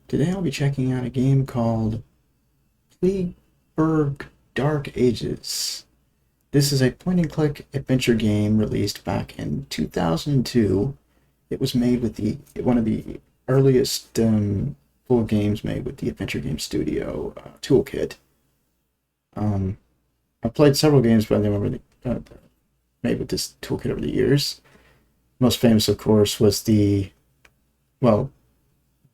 Today I'll be checking out a game called Pleurghburg Dark Ages. This is a point-and-click adventure game released back in 2002. It was made with one of the earliest full games made with the Adventure Game Studio toolkit. I've played several games by them made with this toolkit over the years. Most famous, of course, was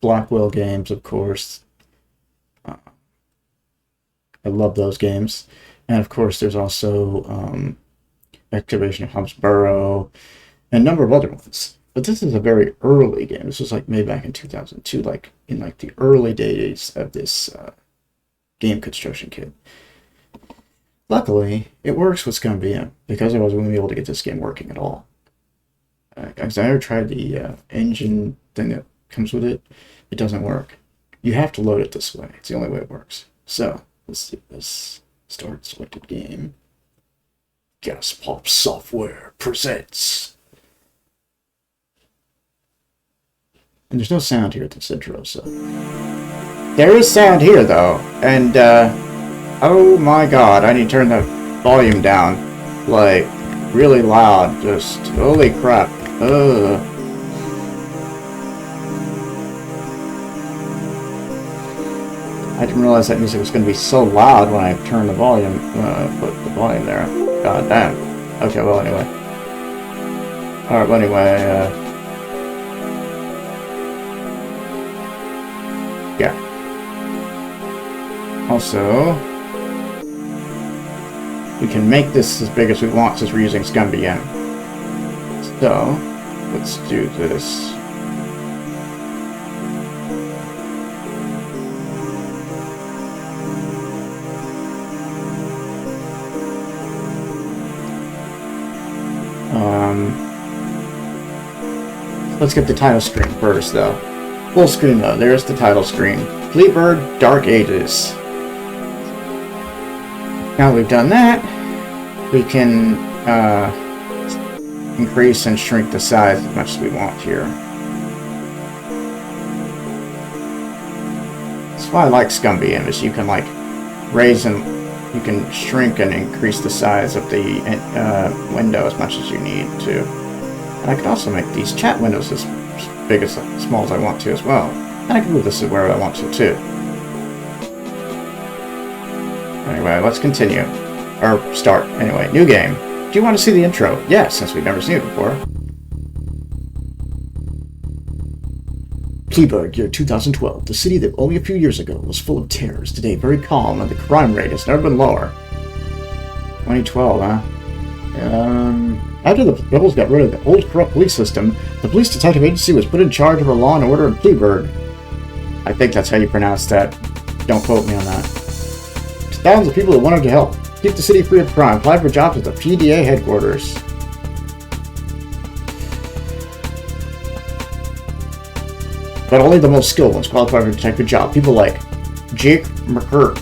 Blackwell games, of course. I love those games. And of course, there's also Excavation of Hobbs Burrow and a number of other ones. But this is a very early game. This was made back in 2002, in the early days of this game construction kit. Luckily, it works with ScumVM because I wasn't able to get this game working at all. Because I never tried the engine thing that comes with it. It doesn't work. You have to load it this way. It's the only way it works. So, let's do this. Start selected game. Gas Pop Software presents. And there's no sound here at this intro, so. There is sound here, though. And, oh my god, I need to turn the volume down. Really loud. Just, holy crap. Ugh. I didn't realize that music was going to be so loud when I turned the volume, put the volume there. God damn. Okay, well, anyway. Alright, well, anyway, yeah. Also, we can make this as big as we want since we're using ScumVM. So, let's do this. Let's get the title screen first, though. Full screen, though. There's the title screen. Pleurghburg Dark Ages. Now that we've done that, we can increase and shrink the size as much as we want here. That's why I like ScumVM, is you can raise and you can shrink and increase the size of the window as much as you need to. And I can also make these chat windows as big as small as I want to as well. And I can move this wherever I want to too. Anyway, let's continue. Or start. Anyway, new game. Do you want to see the intro? Yes, since we've never seen it before. Pleurghburg, year 2012. The city that only a few years ago was full of terrors. Today, very calm, and the crime rate has never been lower. 2012, huh? After the rebels got rid of the old corrupt police system, the police detective agency was put in charge of law and order in Pleurghburg. I think that's how you pronounce that. Don't quote me on that. Thousands of people who wanted to help keep the city free of crime applied for jobs at the PDA headquarters. But only the most skilled ones qualified for the detective job. People like Jake McCurk.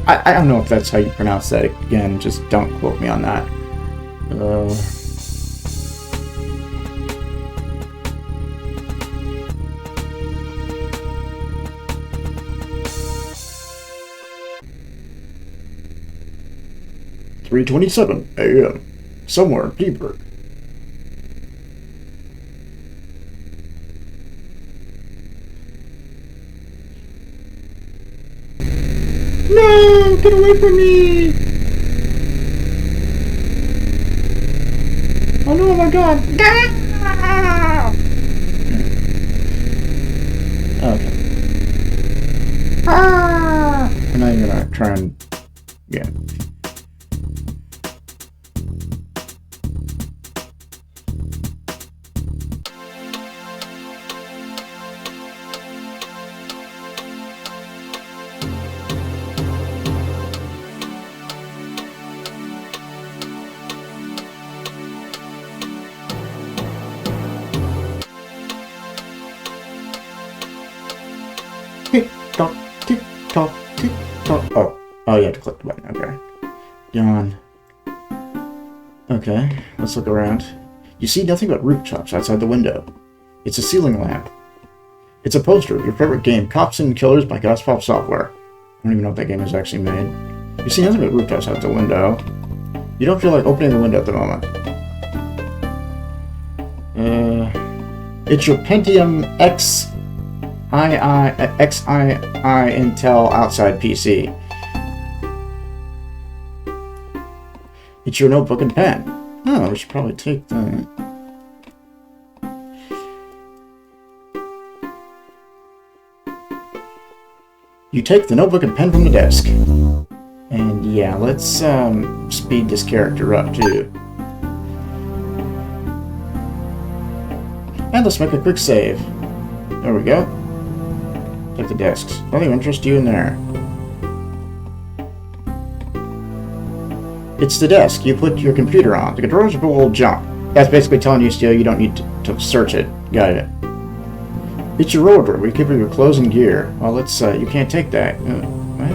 I don't know if that's how you pronounce that. Again, just don't quote me on that. "3:27 a.m. somewhere in Pleurghburg. No! Get away from me! Oh no, my god! Ah! Okay. Ah! And now you're gonna try and... yeah. Tick tock, tick tock, tick tock. Oh, you have to click the button. Okay. Yawn. Okay, let's look around. You see nothing but rooftops outside the window. It's a ceiling lamp. It's a poster of your favorite game, Cops and Killers by Gospop Software. I don't even know if that game is actually made. You see nothing but rooftops out the window. You don't feel like opening the window at the moment. It's your Pentium XII Intel outside PC. It's your notebook and pen. Oh, we should probably take that. You take the notebook and pen from the desk. And yeah, let's speed this character up too. And let's make a quick save. There we go. Take the desks. Nothing interests you in there. It's the desk you put your computer on. The controls are full of junk. That's basically telling you still you don't need to search it. Got it. It's your wardrobe where you keep your clothes and gear. Well, let's, you can't take that. What?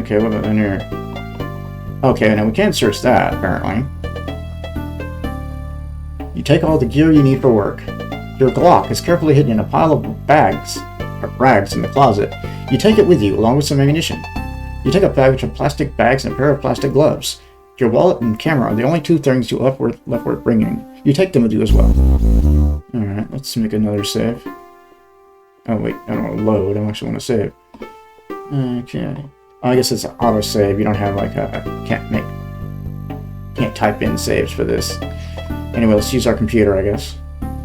Okay, what about in here? Okay, now we can't search that, apparently. You take all the gear you need for work. Your Glock is carefully hidden in a pile of bags, or rags in the closet. You take it with you, along with some ammunition. You take a package of plastic bags and a pair of plastic gloves. Your wallet and camera are the only two things you left worth bringing. You take them with you as well. Alright, let's make another save. Oh wait, I don't want to load, I actually want to save. Okay. Oh, I guess it's an auto-save. You don't have like a... Can't type in saves for this. Anyway, let's use our computer, I guess.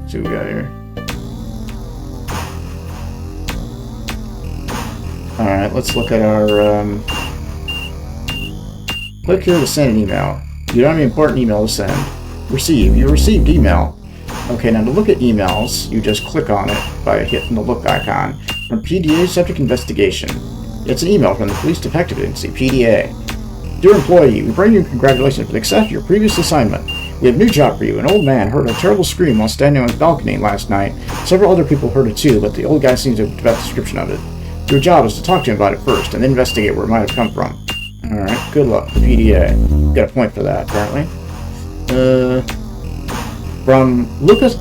See what we got here. Alright, let's look at our... Click here to send an email. You don't have an important email to send. Receive. You received email. Okay, now to look at emails, you just click on it by hitting the look icon. From PDA Subject Investigation. It's an email from the Police Detective Agency, PDA. Dear employee, we bring you congratulations for the success of your previous assignment. We have a new job for you. An old man heard a terrible scream while standing on his balcony last night. Several other people heard it too, but the old guy seems to have a bad description of it. Your job is to talk to him about it first, and then investigate where it might have come from. Alright, good luck, the PDA. Got a point for that, apparently. From Lucas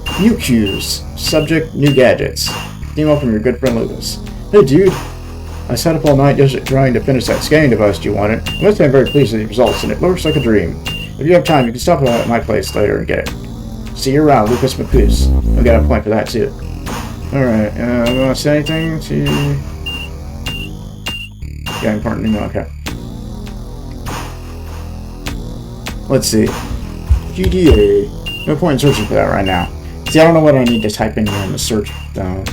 UQ's subject, new gadgets. Email from your good friend Lucas. Hey dude, I sat up all night yesterday trying to finish that scanning device you wanted. I must have been very pleased with the results, and it looks like a dream. If you have time, you can stop by at my place later and get it. See you around, Lucas McCoos. I got a point for that too. Alright, we want to say anything to... Yeah, important email, okay. Let's see. GDA. No point in searching for that right now. See, I don't know what I need to type in here in the search, though.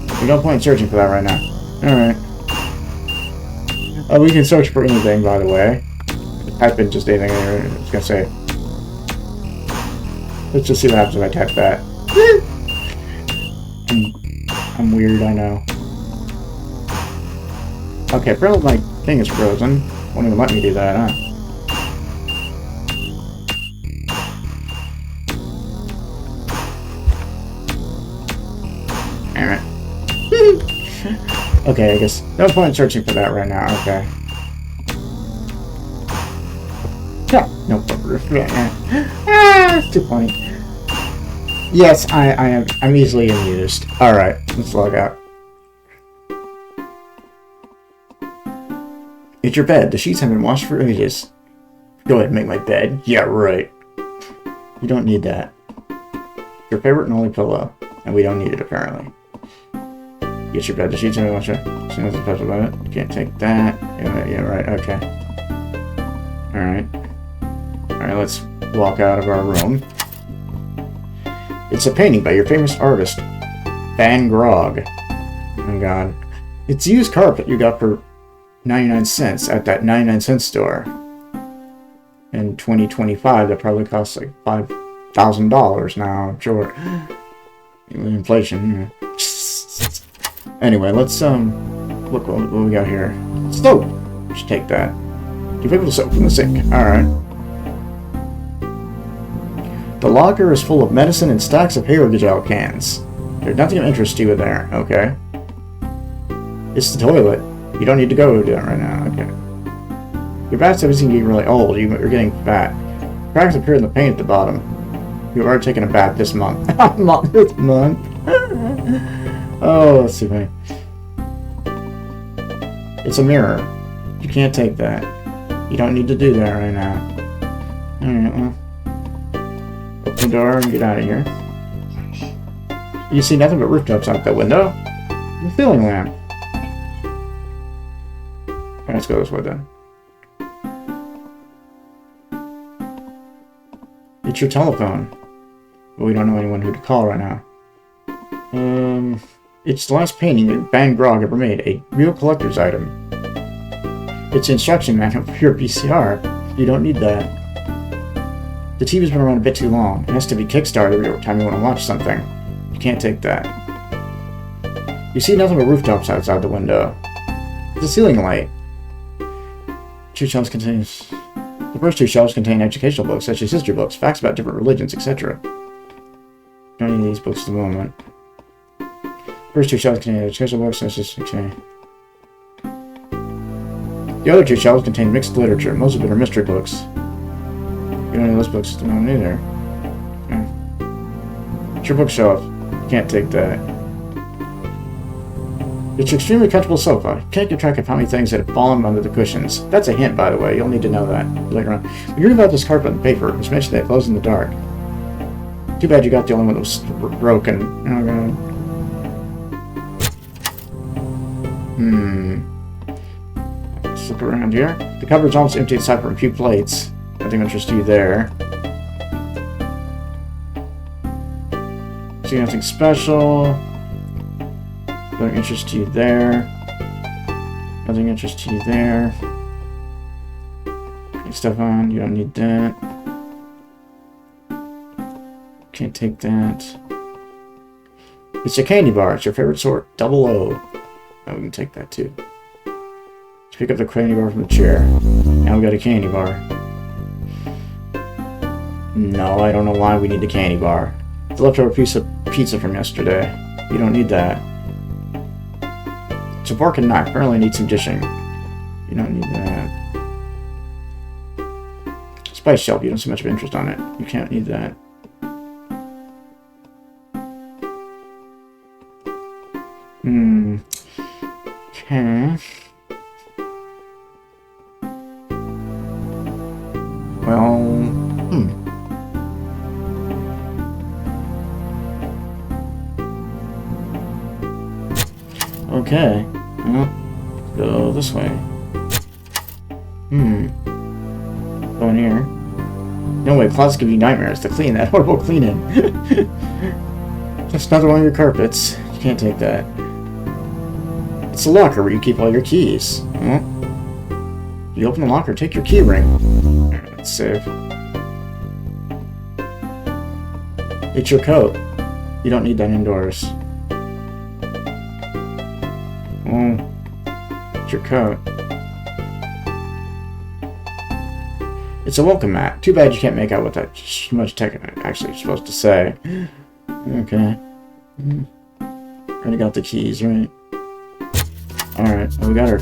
There's no point in searching for that right now. Alright. We can search for anything, by the way. Type in just anything here. I was gonna say. Let's just see what happens if I type that. I'm weird, I know. Okay, apparently my thing is frozen. Won't even let me do that, huh? Alright. Okay, I guess no point in searching for that right now, okay. Yeah, no problem. It's too funny. Yes, I'm easily amused. Alright, let's log out. It's your bed. The sheets have been washed for ages. Go ahead and make my bed. Yeah, right. You don't need that. Your favorite and only pillow. And we don't need it, apparently. Get your bed. The sheets have been washed. As soon as I touch about it. You can't take that. Yeah, right. Okay. Alright. Alright, let's walk out of our room. It's a painting by your famous artist, Van Gogh. Oh god. It's used carpet you got for 99 cents at that 99-cent store. In 2025, that probably costs like $5,000 now, I'm sure. Inflation. Yeah. Anyway, let's look what we got here. Soap. We should take that. Give people soap from the sink. Alright. The locker is full of medicine and stacks of hair gel cans. There's nothing of interest to you in there. Okay. It's the toilet. You don't need to go to that right now. Okay. Your bathtub isn't getting really old. You're getting fat. Cracks appear in the paint at the bottom. You are taking a bath this month. This month. Oh, let's see. Wait. It's a mirror. You can't take that. You don't need to do that right now. Alright, well. Open the door and get out of here. You see nothing but rooftops out that window. The ceiling lamp. Alright, let's go this way then. It's your telephone. But we don't know anyone who to call right now. It's the last painting that Van Gogh ever made. A real collector's item. It's the instruction manual for your VCR. You don't need that. The TV's been around a bit too long. It has to be kickstarted every time you want to watch something. You can't take that. You see nothing but rooftops outside the window. It's a ceiling light. Two shelves contains... The first two shelves contain educational books, such as history books, facts about different religions, etc. Don't need these books at the moment. First two shelves contain educational books, such as... Okay. The other two shelves contain mixed literature. Most of it are mystery books. You don't need those books at the moment either. Okay. It's your bookshelf. You can't take that. It's an extremely comfortable sofa. You can't keep track of how many things that have fallen under the cushions. That's a hint, by the way. You'll need to know that later on. We read about this carpet in the paper. It was mentioned that it glows in the dark. Too bad you got the only one that was broken. Oh, God. Let's look around here. The cupboard's almost empty aside from a few plates. Nothing interests you there. See nothing special. Nothing interests you there. Nothing interests you there. Okay, stuff on. You don't need that. Can't take that. It's a candy bar. It's your favorite sort. Double O. Oh, we can take that too. Let's pick up the candy bar from the chair. Now we got a candy bar. No, I don't know why we need a candy bar. The leftover piece of pizza from yesterday. You don't need that. It's a fork and knife. Apparently needs some dishing. You don't need that. Spice shelf. You don't see much of interest on it. You can't need that. Okay. Well, Okay. Well, go this way. Go in here. No way, closets give you nightmares to clean that horrible cleaning. Just another one of your carpets. You can't take that. It's a locker where you keep all your keys. Well, you open the locker, take your key ring. Alright, let's save. It's your coat. You don't need that indoors. Well, it's your coat. It's a welcome mat. Too bad you can't make out what that much actually supposed to say. Okay. Already got the keys, right? Alright, well, we got our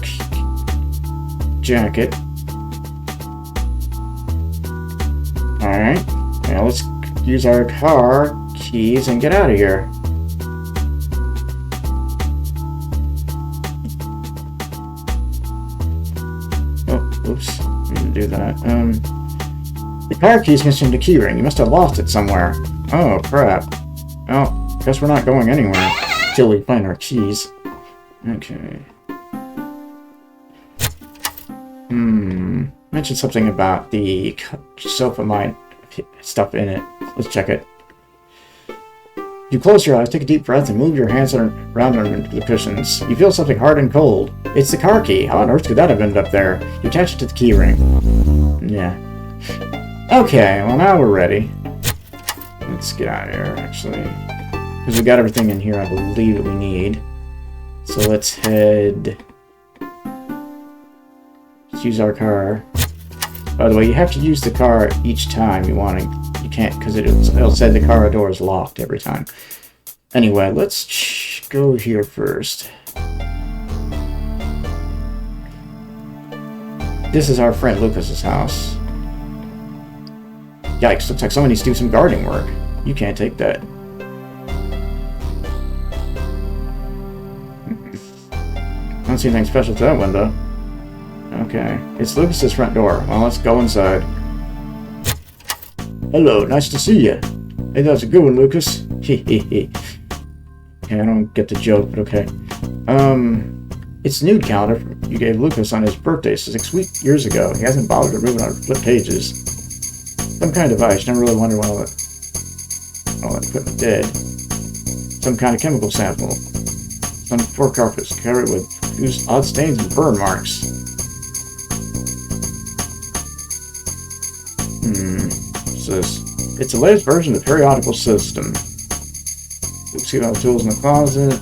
jacket. Alright. Now let's use our car keys and get out of here. Oh, oops. We didn't do that. The car key's missing the key ring. You must have lost it somewhere. Oh, crap. Well, guess we're not going anywhere until we find our keys. Okay. Mentioned something about the sofa might stuff in it. Let's check it. You close your eyes, take a deep breath, and move your hands around under the cushions. You feel something hard and cold. It's the car key. How on earth could that have ended up there? You attach it to the key ring. Yeah. Okay, well now we're ready. Let's get out of here, actually. Because we got everything in here I believe that we need. So let's head... Let's use our car. By the way, you have to use the car each time you want to. You can't, because it'll say the car door is locked every time. Anyway, let's go here first. This is our friend Lucas's house. Yikes, looks like someone needs to do some gardening work. You can't take that. I don't see anything special to that window. Okay, it's Lucas's front door. Well, let's go inside. Hello, nice to see you. Hey, that was a good one, Lucas. Hehehe. Okay, I don't get the joke, but okay. It's nude calendar you gave Lucas on his birthday 6 years ago. He hasn't bothered to move it on flip pages. Some kind of device. Never really wondered when all that equipment did. Some kind of chemical sample. Some floor carpets covered with odd stains and burn marks. What's this? It's the latest version of the periodical system. See all the tools in the closet.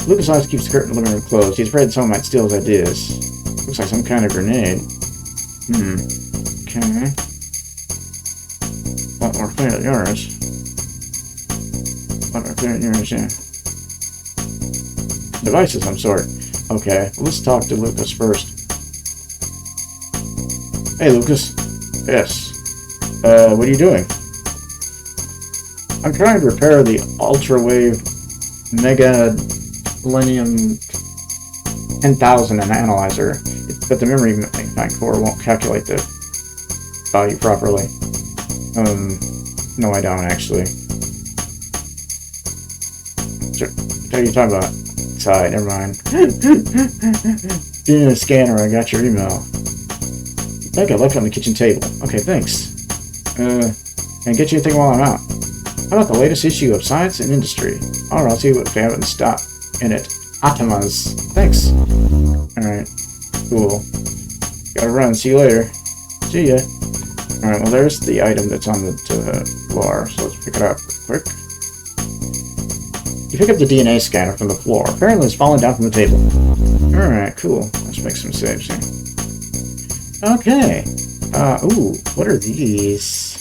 Lucas likes to keep the curtain in the living room closed. He's afraid someone might steal his ideas. Looks like some kind of grenade. Okay. A lot more clear than yours. A lot more clear than yours, yeah. Device of some sort. Okay, well, let's talk to Lucas first. Hey, Lucas. Yes. What are you doing? I'm trying to repair the ultra-wave mega Millennium 10,000 analyzer, but the memory core won't calculate the value properly. No, I don't actually. What are you talking about? Sorry, never mind. Being a scanner, I got your email. I think I left it on the kitchen table. Okay, thanks. Can I get you anything while I'm out? How about the latest issue of Science and Industry? Alright, I'll see what they have in stock in it. Atomas. Thanks. Alright. Cool. Gotta run. See you later. See ya. Alright, well there's the item that's on the floor, so let's pick it up real quick. You pick up the DNA scanner from the floor. Apparently it's fallen down from the table. Alright, cool. Let's make some saves here. Okay. Ooh, what are these?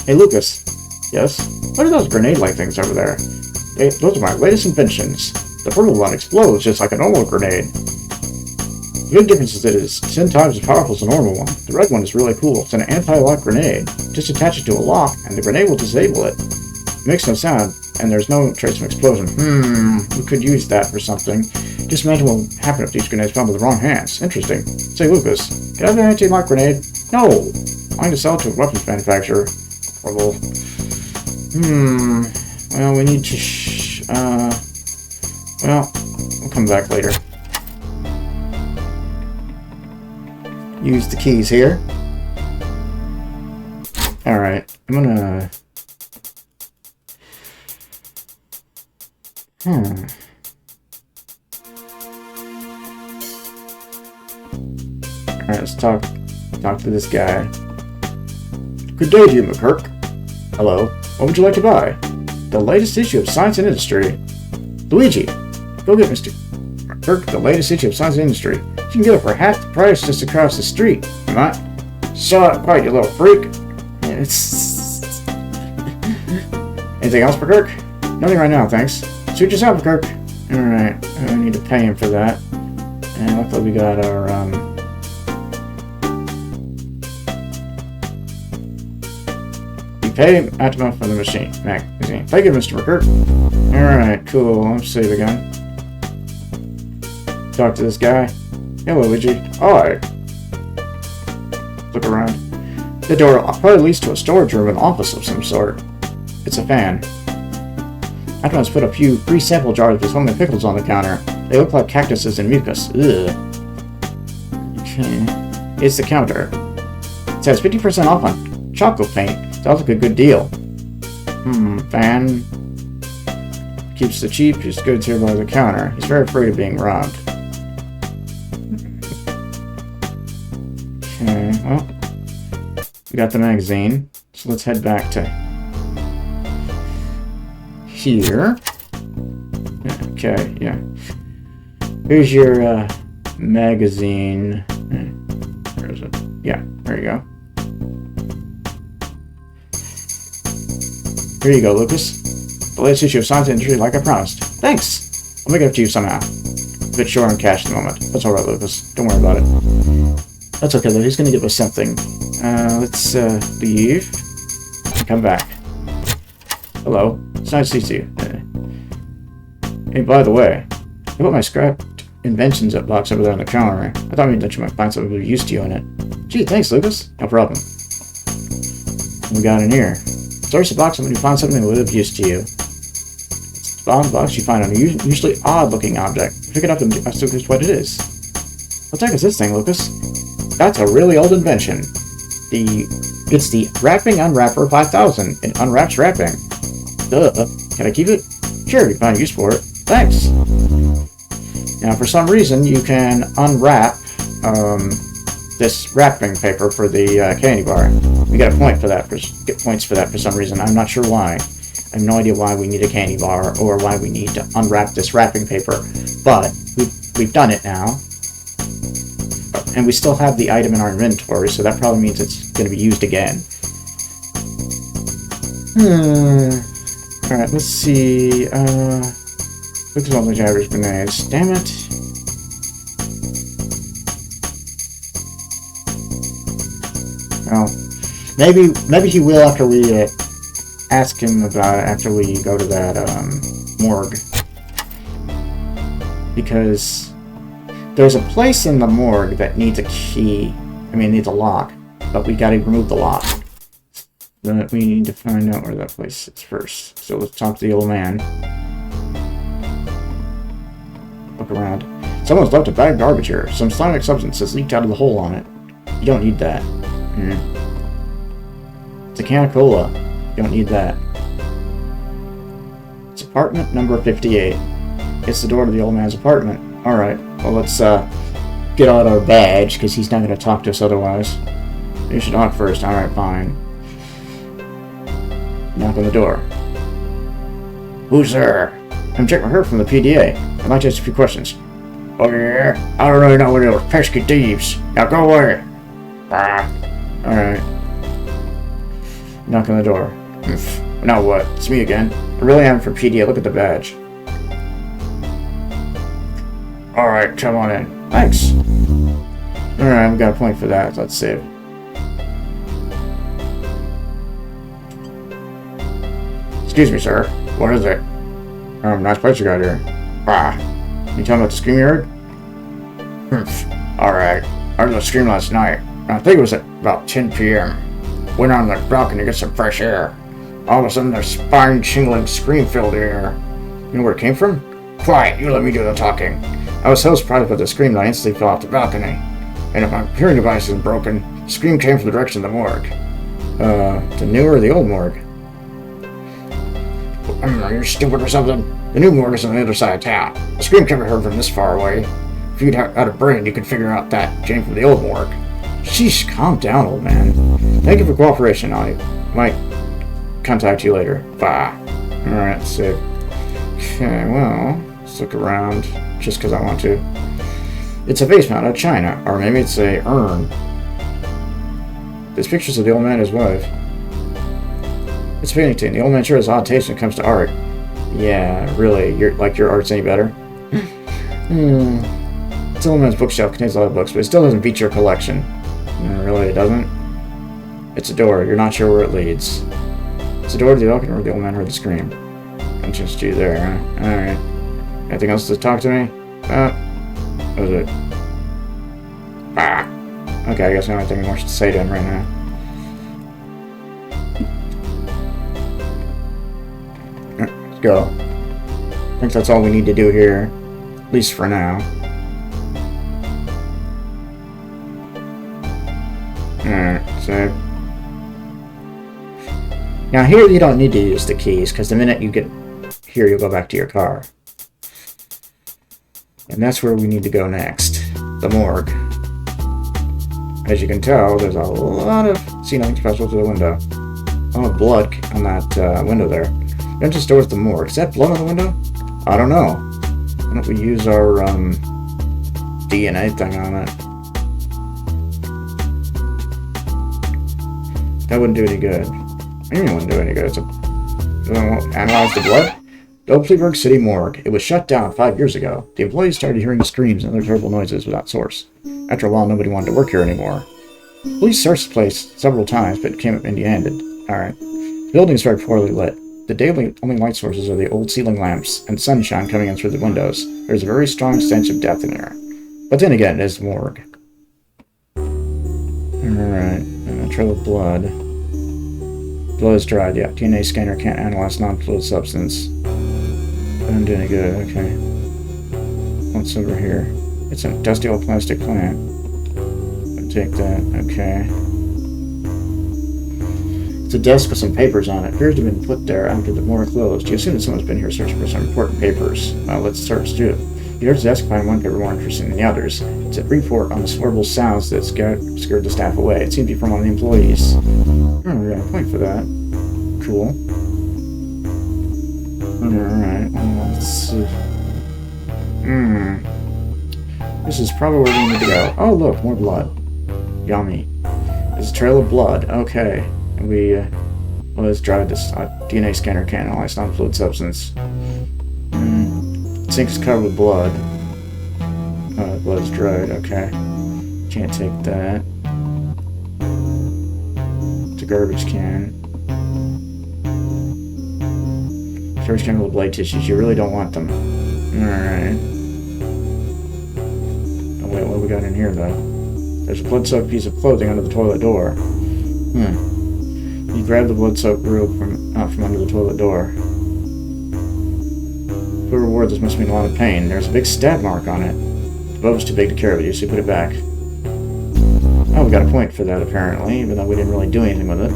Hey, Lucas. Yes? What are those grenade-like things over there? Those are my latest inventions. The purple one explodes just like a normal grenade. The big difference is that it is 10 times as powerful as a normal one. The red one is really cool. It's an anti-lock grenade. Just attach it to a lock, and the grenade will disable it. It makes no sound, and there's no trace of explosion. We could use that for something. Just imagine what would happen if these grenades fell into the wrong hands. Interesting. Say, Lucas, can I have an anti-lock grenade? No! I'm going to sell it to a weapons manufacturer. Well, we need to well, we'll come back later. Use the keys here. Alright, I'm gonna... Alright, let's talk to this guy. Good day to you, McKirk. Hello. What would you like to buy? The latest issue of Science and Industry. Luigi, go get Mr. McKirk the latest issue of Science and Industry. You can get it for half the price just across the street. Am I? Saw it quite, you little freak. It's... Anything else, McKirk? Nothing right now, thanks. Suit yourself, McKirk. Alright, I need to pay him for that. And luckily we got our, Pay Atma from the magazine. Thank you, Mr. McKirk. Alright, cool. Let's save again. Talk to this guy. Hello, Luigi. Hi. Look around. The door probably leads to a storage room and office of some sort. It's a fan. Atma's put a few free sample jars with homemade pickles on the counter. They look like cactuses and mucus. Ugh. Okay. It's the counter. It says 50% off on chocolate paint. Sounds like a good deal. Fan. Keeps the cheapest goods here by the counter. He's very afraid of being robbed. Okay, well. We got the magazine. So let's head back to here. Okay, yeah. Here's your magazine. Where is it? Yeah, there you go. Here you go, Lucas. The latest issue of Science and Industry, like I promised. Thanks! I'll make it up to you somehow. a bit short on cash at the moment. That's alright, Lucas. Don't worry about it. That's okay, though. He's gonna give us something. Let's, leave. And come back. Hello. It's nice to see you. Hey, by the way, I put my scrapped inventions box over there on the counter. I thought maybe that you might find something of use to you in it. Gee, thanks, Lucas. No problem. What we got in here? Search the box when you find something that would have use to you. It's the bottom box you find an usually odd-looking object. Pick it up and ask Lucas what it is. What the heck is this thing, Lucas? That's a really old invention. It's the Wrapping Unwrapper 5000. It unwraps wrapping. Duh. Can I keep it? Sure, you find use for it. Thanks. Now, for some reason, you can unwrap this wrapping paper for the candy bar. We get a point for that. Get points for that for some reason. I'm not sure why. I have no idea why we need a candy bar or why we need to unwrap this wrapping paper. But we've done it now. And we still have the item in our inventory, so that probably means it's going to be used again. Alright, let's see. Look at all the drivers' grenades. Damn it. Well, maybe he will after we ask him about it, after we go to that morgue. Because there's a place in the morgue that needs a key. I mean, needs a lock. But we gotta remove the lock. But we need to find out where that place is first. So let's talk to the old man. Look around. Someone's left a bag of garbage here. Some slimic substance has leaked out of the hole on it. You don't need that. It's a can of cola. You don't need that. It's apartment number 58. It's the door to the old man's apartment. Alright, well let's get out our badge, because he's not going to talk to us otherwise. You should knock first. Alright, fine. Knock on the door. Who's there? I'm Jack McHurd from the PDA. I'd like to ask a few questions. Oh yeah? I don't really know what those pesky thieves. Now go away. Alright. Knock on the door. Now what? It's me again. I really am from PDA. Look at the badge. Alright, come on in. Thanks. Alright, we got a point for that. Let's save. Excuse me, sir. What is it? Nice place you got here. You talking about the scream you heard? Alright. I heard the scream last night. I think it was at about 10 p.m. Went on the balcony to get some fresh air. All of a sudden, there's spine-chingling scream filled the air. You know where it came from? Quiet, you let me do the talking. I was so surprised by the scream that I instantly fell off the balcony. And if my hearing device isn't broken, the scream came from the direction of the morgue. The new or the old morgue? Are you stupid or something? The new morgue is on the other side of town. The scream can't be heard from this far away. If you'd had a brain, you could figure out that came from the old morgue. Sheesh, calm down, old man. Thank you for cooperation. I might contact you later. Bye. Alright, sick. Okay, well, let's look around just because I want to. It's a vase mount out of China, or maybe it's a urn. There's pictures of the old man and his wife. It's painting. The old man sure has odd taste when it comes to art. Yeah, really. Your art's any better? This old man's bookshelf contains a lot of books, but it still doesn't beat your collection. Really, it doesn't? It's a door. You're not sure where it leads. It's a door to the balcony where the old man heard the scream. Entrance to you there, huh? Alright. Anything else to talk to me? What was it? Okay, I guess I don't have anything more to say to him right now. Let's go. I think that's all we need to do here. At least for now. Alright, so... Now here you don't need to use the keys, because the minute you get here, you'll go back to your car. And that's where we need to go next. The morgue. As you can tell, there's a lot of... See, nothing special to the window. A lot of blood on that window there. The entrance door is the morgue. Is that blood on the window? I don't know. Why don't we use our DNA thing on it? That wouldn't do any good. Maybe it wouldn't do any good. It won't analyze the blood? The old Pleurghburg City morgue. It was shut down 5 years ago. The employees started hearing screams and other terrible noises without source. After a while, nobody wanted to work here anymore. Police searched the place several times, but came up empty-handed. Alright. The building is very poorly lit. The daily only light sources are the old ceiling lamps and sunshine coming in through the windows. There's a very strong stench of death in the air. But then again, it is the morgue. Alright. And a trail of blood. Blood is dried, yeah. DNA scanner can't analyze non-fluid substance. Doesn't do any good, okay. What's over here? It's a dusty old plastic plant. I'll take that, okay. It's a desk with some papers on it. It appears to have been put there after the morgue closed. You assume that someone's been here searching for some important papers. Well, let's search too. You heard the desk find one paper more interesting than the others. It's a report on the horrible sounds that scared the staff away. It seemed to be from one of the employees. Oh, we got a point for that. Cool. Alright, well, let's see. This is probably where we need to go. Oh, look, more blood. Yummy. There's a trail of blood. Okay. And we, well, let's drive this. DNA scanner can't analyze non-fluid substance. Sink is covered with blood. Blood's dried. Okay. Can't take that. It's a garbage can. Garbage can with blade tissues. You really don't want them. Alright. Oh, wait, what do we got in here, though? There's a blood-soaked piece of clothing under the toilet door. You grab the blood-soaked robe from under the toilet door. For reward, this must mean a lot of pain. There's a big stab mark on it. The bow was too big to carry with you, so you put it back. Oh, we got a point for that, apparently, even though we didn't really do anything with it.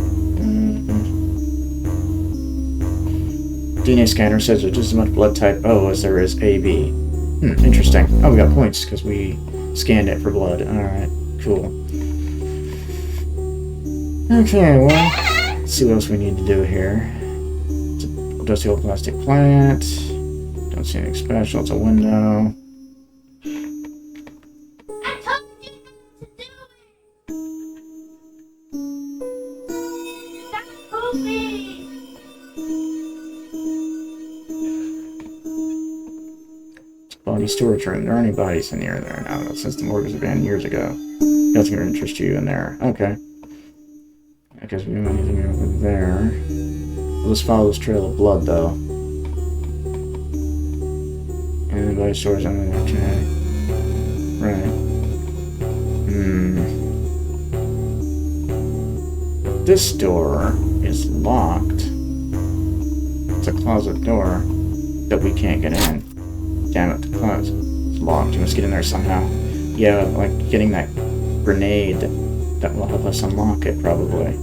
DNA scanner says there's just as much blood type O as there is AB. Interesting. Oh, we got points because we scanned it for blood. Alright, cool. Okay, well, let's see what else we need to do here. It's a dusty old plastic plant. Don't see anything special. It's a window. I told you not to do it! Stop moving! Body storage room. There aren't any bodies in here there now, since the morgue was abandoned years ago. Nothing will interest you in there. Okay. I guess we don't have anything over there. Let's follow this trail of blood, though. And the body storage under there. Okay. Right. This door is locked. It's a closet door that we can't get in. Damn it, the closet. It's locked. You must get in there somehow. Yeah, like getting that grenade that will help us unlock it, probably.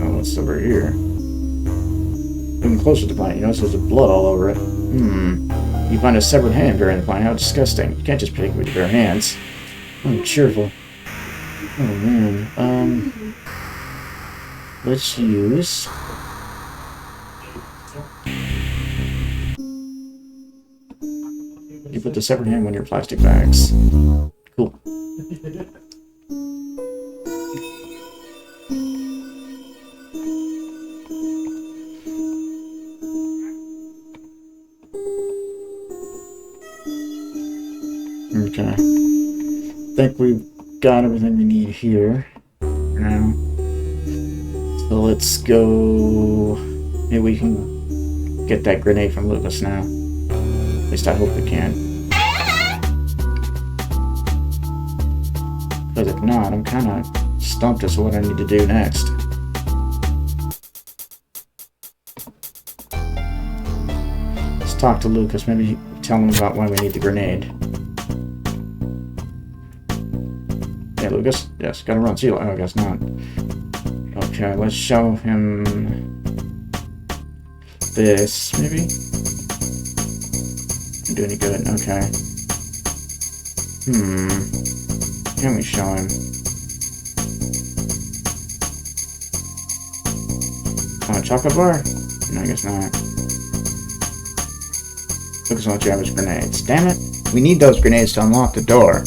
Oh, what's over here? Looking closer to the plant, you notice there's blood all over it. You find a severed hand buried in the plant. How disgusting. You can't just pick it with your bare hands. Oh, cheerful. Oh, man. Let's use... You put the severed hand in your plastic bags. Cool. Okay. I think we've got everything we need here now. So let's go... Maybe we can get that grenade from Lucas now. At least I hope we can. Because if not, I'm kind of stumped as to what I need to do next. Let's talk to Lucas. Maybe tell him about why we need the grenade. Hey, Lucas? Yes, gotta run. See you. Oh, I guess not. Okay, let's show him this, maybe? Didn't do any good. Okay. Can we show him? Oh, a chocolate bar? No, I guess not. Lucas wants you to have his grenades. Damn it! We need those grenades to unlock the door.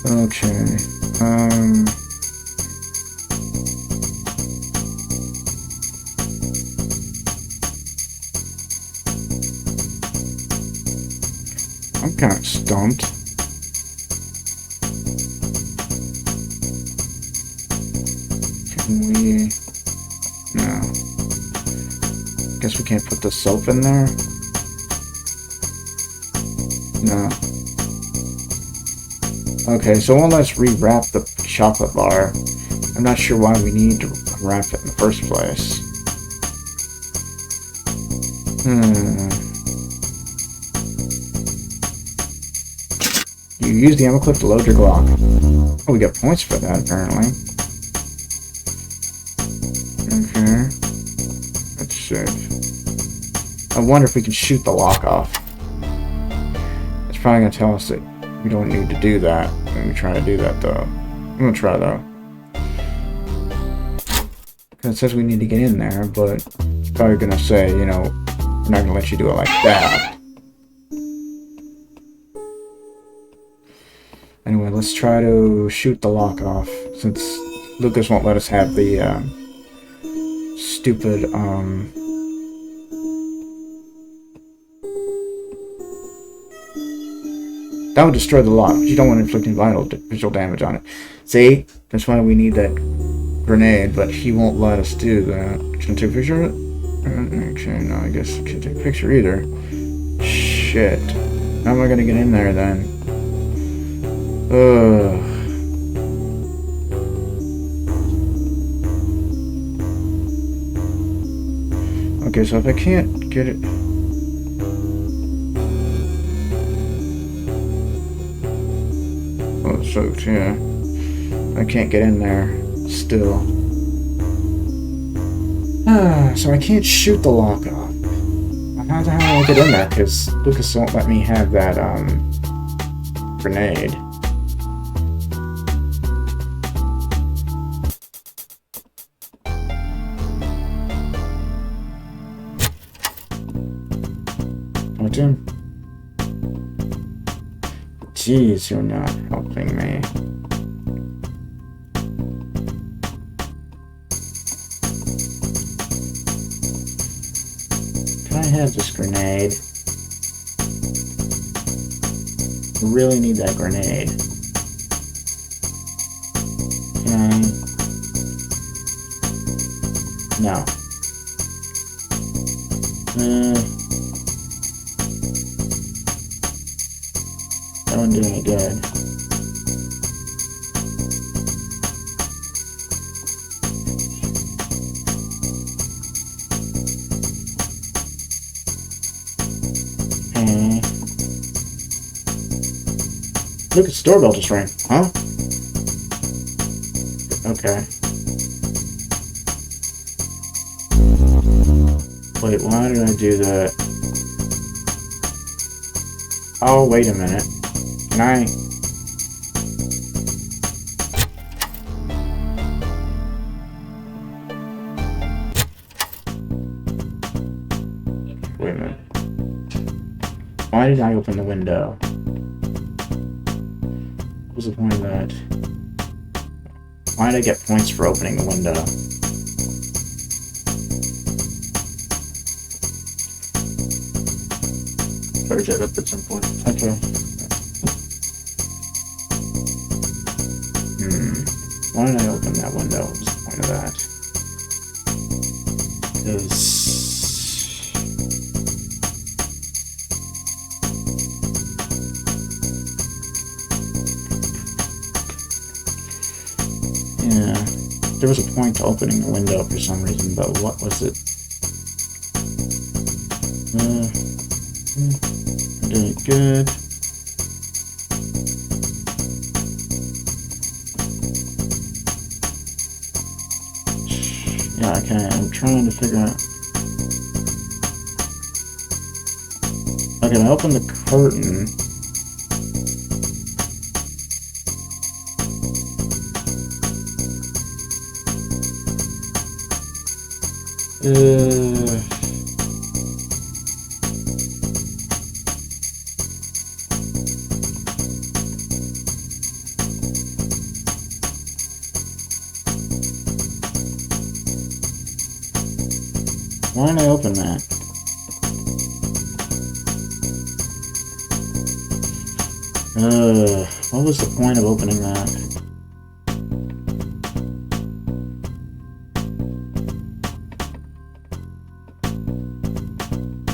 Okay. I'm kind of stumped. Can we... No. Guess we can't put the soap in there? No. Okay, so it won't let us rewrap the chocolate bar. I'm not sure why we need to wrap it in the first place. You use the ammo clip to load your Glock. Oh, we got points for that, apparently. Okay. Let's see. I wonder if we can shoot the lock off. It's probably going to tell us that we don't need to do that when we try to do that, though. I'm going to try, though. Because it says we need to get in there, but it's probably going to say, you know, we're not going to let you do it like that. Anyway, let's try to shoot the lock off, since Lucas won't let us have the, stupid, that would destroy the lock, but you don't want inflicting visual damage on it. See? That's why we need that grenade, but he won't let us do that. Can I take a picture of it? Okay, no, I guess I can't take a picture either. Shit. How am I gonna get in there, then? Okay, so if I can't get it... Oh, it's soaked, yeah. I can't get in there still. So I can't shoot the lock off. How the hell do I get in there? Because Lucas won't let me have that, grenade. What's in? Jeez, you're not helping me. Can I have this grenade? I really need that grenade. Can I? No. That wouldn't do any good. Look, it's doorbell just rang. Huh? Okay. Wait, why did I do that? Oh, wait a minute. Can I... Wait a minute. Why did I open the window? What was the point of that? Why did I get points for opening the window? Charge that up at some point. Okay. Why did I open that window? What's the point of that? Because... yeah, there was a point to opening the window for some reason, but what was it? Doing good. Yeah, okay, I'm trying to figure out... Okay, I opened the curtain. Why did I open that? What was the point of opening that?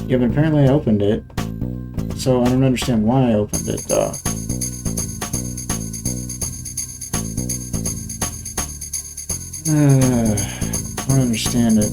Yeah, but apparently I opened it. So I don't understand why I opened it, though. I don't understand it.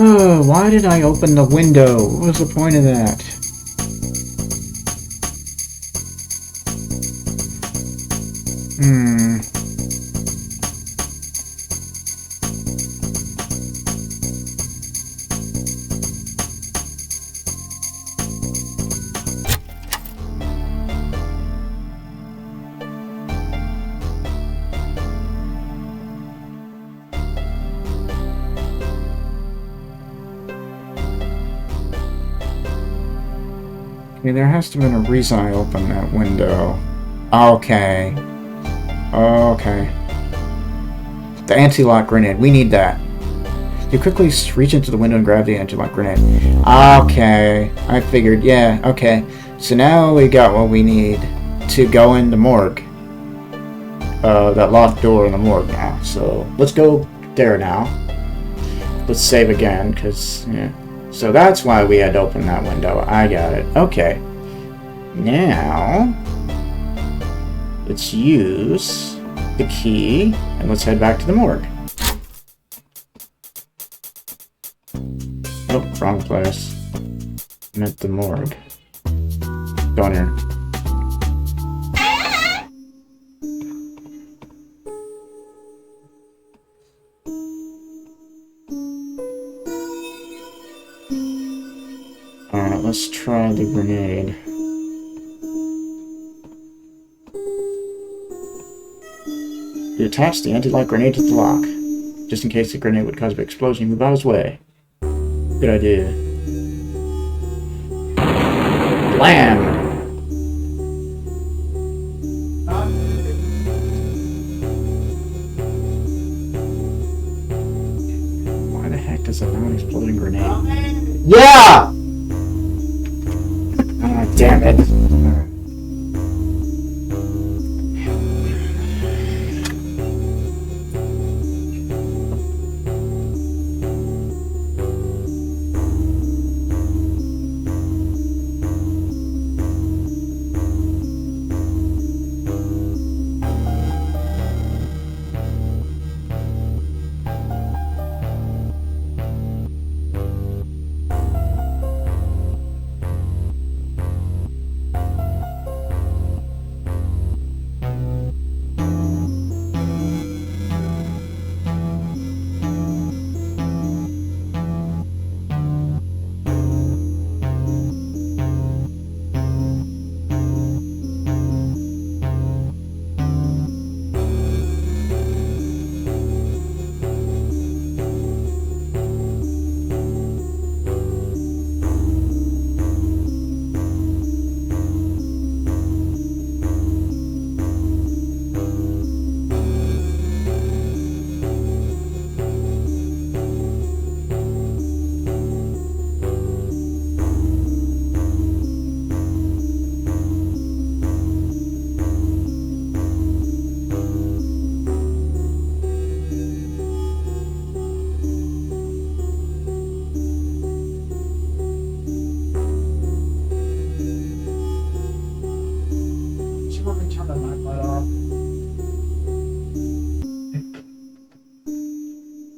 Oh, why did I open the window? What was the point of that? Okay, there has to have been a reason I opened that window. Okay. Okay. The anti-lock grenade. We need that. You quickly reach into the window and grab the anti-lock grenade. Okay. I figured. Yeah, okay. So now we got what we need to go in the morgue. That locked door in the morgue now. So let's go there now. Let's save again, because, yeah. So that's why we had to open that window. I got it. Okay. Now, let's use the key, and let's head back to the morgue. Oh, wrong place. Meant the morgue. Go in here. Alright, let's try the grenade. You attach the anti-lock grenade to the lock. Just in case the grenade would cause an explosion, you move out of his way. Good idea. Blam! Why the heck does a non-exploding grenade? Yeah! Ah, damn it.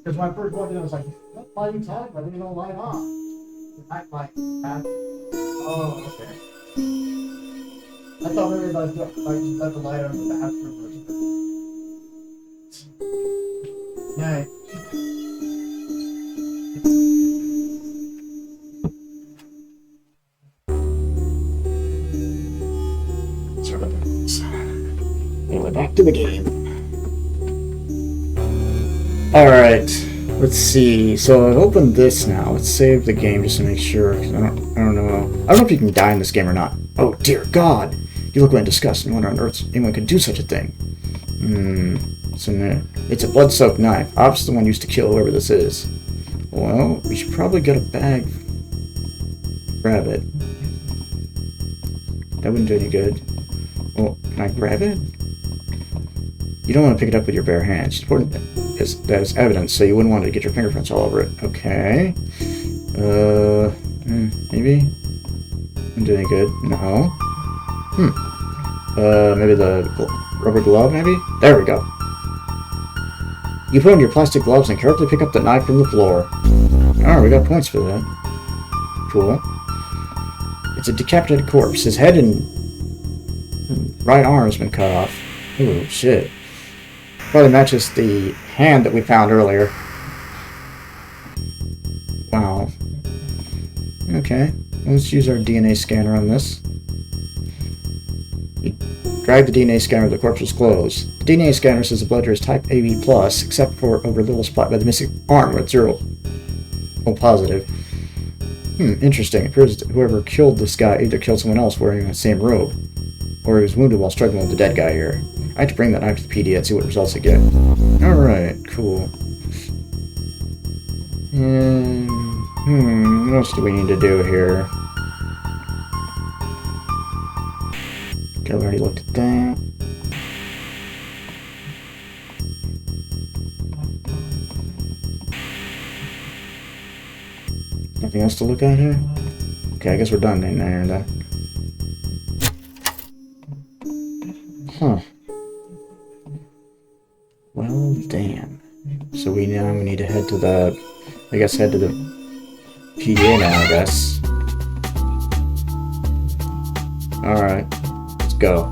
Because when I first walked in, I was like, what light are you talking about? There's no light on. The night light. Oh, okay. I thought maybe like you got the light on in the bathroom or something. Yeah. Anyway, back to the game. Alright, Let's see. So I've opened this now. Let's save the game just to make sure. 'Cause I don't know. I don't know if you can die in this game or not. Oh dear God! You look in disgust and wonder on earth anyone could do such a thing. It's a blood-soaked knife. Obviously the one used to kill whoever this is. Well, we should probably get a bag. Grab it. That wouldn't do any good. Well, can I grab it? You don't want to pick it up with your bare hands. It's important that it's evidence, so you wouldn't want to get your fingerprints all over it. Okay. Maybe? Wouldn't do any good. No. Maybe the rubber glove, maybe? There we go. You put on your plastic gloves and carefully pick up the knife from the floor. Alright, we got points for that. Cool. It's a decapitated corpse. His head and right arm has been cut off. Ooh, shit. Probably matches the hand that we found earlier. Wow. Okay. Let's use our DNA scanner on this. You drag the DNA scanner to the corpse's clothes. The DNA scanner says the blood is type AB+, except for over a little spot by the missing arm where it's 0 positive. Interesting. It appears that whoever killed this guy either killed someone else wearing the same robe, or he was wounded while struggling with the dead guy here. I have to bring that knife to the PDA and see what results I get. Alright, cool. What else do we need to do here? Okay, we already looked at that. Nothing else to look at here? Okay, I guess we're done in there then. Huh. Well, damn. So we need to head to the... head to the PDA now, I guess. Alright. Let's go.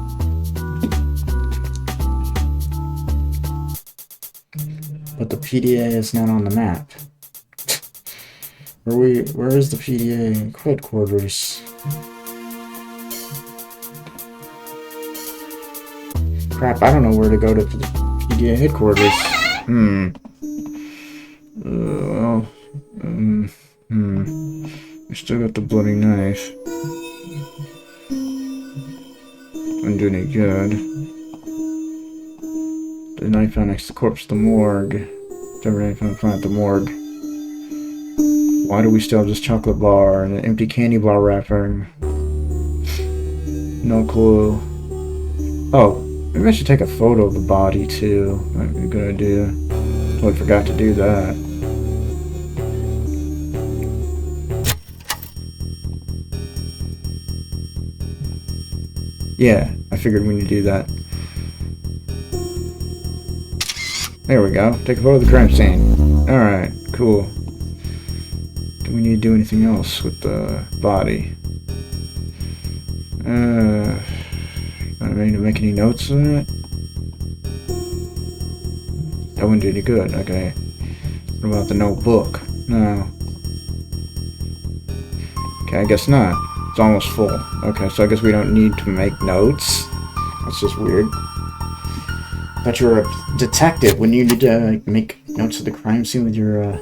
But the PDA is not on the map. Where is the PDA headquarters? Crap, I don't know where to go to the PDA headquarters. I still got the bloody knife. Wouldn't do any good. The knife found next to the corpse, the morgue. Whichever knife found at the morgue. Why do we still have this chocolate bar and an empty candy bar wrapper? No clue. Oh, maybe I should take a photo of the body too. Might be a good idea. Totally forgot to do that. Yeah, I figured we need to do that. There we go. Take a photo of the crime scene. Alright, cool. Do we need to do anything else with the body? I need to make any notes on it? That wouldn't do any good, okay. What about the notebook? No. Okay, I guess not. It's almost full. Okay, so I guess we don't need to make notes. That's just weird. Thought you were a detective when you need to make notes of the crime scene with your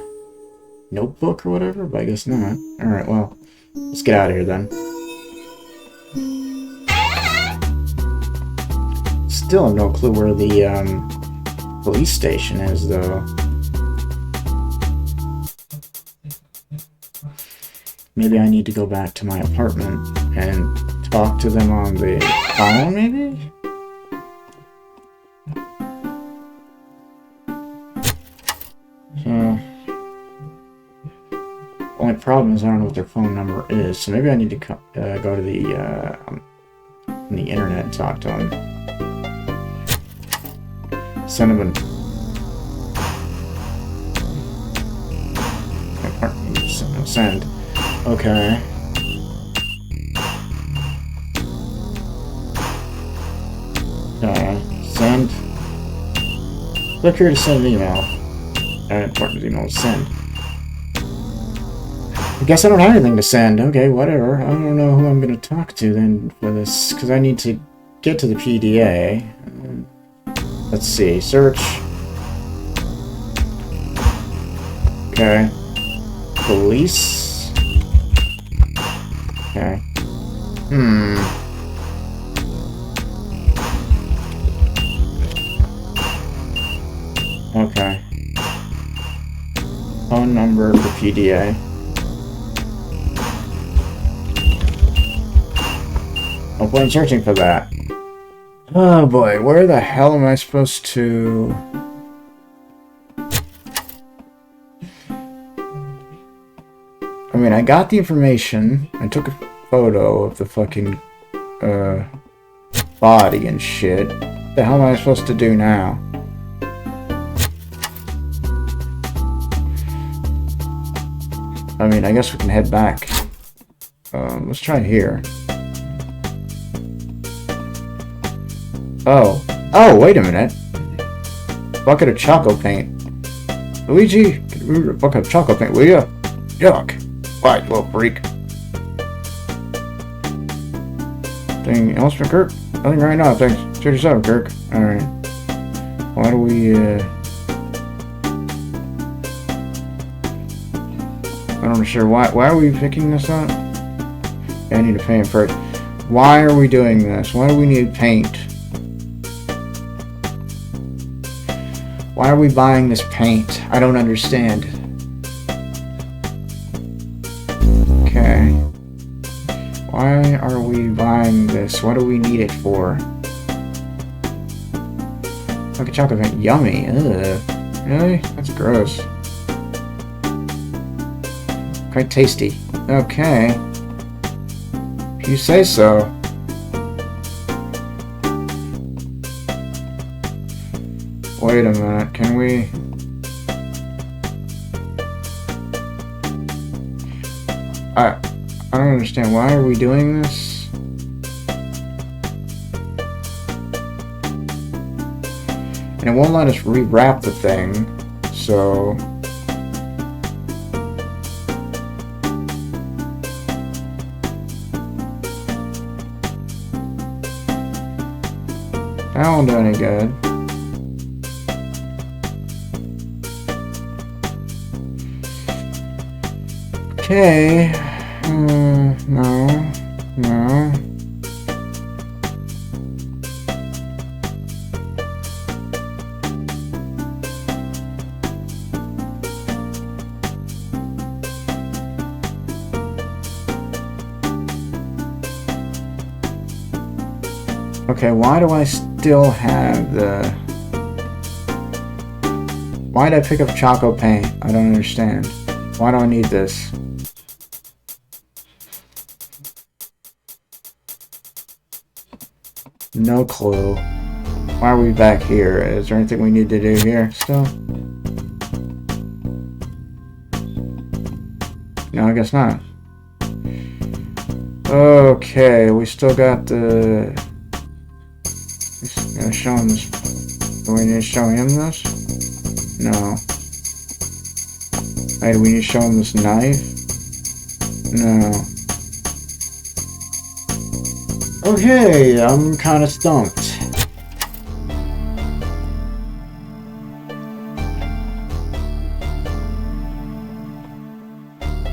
notebook or whatever, but I guess not. Alright, well, let's get out of here then. Still have no clue where the police station is, though. Maybe I need to go back to my apartment and talk to them on the phone, maybe? Only problem is I don't know what their phone number is, so maybe I need to go to the internet and talk to them. Send them send. Okay. Send. Click here to send an email. Important email to send. I guess I don't have anything to send. Okay, whatever. I don't know who I'm going to talk to then for this, because I need to get to the PDA. Let's see. Search. Okay. Police. Okay. Okay. Phone number for PDA. No point searching for that. Oh boy, where the hell am I supposed to... I mean, I got the information. I took a photo of the fucking, body and shit. What the hell am I supposed to do now? I mean, I guess we can head back. Let's try here. Oh. Oh, wait a minute. Bucket of choco paint. Luigi, get a bucket of choco paint, will ya? Yuck. Quiet, little freak. Anything else for Kirk? Nothing right now, thanks. Cheer yourself, Kirk. Alright. Why do we, I'm not sure why are we picking this up? Yeah, I need to paint first. Why are we doing this? Why do we need paint? Why are we buying this paint? I don't understand. Okay. Why are we buying this? What do we need it for? Look at chocolate paint. Yummy. Ugh. Really? That's gross. Quite tasty. Okay. If you say so. Wait a minute, can we... I don't understand. Why are we doing this? And it won't let us rewrap the thing, so... That won't do any good. Okay. No. Okay, why do I still have the... Why did I pick up Choco Paint? I don't understand. Why do I need this? No clue. Why are we back here? Is there anything we need to do here still? No, I guess not. Okay, we still got the... Gotta show him this. Do we need to show him this? No. Hey, do we need to show him this knife? No. Okay, I'm kind of stumped.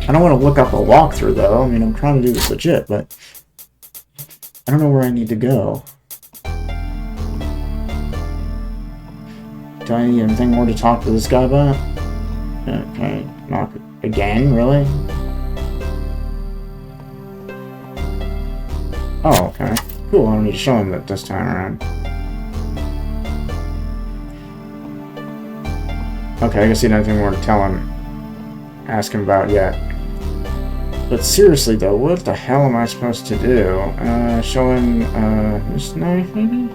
I don't want to look up a walkthrough though. I mean, I'm trying to do this legit, but I don't know where I need to go. Do I need anything more to talk to this guy about? Can I knock again, really? Oh, okay. Cool, I don't need to show him that this time around. Okay, I guess he doesn't have anything more to tell him. Ask him about yet. But seriously though, what the hell am I supposed to do? Show him, this knife, maybe?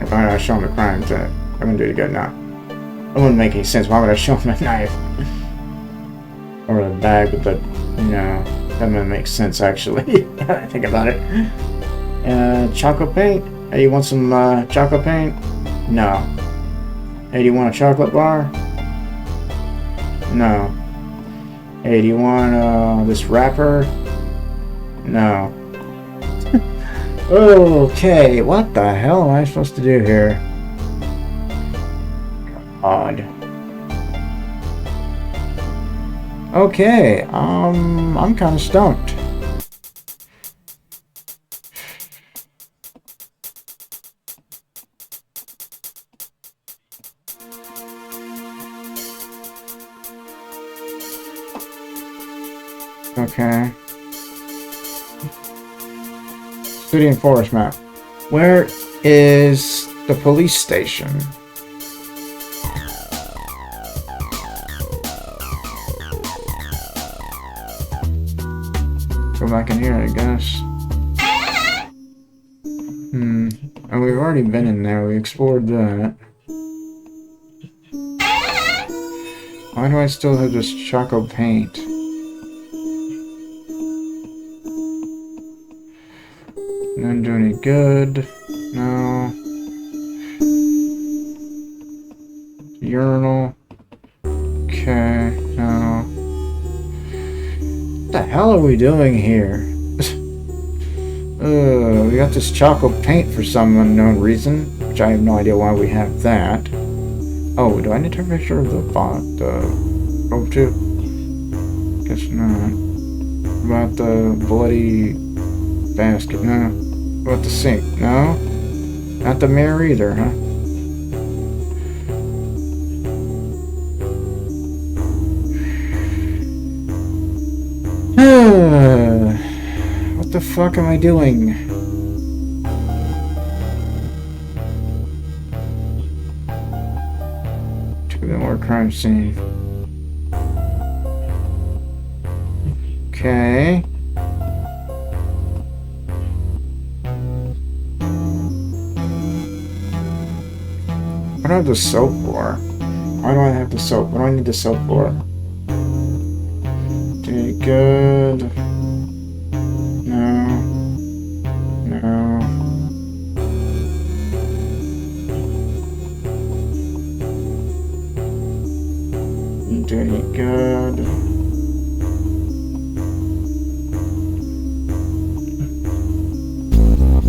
If I show him the crime, that wouldn't do it good now. It wouldn't make any sense. Why would I show him a knife? Or a bag with the... No. That doesn't make sense, actually. Think about it. Chocolate paint? Hey, you want some, chocolate paint? No. Hey, do you want a chocolate bar? No. Hey, do you want, this wrapper? No. Okay, what the hell am I supposed to do here? Odd. Okay, I'm kind of stumped. Okay. City and forest map. Where is the police station? Go back in here, I guess. And we've already been in there. We explored that. Why do I still have this choco paint? Doesn't do any good. No. Urinal. Okay. No. What the hell are we doing here? We got this choco paint for some unknown reason, which I have no idea why we have that. Oh, do I need to take a picture of the font? Oh, too? Guess not. About the bloody basket? No. About the sink? No. Not the mirror either, huh? What the fuck am I doing? To the more crime scene. Okay. What do I have the soap for? Why do I have the soap? What do I need the soap for? Okay, good. No. No. Doing good.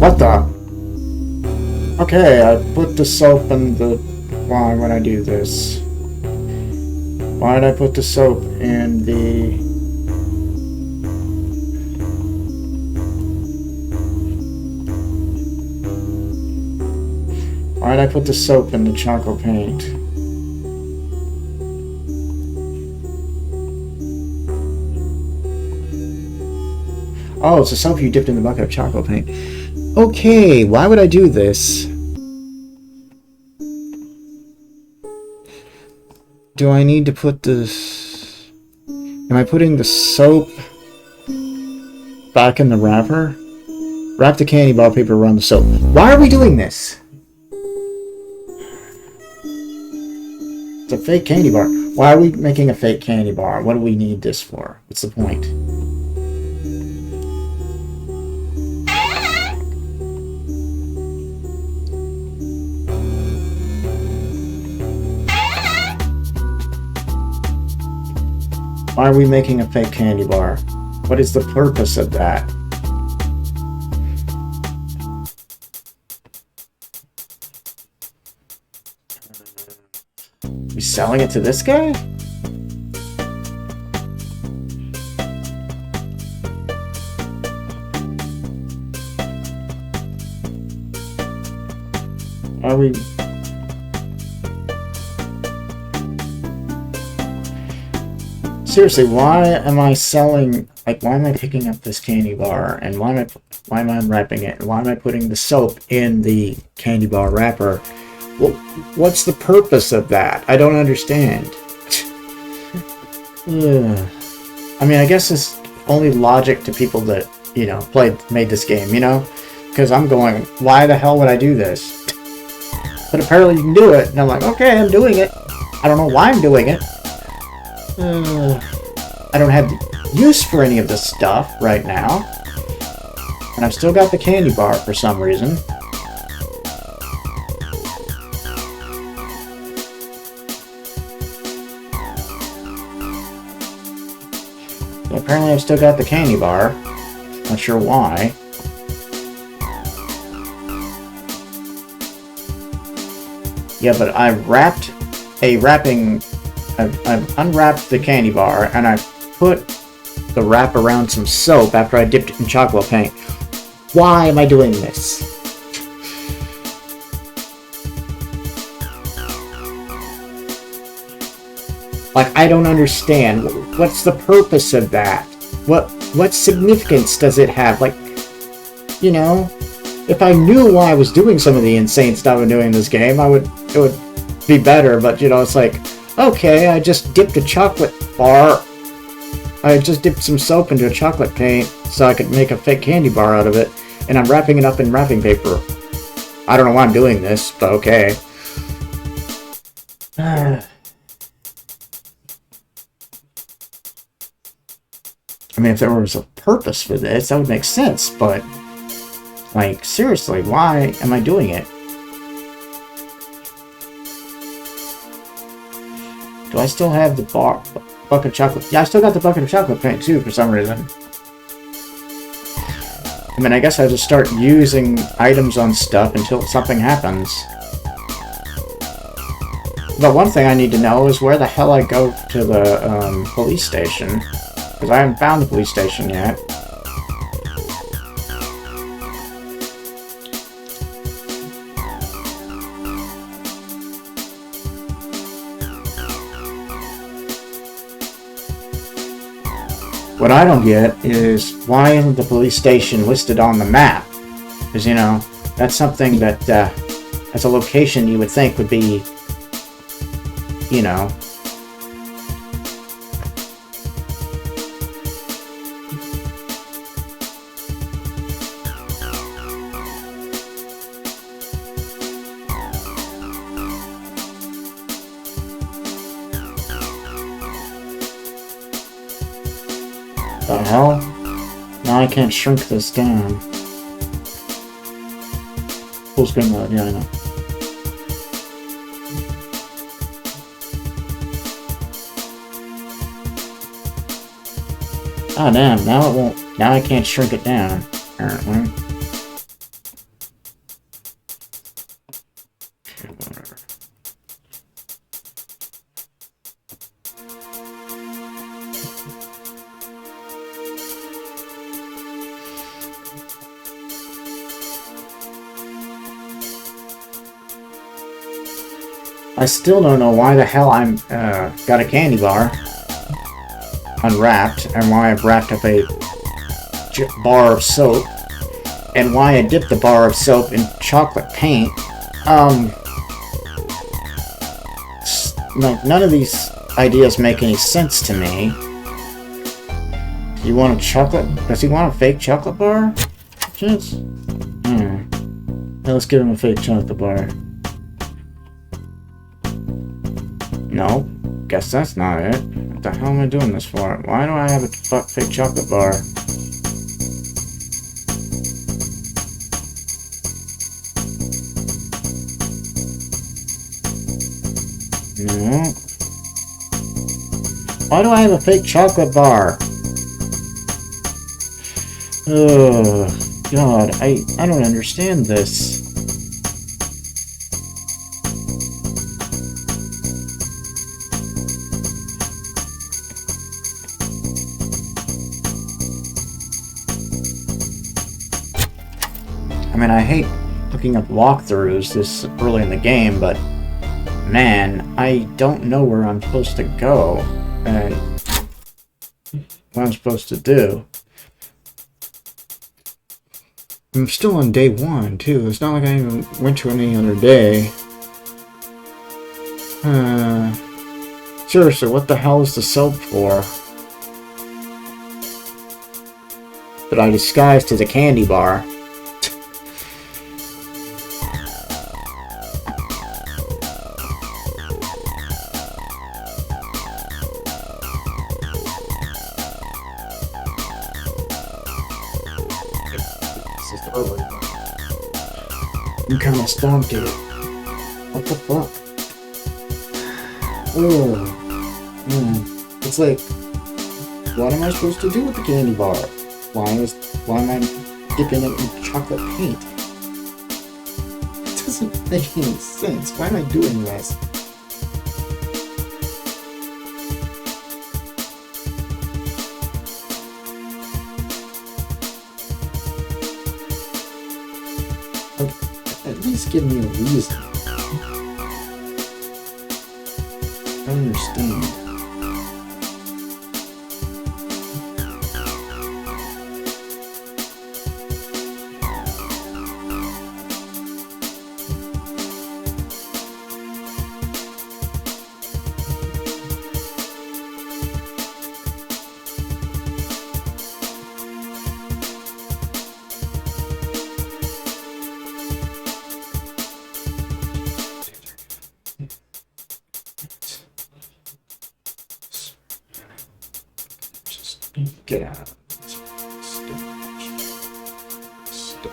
What the? Okay, I put the soap in the... Why would I do this? Why did I put the soap in the... Why did I put the soap in the chocolate paint? Oh, it's the soap you dipped in the bucket of chocolate paint. Okay, why would I do this? Do I need to put this... Am I putting the soap back in the wrapper? Wrap the candy bar paper around the soap. Why are we doing this? It's a fake candy bar. Why are we making a fake candy bar? What do we need this for? What's the point? Why are we making a fake candy bar? What is the purpose of that? We selling it to this guy? Are we... Seriously, why am I selling... Like, why am I picking up this candy bar? And why am I unwrapping it? And why am I putting the soap in the candy bar wrapper? Well, what's the purpose of that? I don't understand. I mean, I guess it's only logic to people that, you know, made this game, you know? Because I'm going, why the hell would I do this? But apparently you can do it. And I'm like, okay, I'm doing it. I don't know why I'm doing it. I don't have use for any of this stuff right now. And I've still got the candy bar for some reason. So apparently I've still got the candy bar. Not sure why. Yeah, but I've unwrapped the candy bar, and I put the wrap around some soap after I dipped it in chocolate paint. Why am I doing this? Like, I don't understand. What's the purpose of that? What significance does it have? Like, you know, if I knew why I was doing some of the insane stuff I'm doing in this game, it would be better. But, you know, it's like, okay, I just dipped a chocolate bar. I just dipped some soap into a chocolate paint so I could make a fake candy bar out of it, and I'm wrapping it up in wrapping paper. I don't know why I'm doing this, but okay. I mean, if there was a purpose for this, that would make sense, but, like, seriously, why am I doing it? Do I still have the bucket of chocolate? Yeah, I still got the bucket of chocolate paint, too, for some reason. I mean, I guess I just start using items on stuff until something happens. But one thing I need to know is where the hell I go to the police station. Because I haven't found the police station yet. What I don't get is, why isn't the police station listed on the map? Because, you know, that's something that, as a location you would think would be, you know... The hell? Now I can't shrink this down. Full screen mode, yeah, I know. Ah, damn, now it won't. Now I can't shrink it down, apparently. Whatever. I still don't know why the hell I'm got a candy bar unwrapped, and why I've wrapped up a bar of soap, and why I dipped the bar of soap in chocolate paint. Like, none of these ideas make any sense to me. You want a chocolate? Does he want a fake chocolate bar? Just, yeah, let's give him a fake chocolate bar. No, guess that's not it. What the hell am I doing this for? Why do I have a fake chocolate bar? No. Why do I have a fake chocolate bar? Oh, God, I don't understand this. I mean, I hate looking up walkthroughs this early in the game, but man, I don't know where I'm supposed to go and what I'm supposed to do. I'm still on day 1, too. It's not like I even went to any other day. Seriously, what the hell is the soap for? That I disguised as a candy bar. You kind of stomped it. What the fuck? Ugh. It's like, what am I supposed to do with the candy bar? Why am I dipping it in chocolate paint? It doesn't make any sense. Why am I doing this? least give me a reason. I don't understand. Get out. Stop.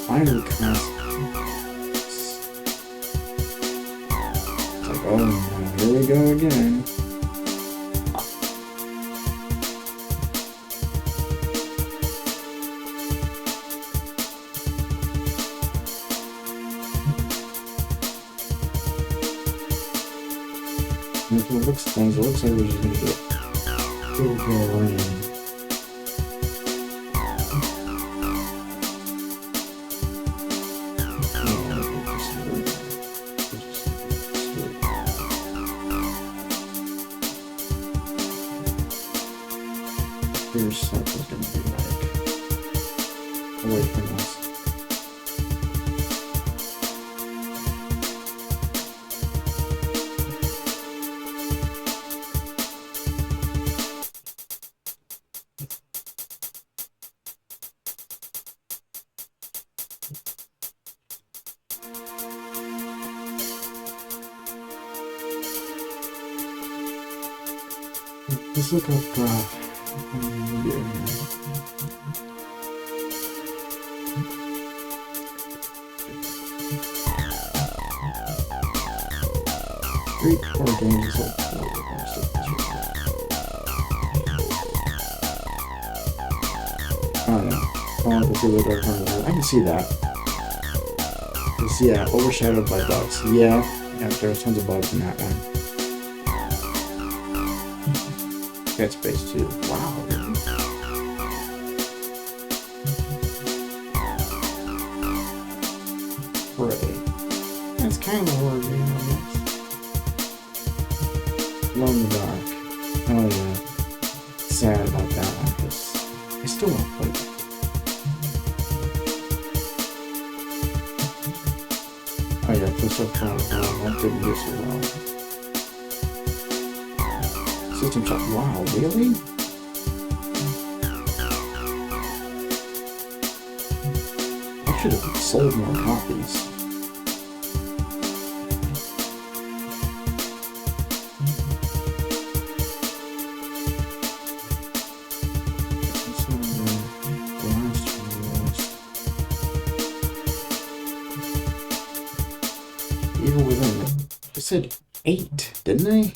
Finally comes. It's like, oh no, here we go again. And if it looks like we're just gonna get still go around. Your stuff is going to be like away from us. Let's look up Three core games is like I can see that. Because, yeah, overshadowed by bugs. Yeah, there's tons of bugs in that one. Dead Space 2. Wow. Prey. That's kind of a horror game, I guess. Glow in the Dark. Oh yeah. Sad about that one because I still want to play that. Oh yeah, Crystal Cloud. That didn't do so well. System Shock. Wow, really? I should have sold more copies. Even within it. I said 8, didn't I?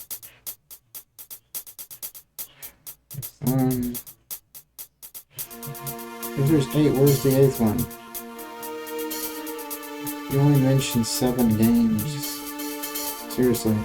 If there's 8, where's the 8th one? You only mentioned 7 games. Seriously.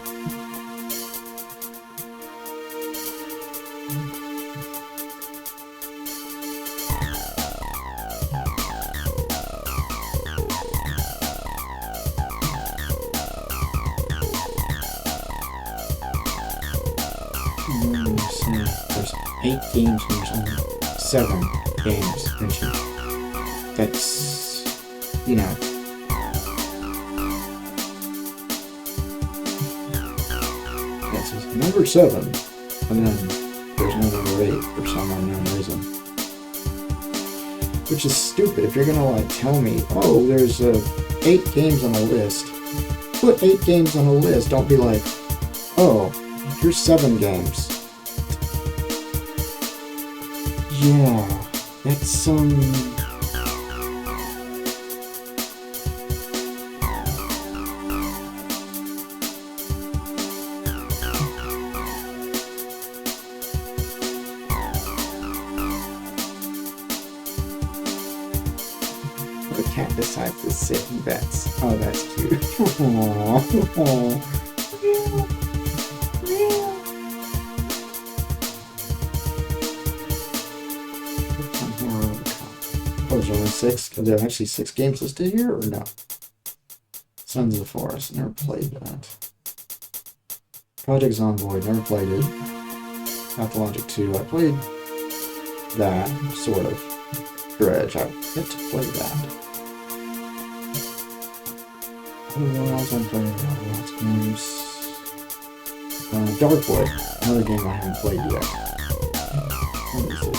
There's 8 games mentioned. 7 games mentioned. That's, you know. That's number 7. And then there's no number 8 for some unknown reason. Which is stupid. If you're gonna like tell me, oh, there's 8 games on a list. Put 8 games on a list. Don't be like, oh, here's 7 games. Yeah, That's The cat decides to sit and bets. Oh, that's cute. Aww. oh, there's only 6. Are there actually 6 games listed here, or no? Sons of the Forest. Never played that. Project Zomboid. Never played it. Pathologic 2. I played that, sort of. Dredge. I've yet to play that. What else I'm playing? Lots of games. Darkwood. Another game I haven't played yet. What is it?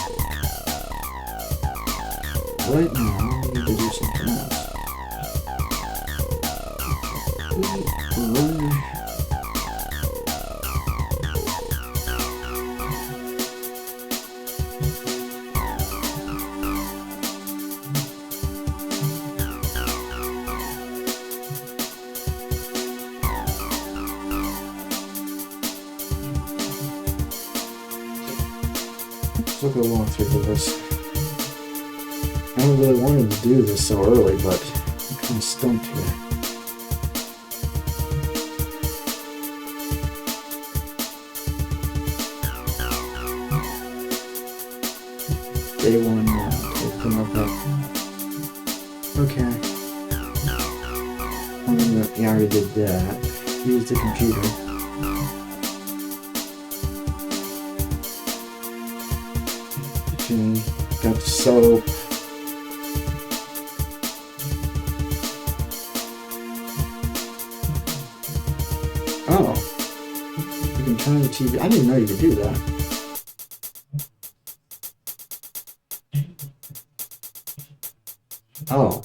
Right now, I need to do something else. Let's look at a walkthrough of this. I don't really wanted to do this so early, but I'm kind of stumped here. Day 1, open up that. Okay. Yeah, I already did that. Use the computer. Okay, got the soap. Oh, you can turn the TV. I didn't know you could do that. Oh,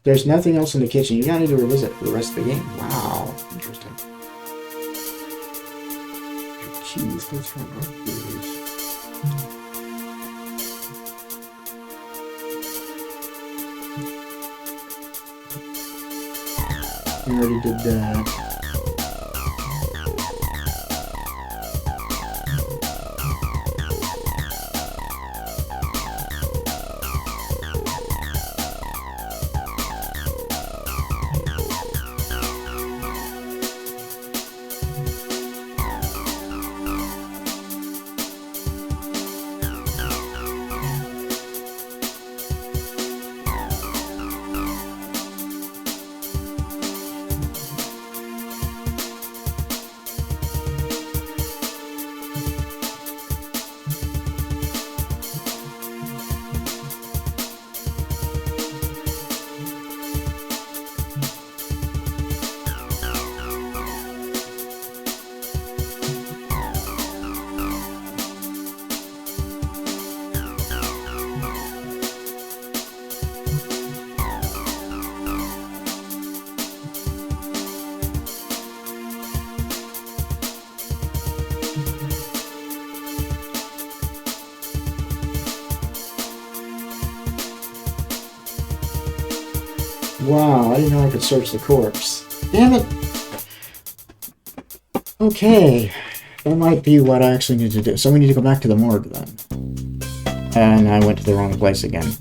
there's nothing else in the kitchen. You gotta need to revisit for the rest of the game. Wow, interesting. Cheese, that's right. We already did that. Wow, I didn't know I could search the corpse. Damn it! Okay, that might be what I actually need to do. So we need to go back to the morgue then. And I went to the wrong place again.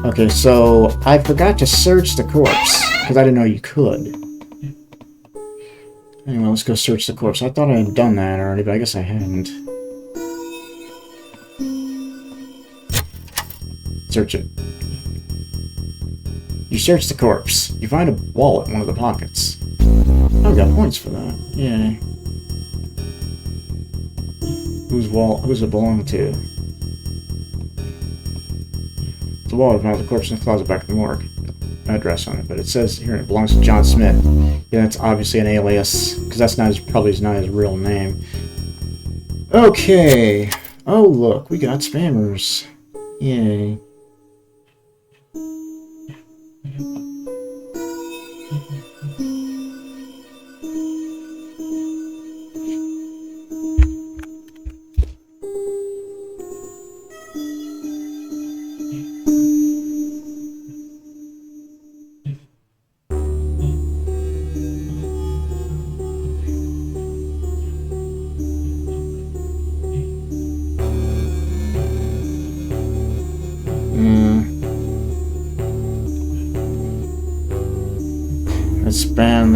Okay, so I forgot to search the corpse, because I didn't know you could. Anyway, let's go search the corpse. I thought I had done that already, but I guess I hadn't. Search it. You search the corpse. You find a wallet in one of the pockets. Oh, I got points for that. Yay. Who's it belong to? The wallet found the corpse in the closet back in the morgue. No address on it, but it says here it belongs to John Smith. Yeah, that's obviously an alias, because that's not probably not his real name. Okay. Oh, look, we got spammers. Yay.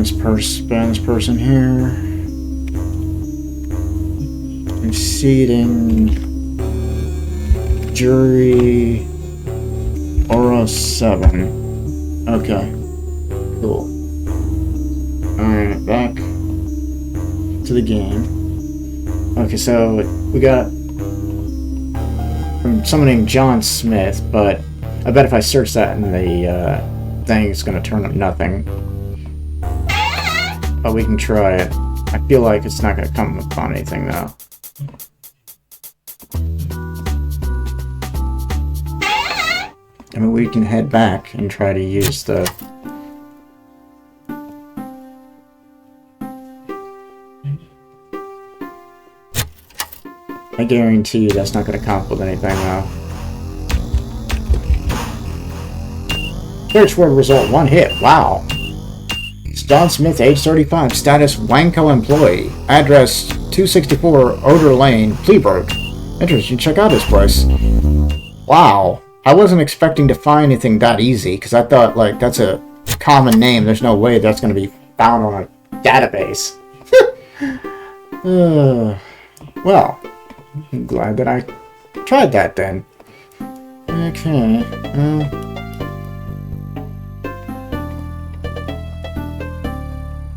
ban this person here. And seating. Jury. Aura 7. Okay. Cool. Alright, back to the game. Okay, so we got from someone named John Smith, but I bet if I search that in the thing, it's going to turn up nothing. But we can try it. I feel like it's not going to come upon anything, though. I mean, we can head back and try to use the... I guarantee you that's not going to come up with anything, though. Search word result, 1 hit. Wow. It's John Smith, age 35, status Wanko employee, address 264 Oder Lane, Pleurghburg. Interesting, check out this place. Wow. I wasn't expecting to find anything that easy, because I thought, like, that's a common name. There's no way that's going to be found on a database. Well, I'm glad that I tried that then. Okay.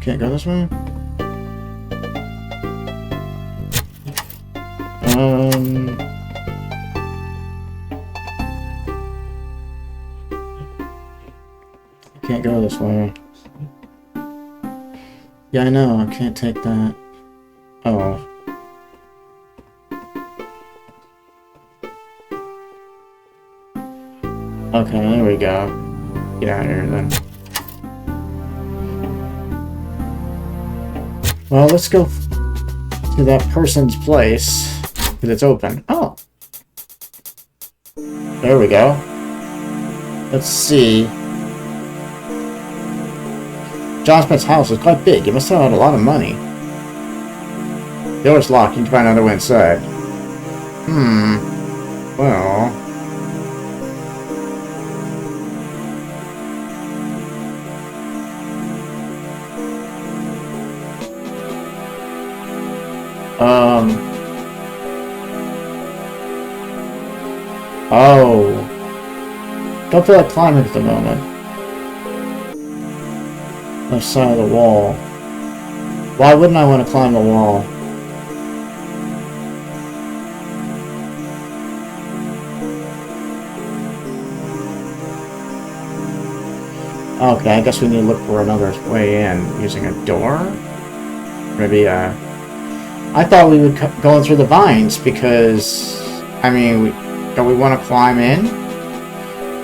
Can't go this way? Can't go this way. Yeah, I know, I can't take that. Oh. Okay, there we go. Get out of here then. Well, let's go to that person's place, because it's open. Oh! There we go. Let's see. John Smith's house is quite big. You must have had a lot of money. The door's locked. You can find another way inside. Well... Oh. Don't feel like climbing at the moment. Left side of the wall. Why wouldn't I want to climb the wall? Okay, I guess we need to look for another way in using a door? Maybe, I thought we would go in through the vines because, I mean, don't we want to climb in?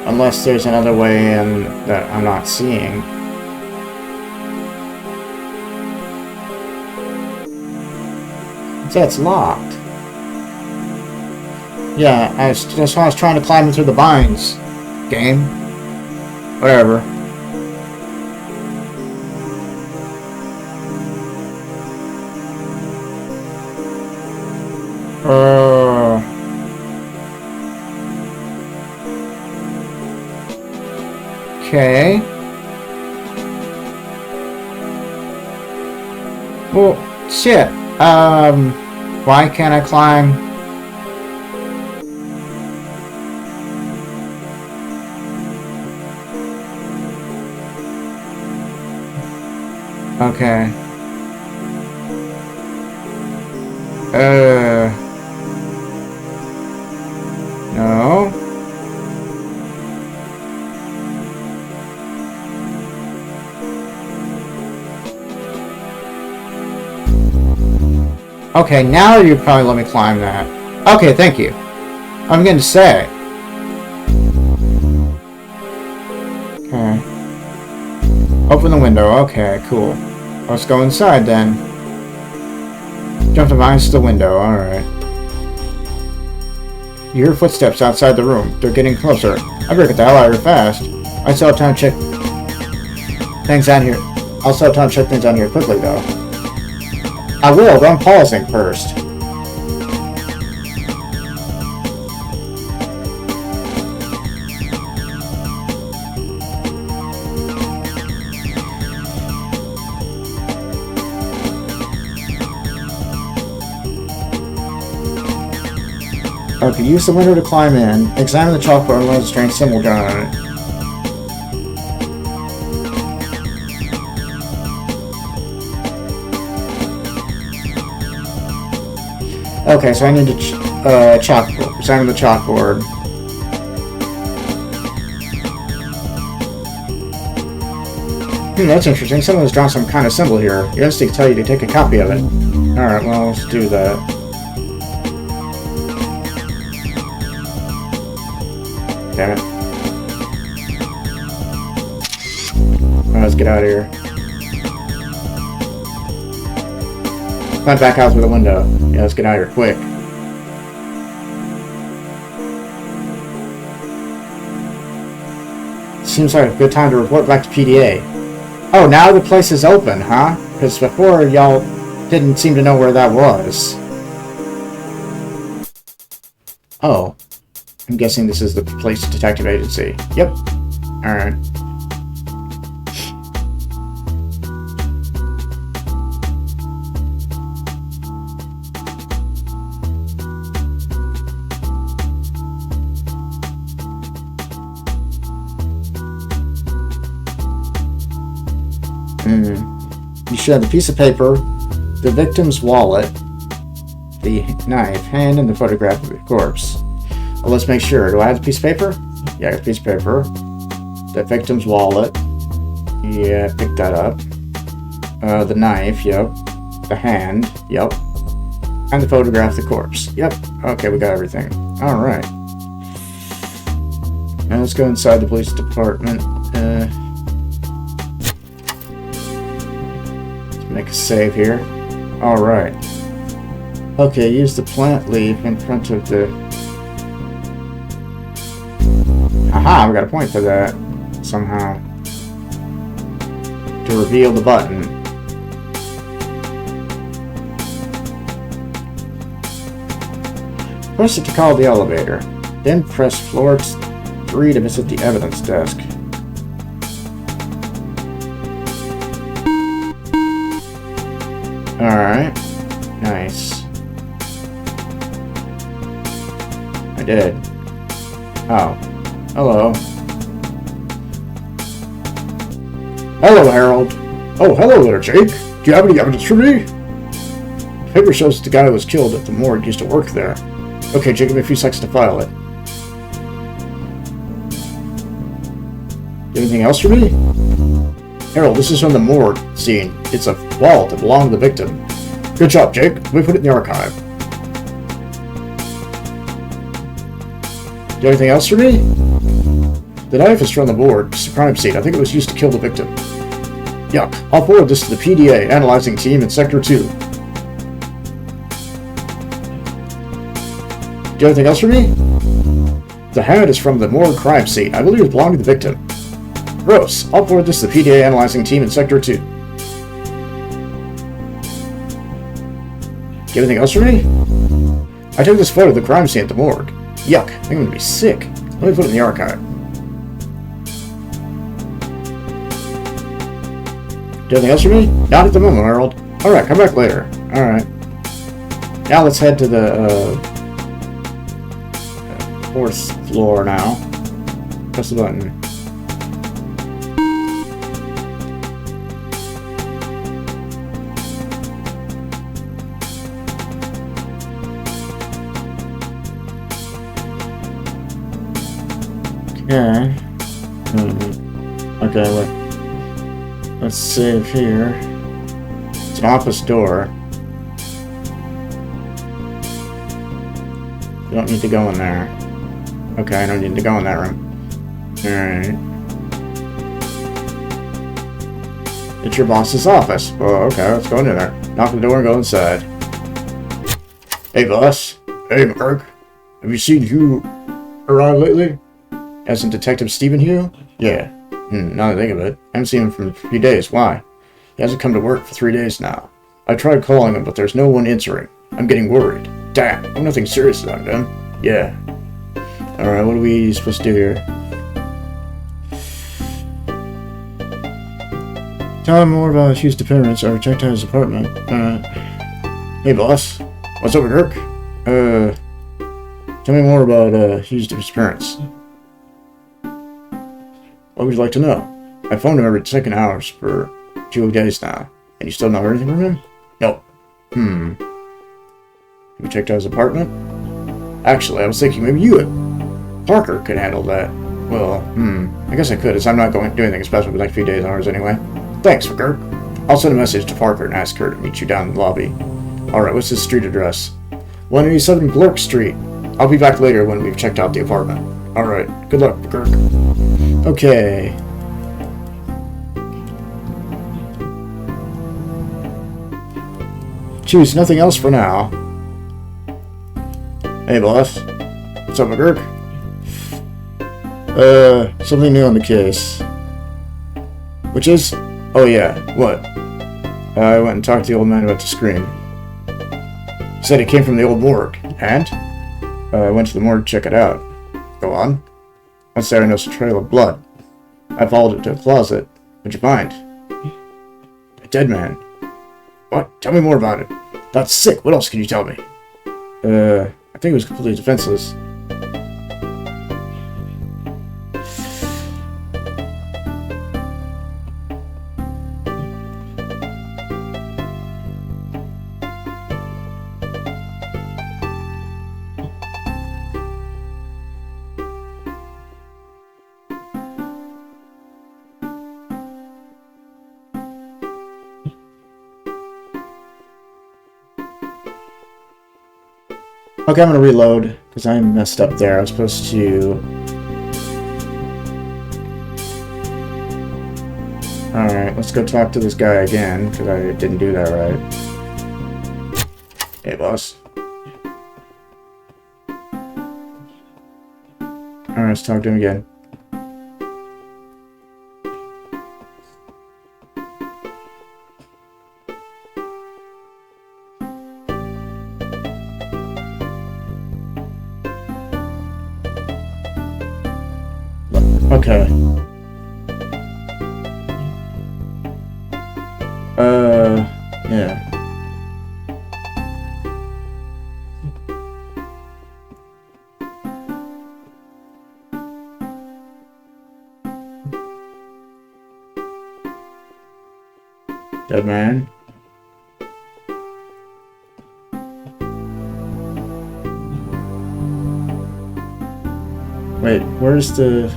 Unless there's another way in that I'm not seeing. So it's locked. Yeah, that's why I was trying to climb in through the vines. Game. Whatever. Okay. Well, shit. Why can't I climb? Okay. No. Okay, now you probably let me climb that. Okay, thank you. I'm going to say. Okay. Open the window. Okay, cool. Let's go inside then. Jump the vines to the window. Alright. You hear footsteps outside the room. They're getting closer. I better get the hell out of here fast. I still have time to check things out here. I'll still have time to check things out here quickly, though. I will, but I'm pausing first. Okay, use the window to climb in. Examine the chalkboard and learn the strange symbol drawn on it. Okay, so I need to chalkboard. Examine the chalkboard. That's interesting. Someone has drawn some kind of symbol here. Your instincts tell you to take a copy of it. Alright, well, let's do that. Damn it. Alright, let's get out of here. Climb back out through the window. Yeah, let's get out of here quick. Seems like a good time to report back to PDA. Oh, now the place is open, huh? Because before, y'all didn't seem to know where that was. Oh. I'm guessing this is the police detective agency. Yep. Alright. You should have the piece of paper, the victim's wallet, the knife, hand, and the photograph of the corpse. Well, let's make sure. Do I have the piece of paper? Yeah, I got the piece of paper. The victim's wallet. Yeah, pick that up. The knife, yep. The hand, yep. And the photograph of the corpse. Yep. Okay, we got everything. Alright. Now let's go inside the police department. Make a save here. Alright. Okay, use the plant leaf in front of the... Aha, we got a point for that. Somehow. To reveal the button. Press it to call the elevator. Then press floor 3 to visit the evidence desk. Alright. Nice. I did. Oh. Hello. Hello, Harold. Oh, hello there, Jake. Do you have any evidence for me? The paper shows that the guy who was killed at the morgue used to work there. Okay, Jake, give me a few seconds to file it. Anything else for me? Harold, this is from the morgue scene. It's a wallet that belonged to the victim. Good job, Jake. Let me put it in the archive. Do you have anything else for me? The knife is from the morgue. It's a crime scene. I think it was used to kill the victim. Yuck. I'll forward this to the PDA analyzing team in Sector 2. Do you have anything else for me? The hand is from the morgue crime scene. I believe it belonged to the victim. Gross. I'll forward this to the PDA analyzing team in Sector 2. Do you have anything else for me? I took this photo of the crime scene at the morgue. Yuck. I think I'm gonna be sick. Let me put it in the archive. Do you have anything else for me? Not at the moment, Harold. Alright, come back later. Alright. Now let's head to the 4th floor now. Press the button. Okay. Okay, let's save here. It's an office door. You don't need to go in there. Okay, I don't need to go in that room. Alright. It's your boss's office. Well, okay, let's go into there. Knock on the door and go inside. Hey, boss. Hey, Mark. Have you seen Hugh around lately? As in Detective Stephen Hugh? Yeah. Now that I think of it. I haven't seen him for a few days. Why? He hasn't come to work for 3 days now. I tried calling him, but there's no one answering. I'm getting worried. Damn, I'm nothing serious about him. Yeah. Alright, what are we supposed to do here? Tell him more about Hugh's disappearance or check out his apartment. Hey boss. What's up, Kirk? Tell Tell me more about Hugh's disappearance. What would you like to know? I phoned him every second hours for 2 days now, and you still not heard anything from him? Nope. Have you checked out his apartment? Actually, I was thinking maybe Parker could handle that. Well, I guess I could, as I'm not going to do anything special for the next few days and hours anyway. Thanks, Kirk. I'll send a message to Parker and ask her to meet you down in the lobby. Alright, what's his street address? 187 Glurk Street. I'll be back later when we've checked out the apartment. Alright, good luck, Kirk. Okay. Choose nothing else for now. Hey, boss. What's up, Kirk? Something new on the case. Which is? Oh yeah, what? I went and talked to the old man about the scream. He said it came from the old morgue. And? I went to the morgue to check it out. Go on. Once there I noticed a trail of blood. I followed it to a closet. What'd you find? A dead man. What? Tell me more about it. That's sick. What else can you tell me? I think he was completely defenseless. Okay, I'm gonna reload, because I messed up there. I was supposed to... Alright, let's go talk to this guy again, because I didn't do that right. Hey, boss. Alright, let's talk to him again. Okay. Yeah. Dead man. Wait, where's the...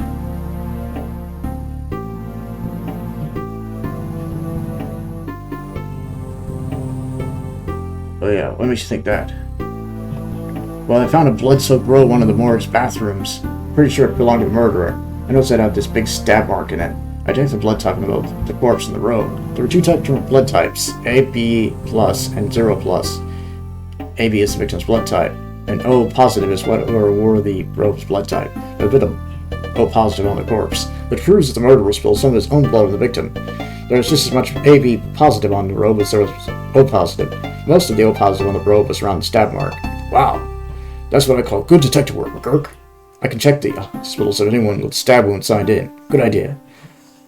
Oh yeah, what makes you think that? Well, I found a blood-soaked robe in one of the morgue's bathrooms. Pretty sure it belonged to the murderer. I noticed it had this big stab mark in it. I checked the blood type in both the corpse and the robe. There were 2 types of blood types, AB plus and 0 plus. AB is the victim's blood type, and O positive is what were the robe's blood type. There was a bit of O positive on the corpse, which proves that the murderer spilled some of his own blood on the victim. There was just as much AB positive on the robe as there was O positive. Most of the O positive on the robe was around the stab mark. Wow. That's what I call good detective work, McGurk. I can check the hospitals if anyone with stab wound signed in. Good idea.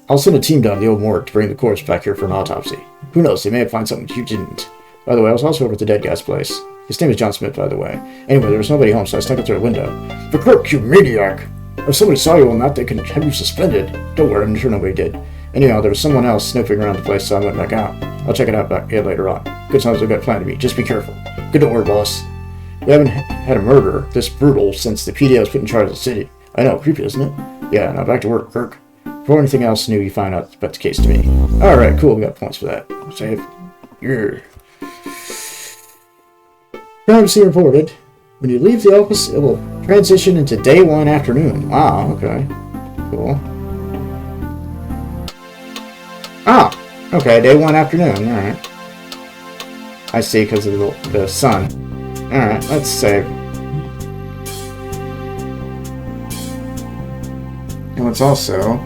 I'll send a team down to the old morgue to bring the corpse back here for an autopsy. Who knows, they may have found something you didn't. By the way, I was also over at the dead guy's place. His name is John Smith, by the way. Anyway, there was nobody home, so I stuck it through a window. McGurk, you maniac! If somebody saw you on that, they can have you suspended. Don't worry, I'm sure nobody did. Anyhow, there was someone else snooping around the place, so I went back out. I'll check it out back here later on. Good sounds like I've got a plan to meet. Just be careful. Good to work, boss. We haven't had a murder this brutal since the PDA was put in charge of the city. I know, creepy, isn't it? Yeah, now back to work, Kirk. Before anything else new you find out about the case to me. Alright, cool, we got points for that. Save. Yeah. Privacy reported. When you leave the office, it will transition into day 1 afternoon. Wow, okay. Cool. Ah! Okay, day 1 afternoon, alright. I see, because of the sun. Alright, let's save. And let's also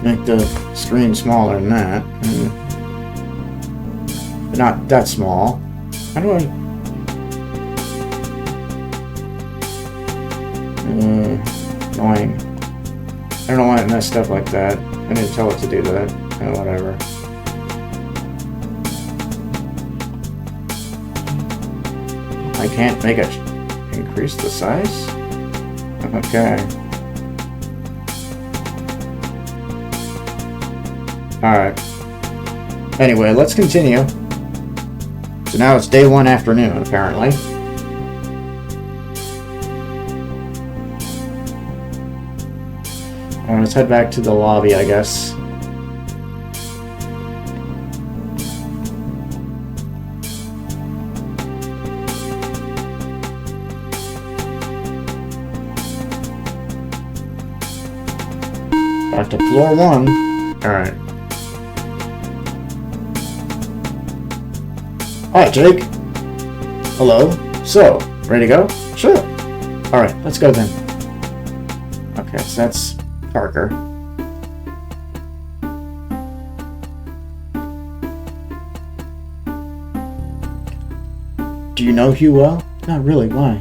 make the screen smaller than that. But not that small. How do I... annoying. I don't know why it messed up like that. I didn't tell it to do that. Oh, whatever. I can't make it Increase the size? Okay. Alright. Anyway, let's continue. So now it's day 1 afternoon, apparently. Let's head back to the lobby, I guess. Back to floor 1. Alright. Alright, Jake. Hello. So, ready to go? Sure. Alright, let's go then. Okay, so that's Parker. Do you know Hugh well? Not really, why?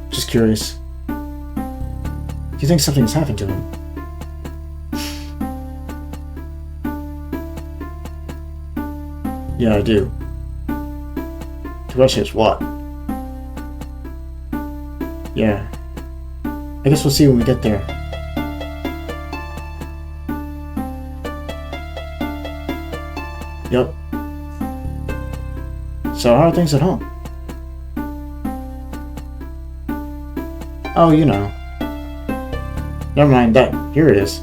Just curious. Do you think something's happened to him? Yeah, I do. The question is what? Yeah. I guess we'll see when we get there. Yep. So how are things at home? Oh, you know. Never mind that. Here it is.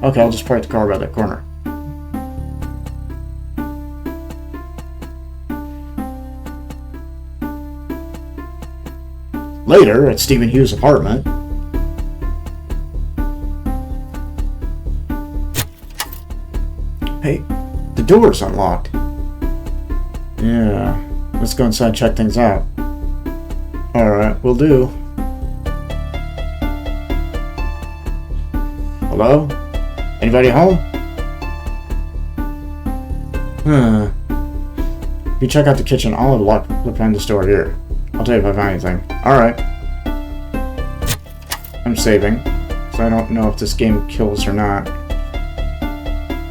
Okay, I'll just park the car by that corner. Later, at Stephen Hughes' apartment. Hey, the door's unlocked. Yeah, let's go inside and check things out. Alright, will do. Hello? Anybody home? If you check out the kitchen, I'll look behind this door here. I'll tell you if I find anything. Alright. I'm saving, so I don't know if this game kills or not.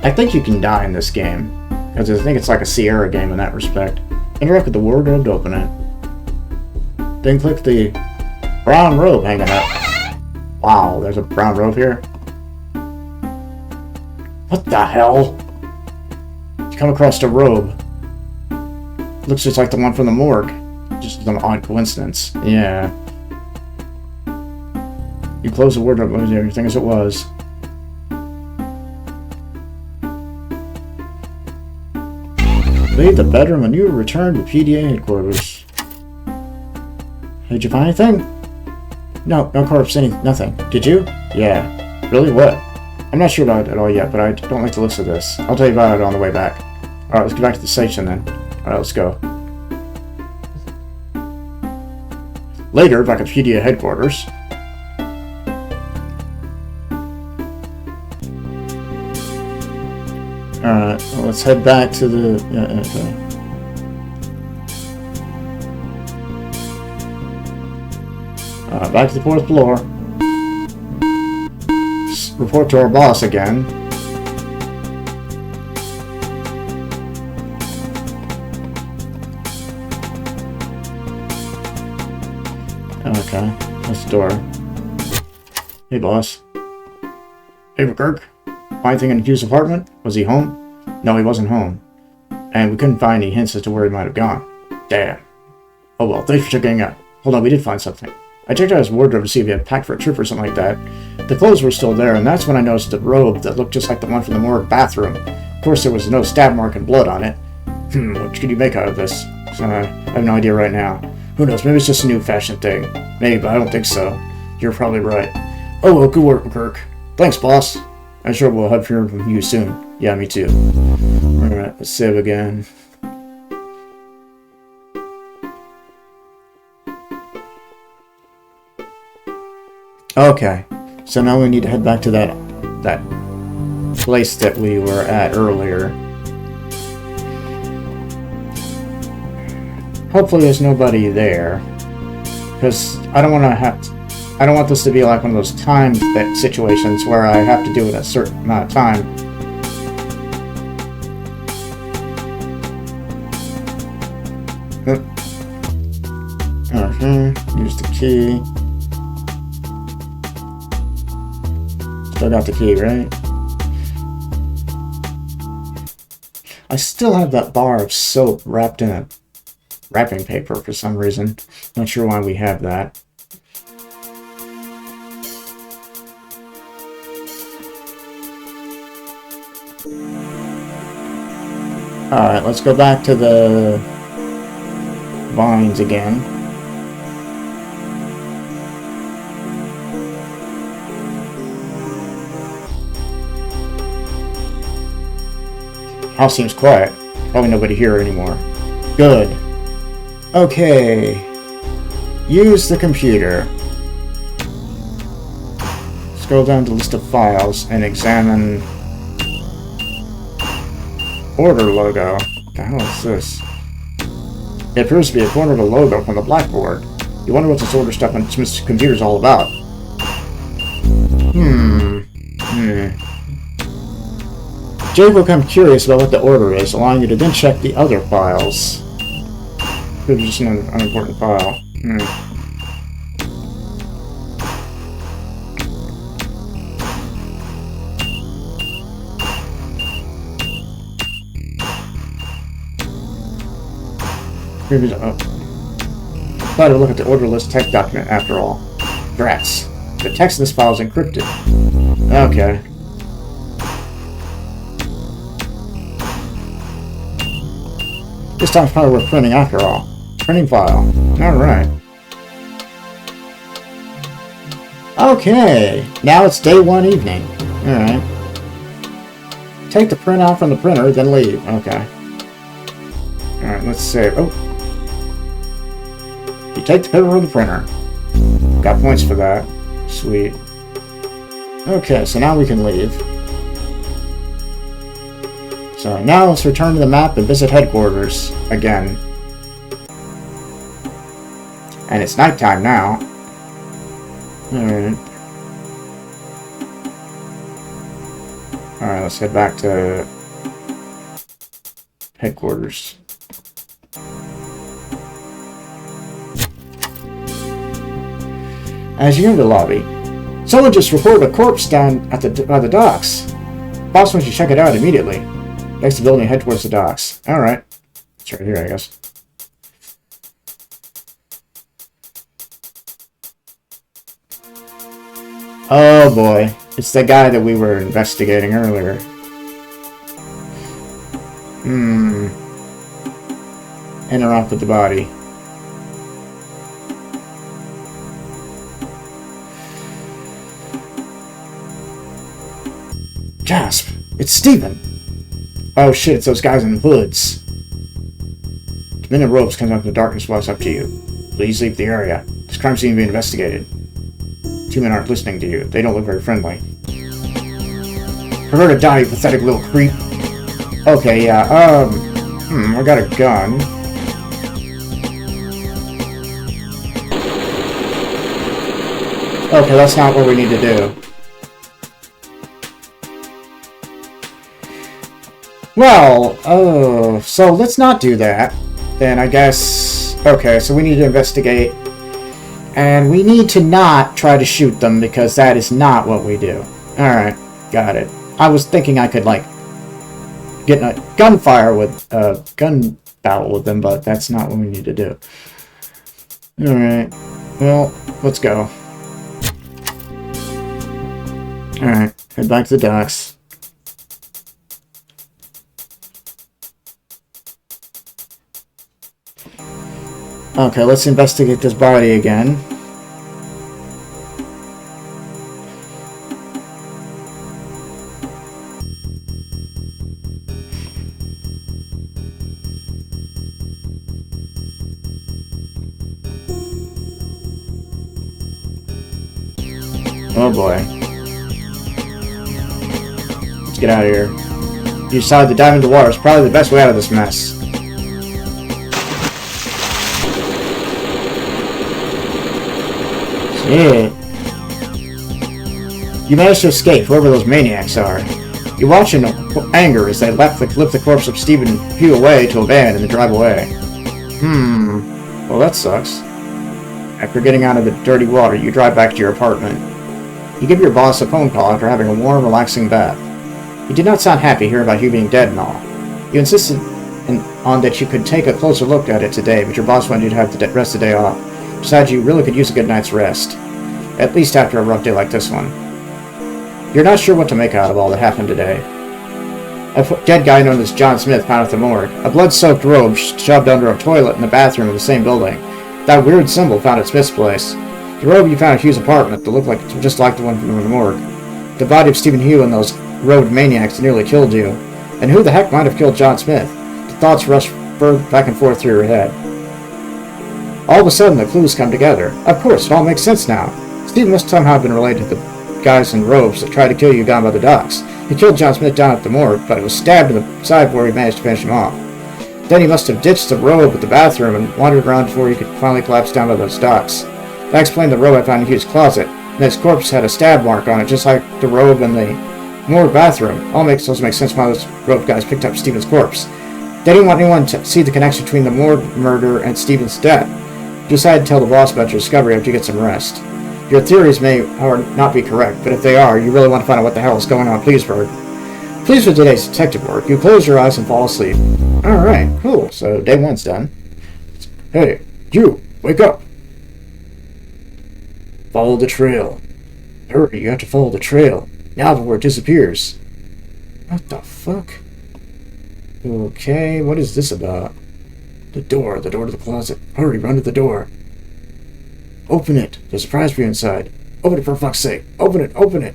I think you can die in this game, because I think it's like a Sierra game in that respect. Interact with the wardrobe to open it. Then click the brown robe hanging up. Wow, there's a brown robe here? What the hell? You come across a robe. Looks just like the one from the morgue. Just an odd coincidence. Yeah. You close the wardrobe, everything as it was. Leave the bedroom and you return to PDA headquarters. Did you find anything? No corpse, nothing. Did you? Yeah. Really? What? I'm not sure about it at all yet, but I don't like the looks of this. I'll tell you about it on the way back. Alright, let's get back to the station then. Alright, let's go. Later, back at PDA headquarters. Alright, well, let's head back to the... back to the 4th floor. Report to our boss again. Okay, that's the door. Hey, boss. Hey, Kirk. Find anything in Hugh's apartment? Was he home? No, he wasn't home. And we couldn't find any hints as to where he might have gone. Damn. Oh well, thanks for checking out. Hold on, we did find something. I checked out his wardrobe to see if he had packed for a trip or something like that. The clothes were still there, and that's when I noticed the robe that looked just like the one from the morgue bathroom. Of course, there was no stab mark and blood on it. What could you make out of this? I have no idea right now. Who knows, maybe it's just a new fashion thing. Maybe, but I don't think so. You're probably right. Oh well, good work, Kirk. Thanks, boss. I'm sure we'll have heard from you soon. Yeah, me too. Alright, let's save again. Okay, so now we need to head back to that place that we were at earlier. Hopefully there's nobody there, because I don't want this to be like one of those timed situations where I have to do it a certain amount of time. Use the key. Still got the key, right? I still have that bar of soap wrapped in a wrapping paper for some reason. Not sure why we have that. Alright, let's go back to the vines again. House seems quiet. Probably nobody here anymore. Good. Okay. Use the computer. Scroll down to the list of files and examine order logo. What the hell is this? It appears to be a corner of a logo from the blackboard. You wonder what this order stuff on Smith's computer is all about. Jay will become curious about what the order is, allowing you to then check the other files. Could be just an unimportant file. Thought I'd look at the order list text document after all. Drats. The text in this file is encrypted. Okay. This time's probably worth printing after all. Printing file. Alright. Okay. Now it's day 1 evening. Alright. Take the print out from the printer, then leave. Okay. Alright, let's save. Oh. You take the paper from the printer. Got points for that. Sweet. Okay, so now we can leave. So now let's return to the map and visit headquarters again. And it's nighttime now. Alright. Alright, let's head back to headquarters. As you enter the lobby, someone just reported a corpse down at by the docks. Boss wants you to check it out immediately. Next to the building, head towards the docks. Alright. It's right here, I guess. Oh boy. It's the guy that we were investigating earlier. Interact with the body. Gasp! It's Steven! Oh shit, it's those guys in hoods. The men in robes comes out of the darkness while it's up to you. Please leave the area. This crime scene to be investigated. 2 men aren't listening to you. They don't look very friendly. Prefer to die, you pathetic little creep. Okay, yeah, I got a gun. Okay, that's not what we need to do. Well, so let's not do that. Then I guess... Okay, so we need to investigate. And we need to not try to shoot them, because that is not what we do. Alright, got it. I was thinking I could, like, get in a gunfire with... gun battle with them, but that's not what we need to do. Alright, well, let's go. Alright, head back to the docks. Okay, let's investigate this body again. Oh boy. Let's get out of here. You decided to dive into the water is probably the best way out of this mess. Yeah. You managed to escape, whoever those maniacs are. You watch in anger as they lift the corpse of Stephen Pugh away to a van and then drive away. Well, that sucks. After getting out of the dirty water, you drive back to your apartment. You give your boss a phone call after having a warm, relaxing bath. He did not sound happy hearing about you being dead and all. You insisted on that you could take a closer look at it today, but your boss wanted you to have the rest of the day off. Besides, you really could use a good night's rest. At least after a rough day like this one. You're not sure what to make out of all that happened today. A dead guy known as John Smith found at the morgue. A blood-soaked robe shoved under a toilet in the bathroom of the same building. That weird symbol found at Smith's place. The robe you found at Hugh's apartment that looked like just like the one from the morgue. The body of Stephen Hugh and those robed maniacs that nearly killed you. And who the heck might have killed John Smith? The thoughts rushed back and forth through your head. All of a sudden, the clues come together. Of course, it all makes sense now. Stephen must somehow have been related to the guys in robes that tried to kill you down by the docks. He killed John Smith down at the morgue, but it was stabbed in the side before he managed to finish him off. Then he must have ditched the robe at the bathroom and wandered around before he could finally collapse down by those docks. That explained the robe I found in Hugh's closet, and his corpse had a stab mark on it, just like the robe in the morgue bathroom. All makes sense why those robe guys picked up Stephen's corpse. They didn't want anyone to see the connection between the morgue murder and Stephen's death. You decided to tell the boss about your discovery after you get some rest. Your theories may or not be correct, but if they are, you really want to find out what the hell is going on in Pleurghburg. Pleased with today's detective work, you close your eyes and fall asleep. Alright, cool. So day one's done. Hey, you! Wake up! Follow the trail. Hurry, you have to follow the trail. Now before it disappears. What the fuck? Okay, what is this about? The door to the closet. Hurry, run to the door. Open it. There's a surprise for you inside. Open it for fuck's sake. Open it, open it.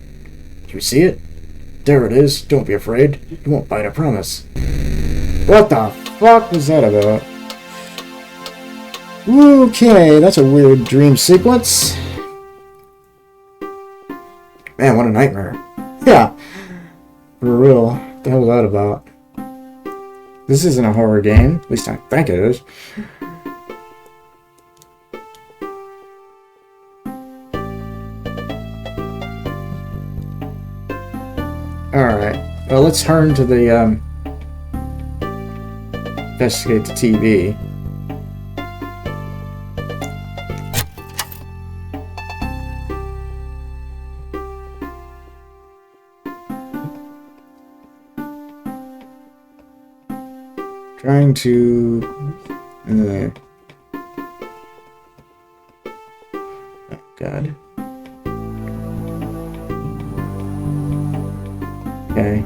Do you see it? There it is. Don't be afraid. You won't bite, I promise. What the fuck was that about? Okay, that's a weird dream sequence. Man, what a nightmare. Yeah. For real. What the hell was that about? This isn't a horror game. At least I think it is. Alright. Well, let's turn to the, investigate the TV. Trying to... oh, God. Okay.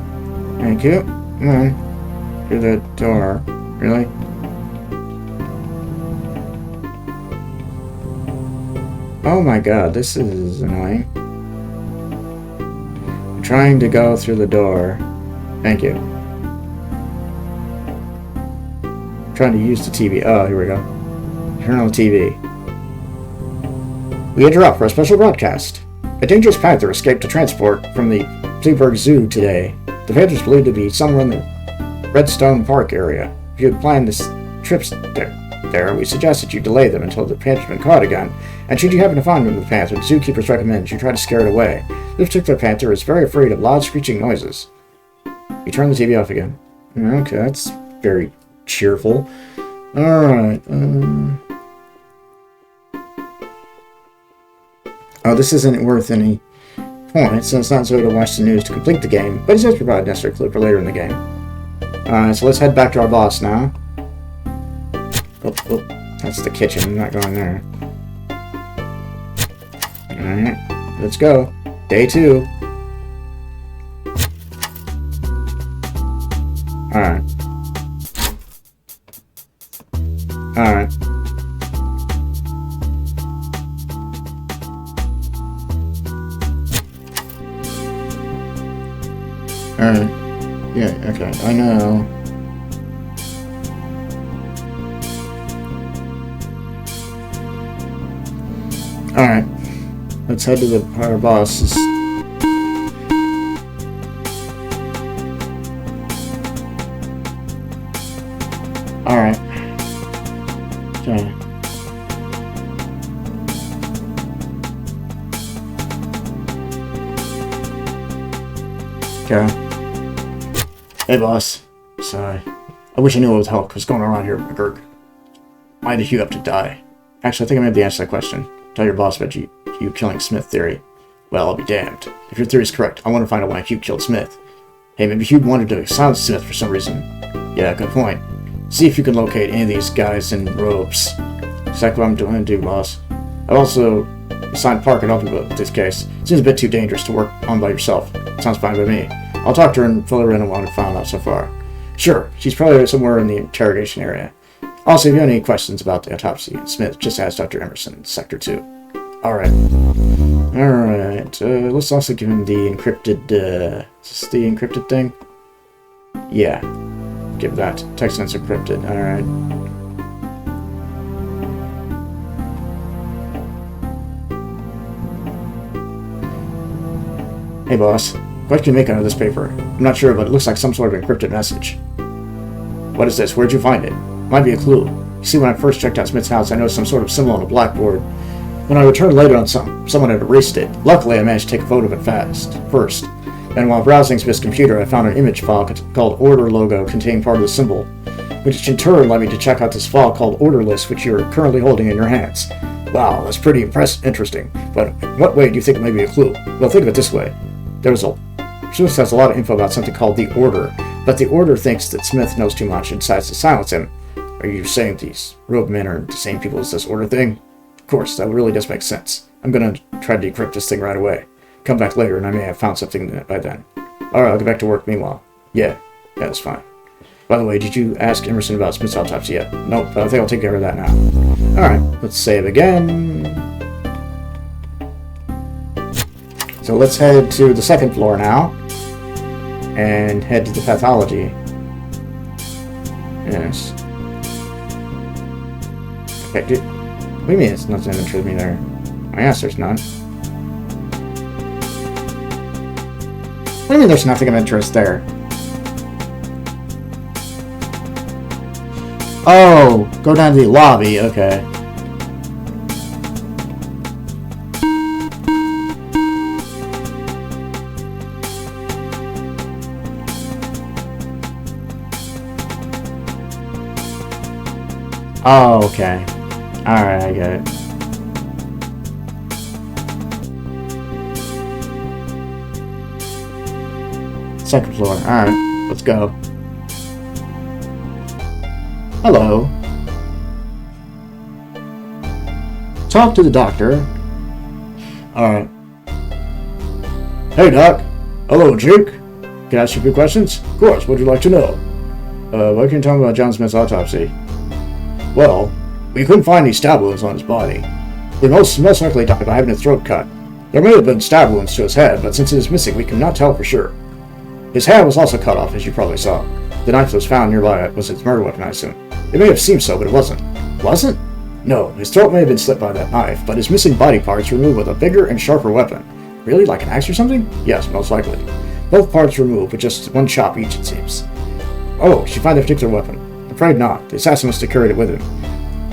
Thank you. Come on. Through the door. Really? Oh my God, this is annoying. I'm trying to go through the door. Thank you. Trying to use the TV. Oh, here we go. Turn on the TV. We interrupt for a special broadcast. A dangerous panther escaped a transport from the Pleurghburg Zoo today. The panther is believed to be somewhere in the Redstone Park area. If you had planned this trips there, we suggest that you delay them until the panther's been caught again. And should you happen to find one with the panther, the zookeepers recommend you try to scare it away. This particular panther is very afraid of loud screeching noises. You turn the TV off again. Okay, that's very cheerful. Alright, oh, this isn't worth any points, so it's not so to watch the news to complete the game, but it does provide a necessary clue for later in the game. Alright, so let's head back to our boss now. Oh, that's the kitchen, I'm not going there. Alright, let's go. Day 2. Alright. Alright. Alright. Yeah, okay, I know. Alright. Let's head to our boss. Alright. Okay. Okay. Hey, boss. Sorry. I wish I knew what would help. What's going on around here, Pleurghburg? Why did Hugh have to die? Actually, I think I may have the answer to that question. Tell your boss about you killing Smith theory. Well, I'll be damned. If your theory is correct, I want to find out why Hugh killed Smith. Hey, maybe Hugh wanted to silence Smith for some reason. Yeah, good point. See if you can locate any of these guys in robes. Exactly what I'm going to do, boss. I've also assigned Parker to help you with this case. Seems a bit too dangerous to work on by yourself. Sounds fine by me. I'll talk to her and fill her in on what I've found out so far. Sure, she's probably somewhere in the interrogation area. Also, if you have any questions about the autopsy, Smith, just ask Dr. Emerson in Sector 2. Alright. Let's also give him the encrypted, is this the encrypted thing? Yeah. Give that. Text sense encrypted. Alright. Hey boss, what can you make out of this paper? I'm not sure, but it looks like some sort of encrypted message. What is this? Where'd you find it? Might be a clue. You see, when I first checked out Smith's house, I noticed some sort of symbol on a blackboard. When I returned later on someone had erased it. Luckily, I managed to take a photo of it first. And while browsing Smith's computer, I found an image file called Order Logo containing part of the symbol, which in turn led me to check out this file called Order List, which you're currently holding in your hands. Wow, that's pretty interesting. But in what way do you think it may be a clue? Well, think of it this way. Smith has a lot of info about something called the Order, but the Order thinks that Smith knows too much and decides to silence him. Are you saying these robed men are the same people as this Order thing? Of course, that really does make sense. I'm gonna try to decrypt this thing right away. Come back later and I may have found something by then. Alright, I'll get back to work meanwhile. Yeah, that's fine. By the way, did you ask Emerson about Smith's autopsy yet? Nope, but I think I'll take care of that now. Alright, let's save again. So let's head to the second floor now. And head to the pathology. Yes. Okay, what do you mean it's nothing that intrigues me there? My answer's none. What do you mean there's nothing of interest there? Oh, go down to the lobby, okay. Oh, okay. Alright, I get it. Second floor. Alright, let's go. Hello. Talk to the doctor. Alright. Hey, Doc. Hello, Jake. Can I ask you a few questions? Of course, what would you like to know? What can you tell me about John Smith's autopsy? Well, we couldn't find any stab wounds on his body. He most likely died by having a throat cut. There may have been stab wounds to his head, but since it is missing, we cannot tell for sure. His hand was also cut off, as you probably saw. The knife that was found nearby was his murder weapon, I assume. It may have seemed so, but it wasn't. Wasn't? No, his throat may have been slit by that knife, but his missing body parts were removed with a bigger and sharper weapon. Really? Like an axe or something? Yes, most likely. Both parts removed with just one chop each, it seems. Oh, did you find that particular weapon? Afraid not. The assassin must have carried it with him.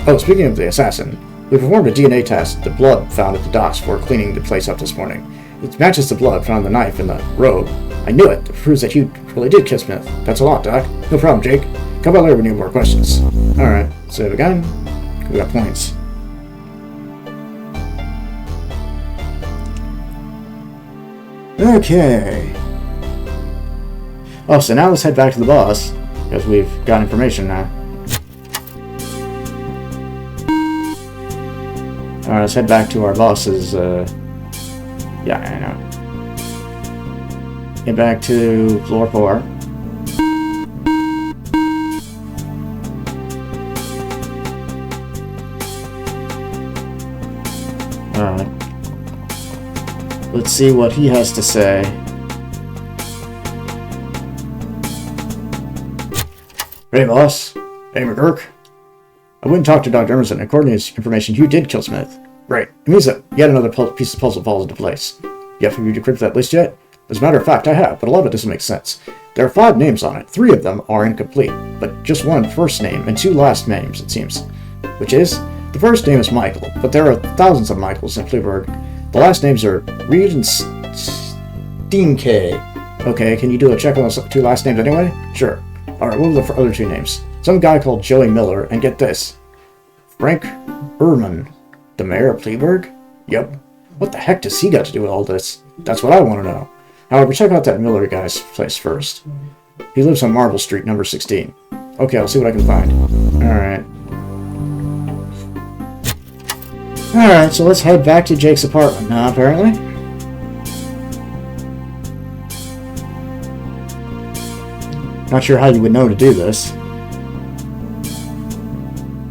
Oh, speaking of the assassin, we performed a DNA test, the blood found at the docks for cleaning the place up this morning. It matches the blood found on the knife in the robe. I knew it. It proves that Hugh really did kill Smith. Thanks a lot, Doc. No problem, Jake. Come back later when you have more questions. Alright, save again. We got points. Okay. Oh, so now let's head back to the boss, because we've got information now. Alright, let's head back to our boss's, yeah, I know. Get back to floor 4. Alright. Let's see what he has to say. Hey, boss. Hey, McGurk. I went and talked to Dr. Emerson. According to his information, Hugh did kill Smith. Great. It means that yet another piece of puzzle falls into place. Have you decrypted that list yet? As a matter of fact, I have, but a lot of it doesn't make sense. There are 5 names on it. 3 of them are incomplete, but just one first name and 2 last names, it seems. Which is? The first name is Michael, but there are thousands of Michaels in Pleurghburg. The last names are Reed and Steenke. Okay, can you do a check on those 2 last names anyway? Sure. Alright, what were the other 2 names? Some guy called Joey Miller, and get this. Frank Berman, the mayor of Pleurghburg? Yep. What the heck does he got to do with all this? That's what I want to know. However, check out that Miller guy's place first. He lives on Marble Street, number 16. Okay, I'll see what I can find. Alright. Alright, so let's head back to Jake's apartment now, apparently. Not sure how you would know to do this.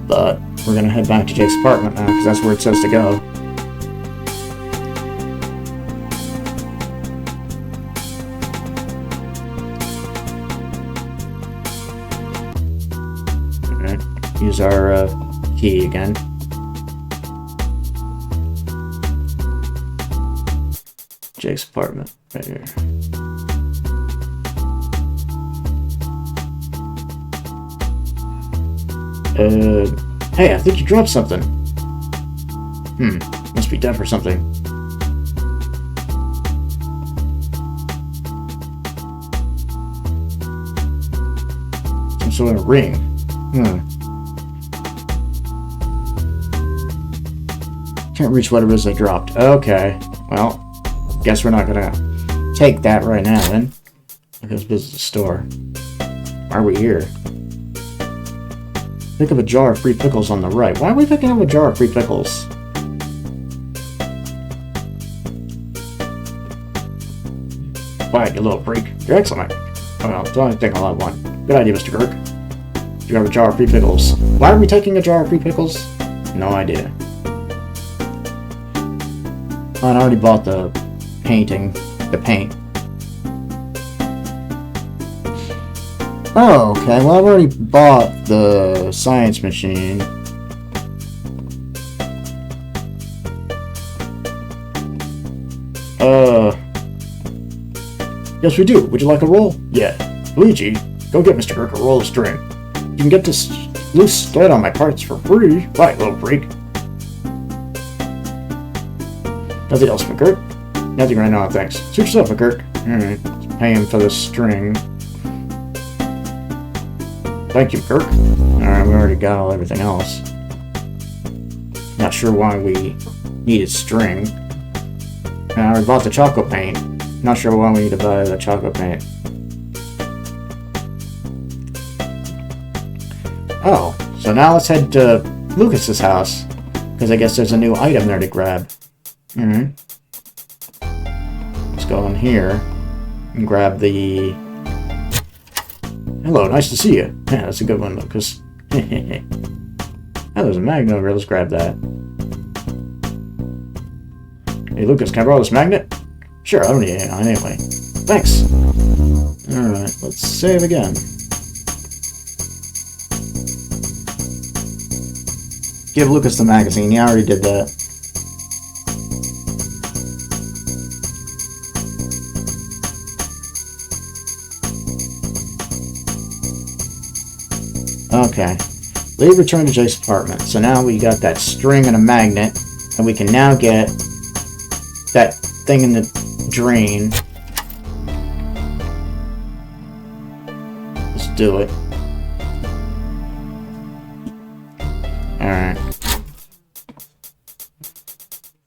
But we're gonna head back to Jake's apartment now, because that's where it says to go. Alright, use our key again. Jake's apartment, right here. Hey, I think you dropped something. Must be deaf or something. Some sort of ring. Can't reach whatever it is I dropped. Okay, well, guess we're not gonna take that right now then. Let's visit the store. Why are we here? Pick up a jar of free pickles on the right. Why are we picking up a jar of free pickles? Quiet, you little freak. You're excellent. Oh well, don't think I'll have one. Good idea, Mr. Kirk. You have a jar of free pickles. Why are we taking a jar of free pickles? No idea. Oh, and I already bought the painting. The paint. Oh, okay. Well, I've already bought the science machine. Yes, we do. Would you like a roll? Yeah. Luigi, go get Mr. Kirk a roll of string. You can get this loose thread on my parts for free. Right, little freak. Nothing else, McGirt? Nothing right now, thanks. Suit yourself, McGirt. Alright. Pay him for the string. Thank you, Kirk. Alright, we already got everything else. Not sure why we needed string. And I already bought the chocolate paint. Not sure why we need to buy the chocolate paint. Oh, so now let's head to Lucas's house. Because I guess there's a new item there to grab. Alright. Let's go in here and grab the... Hello, nice to see you. Yeah, that's a good one, Lucas. Oh, there's a magnet over here. Let's grab that. Hey, Lucas, can I borrow this magnet? Sure, I don't need it anyway. Thanks. Alright, let's save again. Give Lucas the magazine. Yeah, I already did that. Okay. Lee returned to Jake's apartment. So now we got that string and a magnet. And we can now get that thing in the drain. Let's do it. Alright.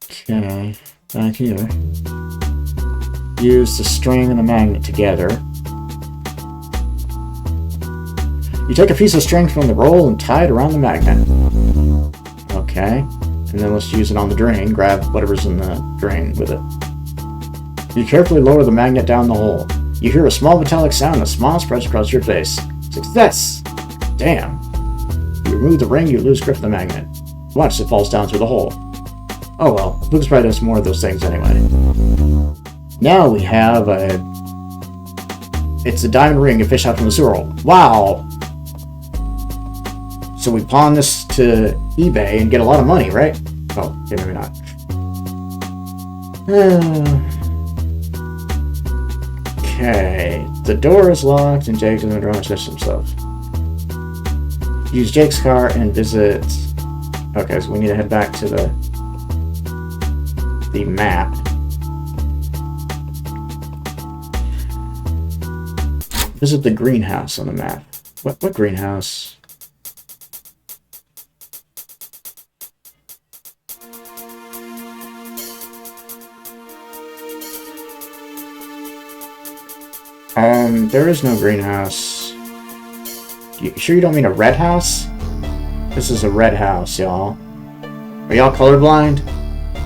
Okay. Back here. Use the string and the magnet together. You take a piece of string from the roll and tie it around the magnet. Okay. And then let's use it on the drain. Grab whatever's in the drain with it. You carefully lower the magnet down the hole. You hear a small metallic sound and a smile spreads across your face. Success! Damn. You remove the ring, you lose grip of the magnet. Watch, it falls down through the hole. Oh well, Lucas probably does more of those things anyway. Now we have a... It's a diamond ring you fish out from the sewer hole. Wow! So we pawn this to eBay and get a lot of money, right? Oh, okay, maybe not. Okay, the door is locked and Jake doesn't want to touch himself. Use Jake's car and visit... Okay, so we need to head back to the map. Visit the greenhouse on the map. What greenhouse? There is no greenhouse. You sure you don't mean a red house? This is a red house, y'all. Are y'all colorblind?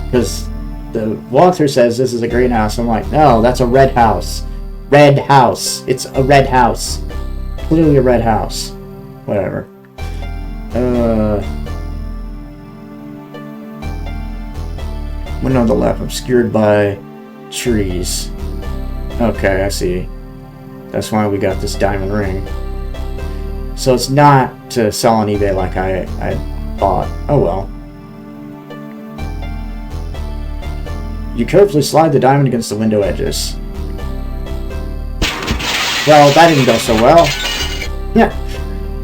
Because the walkthrough says this is a greenhouse. I'm like, no, that's a red house. Red house. It's a red house. Clearly a red house. Whatever. Window on the left, obscured by trees. Okay, I see. That's why we got this diamond ring. So it's not to sell on eBay like I thought. Oh well. You carefully slide the diamond against the window edges. Well, that didn't go so well. Yeah.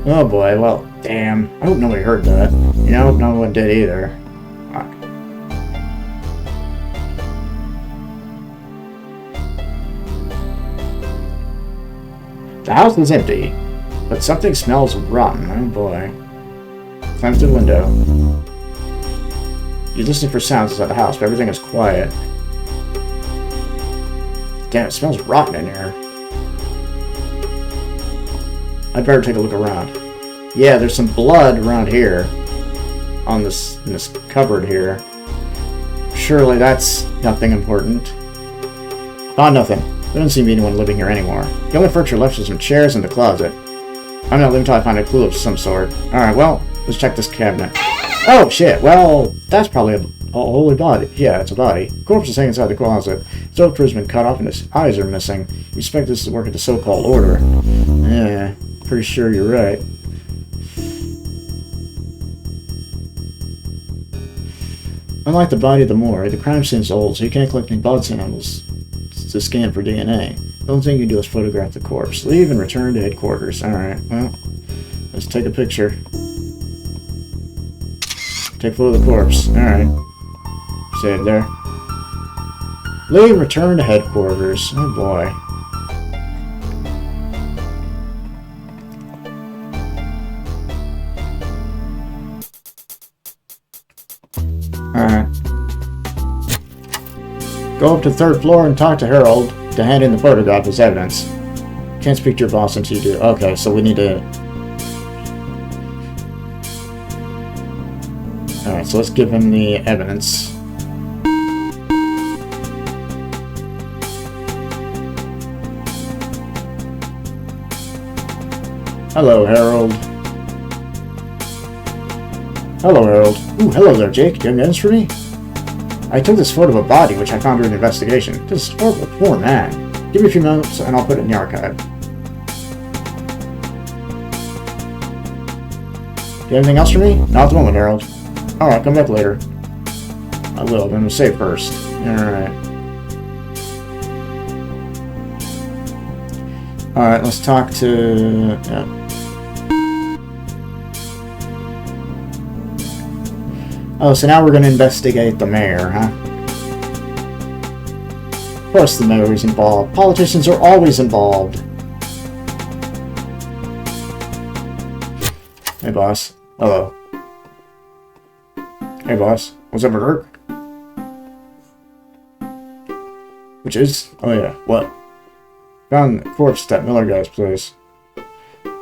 Oh boy, well, damn. I hope nobody heard that. You know, I hope no one did either. Fuck. The house is empty, but something smells rotten. Oh boy. Climb through the window. You're listening for sounds inside the house, but everything is quiet. Damn, it smells rotten in here. I'd better take a look around. Yeah, there's some blood around here. In this cupboard here. Surely that's nothing important. Oh, nothing. There doesn't seem to be anyone living here anymore. The only furniture left is some chairs in the closet. I'm not leaving until I find a clue of some sort. Alright, well, let's check this cabinet. Oh, shit. Well, that's probably a holy body. Yeah, it's a body. The corpse is hanging inside the closet. His throat has been cut off and his eyes are missing. You expect this to work at the so-called order. Yeah, pretty sure you're right. Unlike the body of the morgue, the crime scene's old, so you can't collect any blood samples to scan for DNA. The only thing you can do is photograph the corpse. Leave and return to headquarters. Alright, well, let's take a picture. Take a photo of the corpse. Alright. Save there. Leave and return to headquarters. Oh boy. Alright. Go up to the 3rd floor and talk to Harold to hand in the photograph as evidence. Can't speak to your boss until you do. Okay, so we need to... Alright, so let's give him the evidence. Hello, Harold. Hello, Harold. Ooh, hello there, Jake. Do you have evidence for me? I took this photo of a body, which I found during an investigation. This is horrible. Poor man. Give me a few minutes, and I'll put it in the archive. Do you have anything else for me? Not at the moment, Harold. Alright, come back later. I will, but I'm gonna save first. Alright. Alright, let's talk to... Yeah. Oh, so now we're going to investigate the mayor, huh? Of course the mayor is involved. Politicians are always involved. Hey, boss. Hello. Hey, boss. What's up, Burger? Which is? Oh, yeah. What? Found the corpse at that Miller guy's place.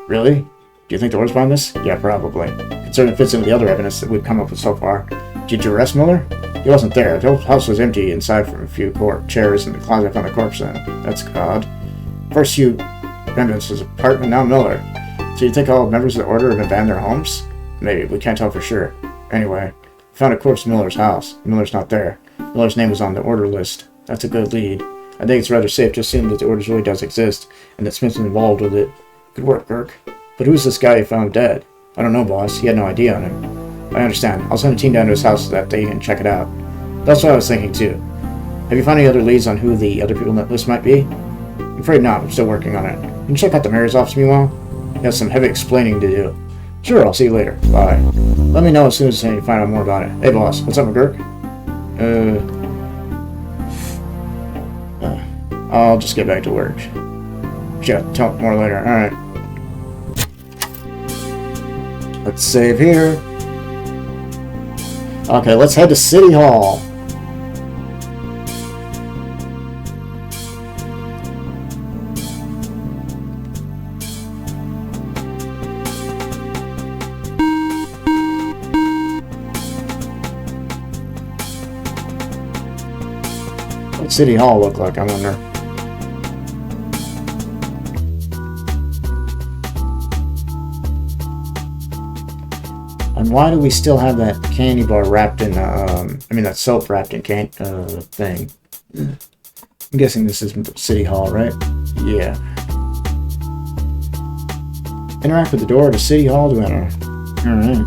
Really? Do you think the word's behind this? Yeah, probably. Considering it fits in with the other evidence that we've come up with so far. Did you arrest Miller? He wasn't there. The house was empty inside from a few chairs in the closet. I found the corpse in. That's odd. First few evidence was apartment, now Miller. So you think all members of the order have abandoned their homes? Maybe. We can't tell for sure. Anyway, we found a corpse in Miller's house. Miller's not there. Miller's name was on the order list. That's a good lead. I think it's rather safe to assume that the order really does exist, and that Smith's involved with it. Good work, Kirk. But who's this guy you found dead? I don't know, boss. He had no ID on him. I understand. I'll send a team down to his house that day and check it out. That's what I was thinking, too. Have you found any other leads on who the other people on that list might be? I'm afraid not. I'm still working on it. Can you check out the mayor's office meanwhile? He has some heavy explaining to do. Sure, I'll see you later. Bye. Let me know as soon as you find out more about it. Hey, boss. What's up, McGurk? I'll just get back to work. Yeah, talk more later. Alright. Let's save here. Okay, let's head to City Hall. City Hall look like, I wonder? And why do we still have that candy bar wrapped in, that soap wrapped in thing? I'm guessing this is City Hall, right? Yeah. Interact with the door to City Hall to enter. Alright.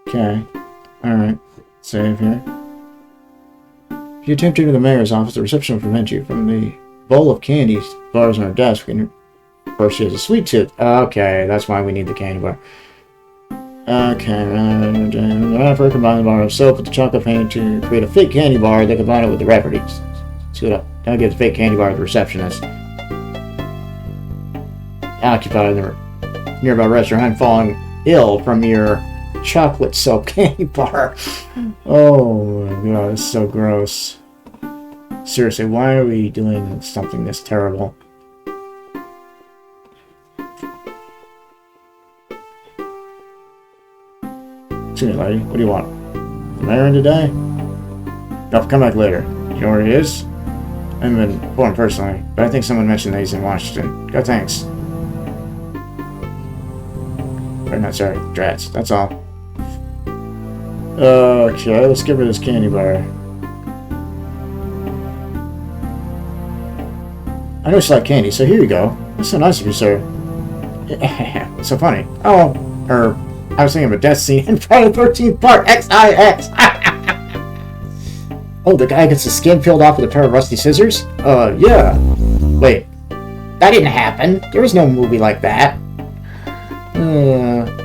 Okay. Alright. Save here. If you attempt to enter the mayor's office, the reception will prevent you from the bowl of candy bars on her desk. First, she has a sweet tooth. Okay, that's why we need the candy bar. Okay, for combine the bar of soap with the chocolate paint to create a fake candy bar. They combine it with the wrapper. See what I'll give the fake candy bar to the receptionist. Occupied in the nearby restaurant, falling ill from your chocolate soap candy bar. Oh my god, it's so gross. Seriously, why are we doing something this terrible? Excuse me, lady. What do you want? The mayor in today? No, come back later. You know where he is? I haven't been informed personally, but I think someone mentioned that he's in Washington. God, thanks. Or not, sorry. Drats. That's all. Okay, let's give her this candy bar. I know she likes candy, so here you go. That's so nice of you, sir. It's so funny. Oh, I was thinking of a death scene in Friday the 13th Part XIX. Oh, the guy gets his skin peeled off with a pair of rusty scissors? Yeah. Wait, that didn't happen. There was no movie like that.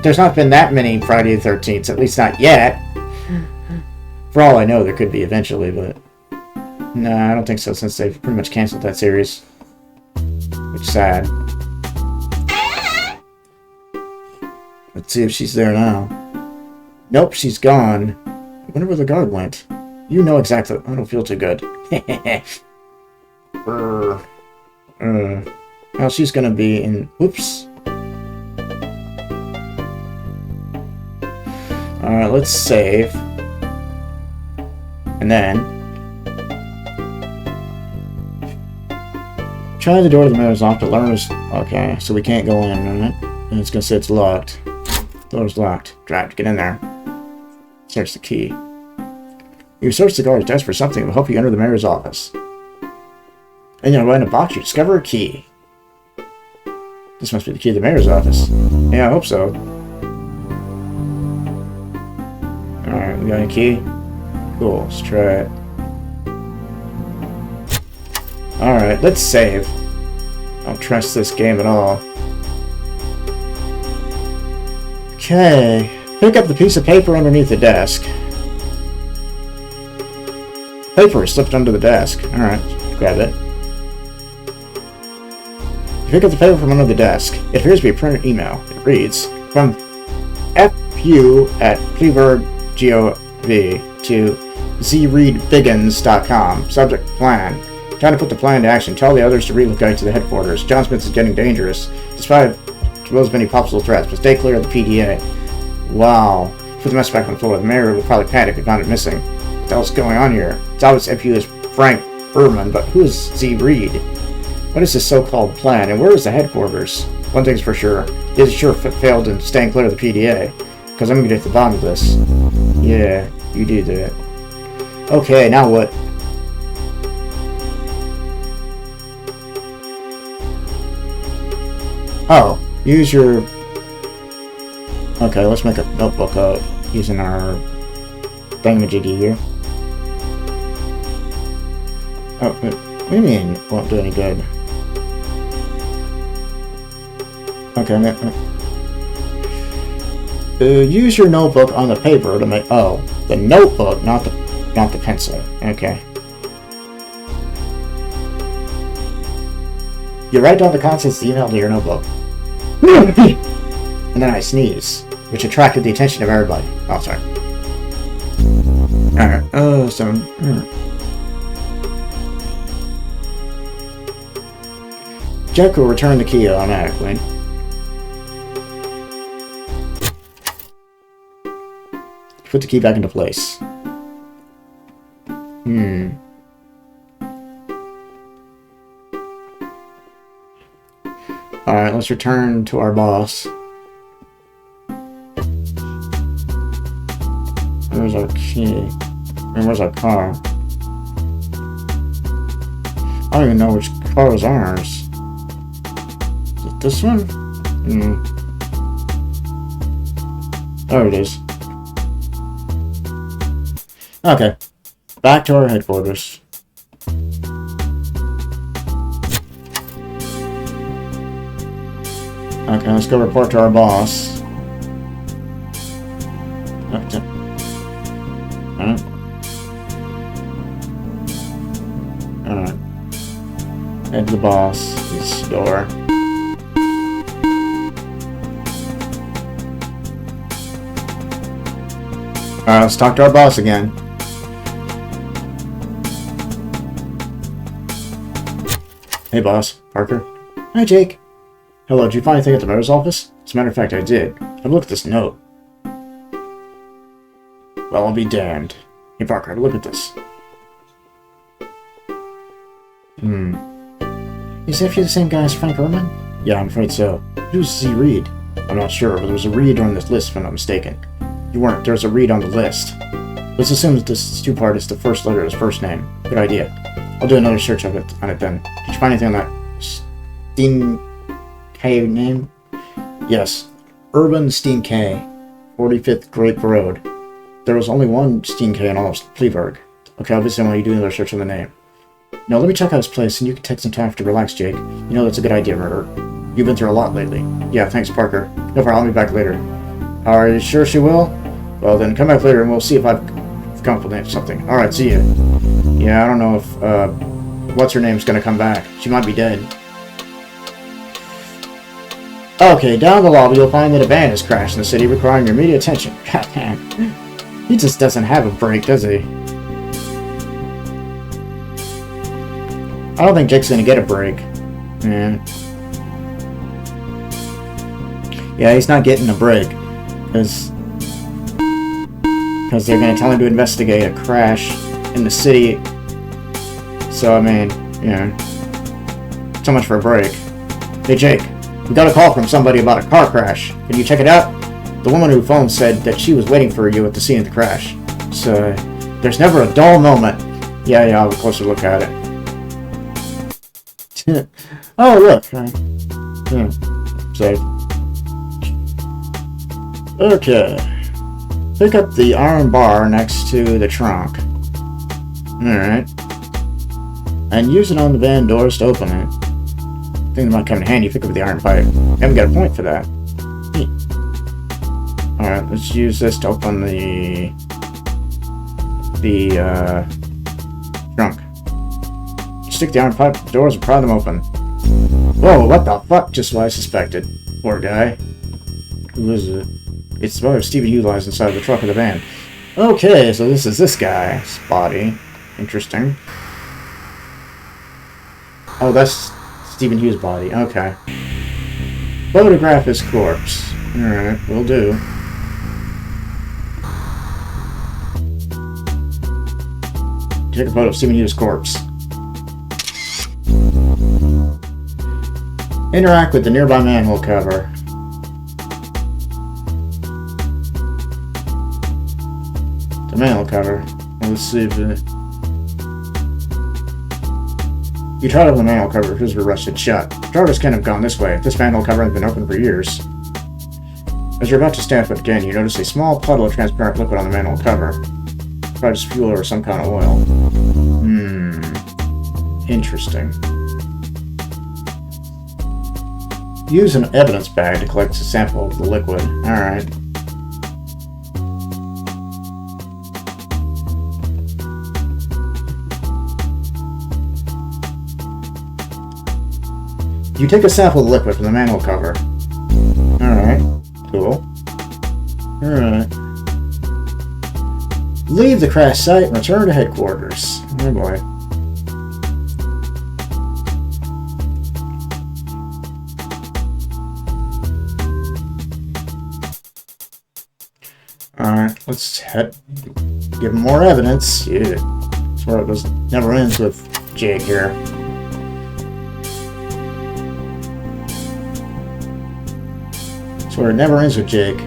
There's not been that many Friday the 13th, at least not yet. For all I know, there could be eventually, but... Nah, I don't think so, since they've pretty much canceled that series. Which is sad. Let's see if she's there now. Nope, she's gone. I wonder where the guard went. You know exactly. I don't feel too good. Well, she's gonna be in... Whoops. Alright, let's save. And then... Try the door to the mayor's office to learn his... Okay, so we can't go in, right? And it's gonna say it's locked. Door's locked. Drive to get in there. Search the key. You search the guard's desk for something that will help you enter the mayor's office. And you'll find a box, you discover a key. This must be the key to the mayor's office. Yeah, I hope so. Alright, we got a key? Cool, let's try it. Alright, let's save. I don't trust this game at all. Okay. Pick up the piece of paper underneath the desk. Paper is slipped under the desk. Alright, grab it. Pick up the paper from under the desk. It appears to be a printed email. It reads, from FU at Pleurghburg GOV to zreadbiggins.com. Subject, plan. Trying to put the plan into action. Tell the others to relocate to the headquarters. John Smith is getting dangerous. Despite those many possible threats, but stay clear of the PDA. Wow. Put the mess back on the floor. The mayor would probably panic if he found it missing. What the hell's going on here? It's obvious FU is Frank Berman, but who is Z. Reed? What is this so-called plan, and where is the headquarters? One thing's for sure. He has sure failed in staying clear of the PDA. Because I'm going to get to the bottom of this. Yeah, you do that. Okay, now what? Oh, use your... Okay, let's make a notebook out using our thingamajiggy here. Oh, what do you mean it won't do any good? Okay, use your notebook on the paper to make... Oh, the notebook, not the pencil. Okay. You write down the contents of the email to your notebook. And then I sneeze, which attracted the attention of everybody. Oh, sorry. Alright, so... Jack will return the key automatically. Put the key back into place. Alright, let's return to our boss. Where's our key? And where's our car? I don't even know which car is ours. Is it this one? There it is. Okay. Back to our headquarters. Okay, let's go report to our boss. Okay. Alright. Alright. Head to the boss. His door. Alright, let's talk to our boss again. Hey boss, Parker. Hi Jake. Hello, did you find anything at the mayor's office? As a matter of fact, I did. Have a look at this note. Well, I'll be damned. Hey Parker, have a look at this. Is that the same guy as Frank Erman? Yeah, I'm afraid so. Who does he read? I'm not sure, but there was a read on this list if I'm not mistaken. You weren't. There was a read on the list. Let's assume that this two-part is the first letter of his first name. Good idea. I'll do another search on it then. Did you find anything on that Steen K name? Yes. Urban Steen K. 45th Grape Road. There was only one Steen K in all of Pleurghburg. Okay, obviously I want you to do another search on the name. Now let me check out his place and you can take some time to relax, Jake. You know that's a good idea, Murder. You've been through a lot lately. Yeah, thanks, Parker. No problem, I'll be back later. Are you sure she will? Well then, come back later and we'll see if I've come up with something. Alright, see ya. Yeah, I don't know if, what's-her-name's gonna come back. She might be dead. Okay, down the lobby you'll find that a van has crashed in the city requiring your immediate attention. God damn. He just doesn't have a break, does he? I don't think Jake's gonna get a break. Yeah, he's not getting a break. Because they're gonna tell him to investigate a crash in the city. So, I mean, yeah. So much for a break. Hey, Jake. We got a call from somebody about a car crash. Can you check it out? The woman who phoned said that she was waiting for you at the scene of the crash. So, there's never a dull moment. Yeah, I'll have a closer look at it. Oh, look. Yeah. So. Okay. Pick up the iron bar next to the trunk. Alright. And use it on the van doors to open it. I think it might come in handy if you pick up the iron pipe. Haven't got a point for that. Alright, let's use this to open the trunk. Stick the iron pipe to the doors and pry them open. Whoa, what the fuck? Just what I suspected. Poor guy. Who is it? It's the brother of Stephen Hughes lies inside the truck of the van. Okay, so this is this guy's body. Interesting. Oh, that's Stephen Hughes' body. Okay. Photograph his corpse. Alright, will do. Take a photo of Stephen Hughes' corpse. Interact with the nearby manhole cover. The manhole cover. Let's see if you tried to open the manhole cover because we're rusted shut. Drivers can't have gone this way. This manhole cover has been open for years. As you're about to stand up again, you notice a small puddle of transparent liquid on the manhole cover. Probably just fuel or some kind of oil. Interesting. Use an evidence bag to collect a sample of the liquid. Alright. You take a sample of the liquid from the manhole cover. Alright. Cool. Alright. Leave the crash site and return to headquarters. Oh boy. Alright, let's give him more evidence. Yeah. Swear it never ends with Jake here. Swear it never ends with Jake.